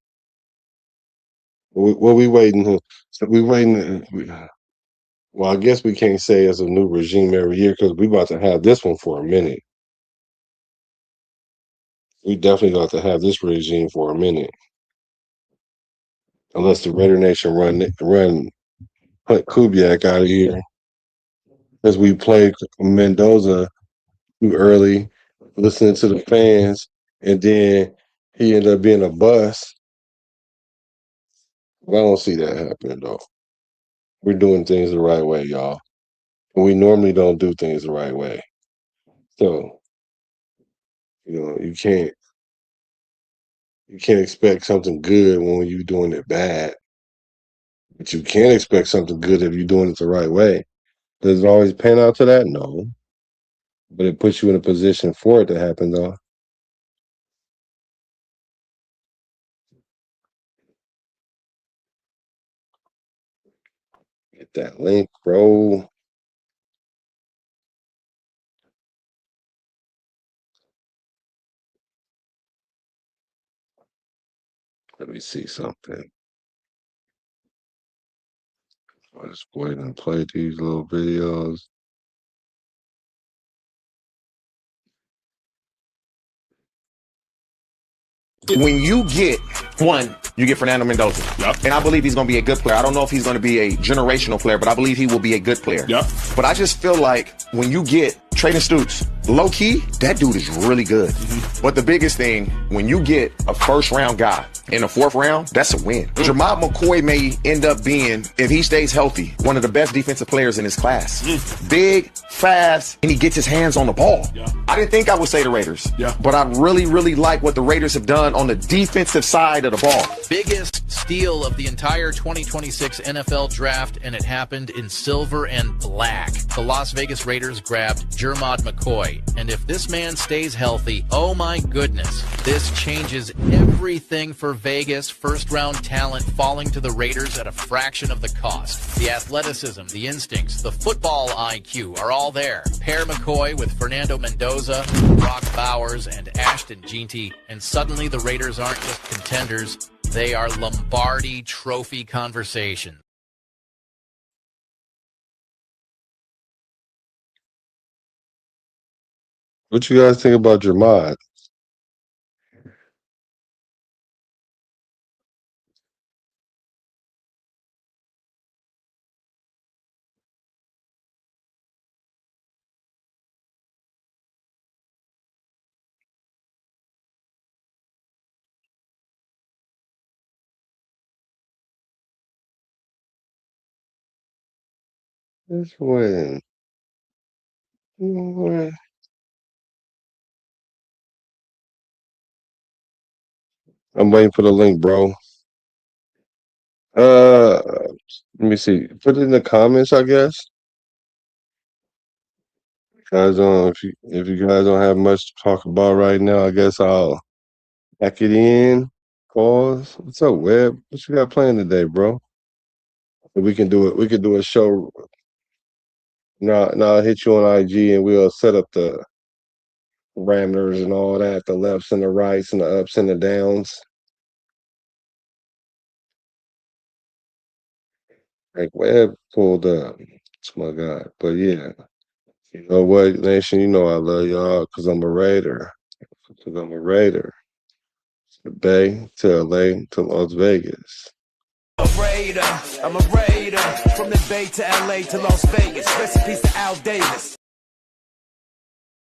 Speaker 1: What we waiting? So we waiting. Well, I guess we can't say it's a new regime every year because we about to have this one for a minute. We definitely got to have this regime for a minute, unless the Raider Nation run Hunt Kubiak out of here because we played Mendoza too early, listening to the fans, and then he ended up being a bust. I don't see that happening though. We're doing things the right way, y'all. And we normally don't do things the right way. So, you can't expect something good when you're doing it bad. But you can expect something good if you're doing it the right way. Does it always pan out to that? No. But it puts you in a position for it to happen though. Get that link, bro. Let me see something. I'll just go ahead and play these little videos.
Speaker 7: When you get one, you get Fernando Mendoza.
Speaker 8: Yep.
Speaker 7: And I believe he's going to be a good player. I don't know if he's going to be a generational player, but I believe he will be a good player.
Speaker 8: Yep.
Speaker 7: But I just feel like when you get Traden Stoops, low key, that dude is really good. But the biggest thing, when you get a first round guy in the fourth round, that's a win. Jermod McCoy may end up being, if he stays healthy, one of the best defensive players in his class. Big, fast, and he gets his hands on the ball.
Speaker 8: Yeah.
Speaker 7: I didn't think I would say the Raiders.
Speaker 8: Yeah.
Speaker 7: But I really, really like what the Raiders have done on the defensive side of the ball.
Speaker 9: Biggest steal of the entire 2026 NFL draft, and it happened in silver and black. The Las Vegas Raiders grabbed Jermod McCoy, and if this man stays healthy, oh my goodness, this changes everything for Vegas. First-round talent falling to the Raiders at a fraction of the cost. The athleticism, the instincts, the football IQ are all there. Pair McCoy with Fernando Mendoza, Brock Bowers, and Ashton Jeanty, and suddenly the Raiders aren't just contenders, they are Lombardi Trophy conversation.
Speaker 1: What you guys think about Jermod? This win. I'm waiting for the link, bro. Let me see. Put it in the comments, I guess. Guys, if you guys don't have much to talk about right now, I guess I'll pack it in. Pause. What's up, Web? What you got playing today, bro? We can do it. We can do a show. Now I'll hit you on IG and we'll set up the parameters and all that, the lefts and the rights and the ups and the downs. Like Webb pulled up. That's my guy. But yeah, you know what, Nation? You know I love y'all because I'm a Raider. Because I'm a Raider. To the Bay, to LA, to Las Vegas.
Speaker 3: I'm a Raider from the Bay to LA to Las Vegas. Recipes to Al Davis.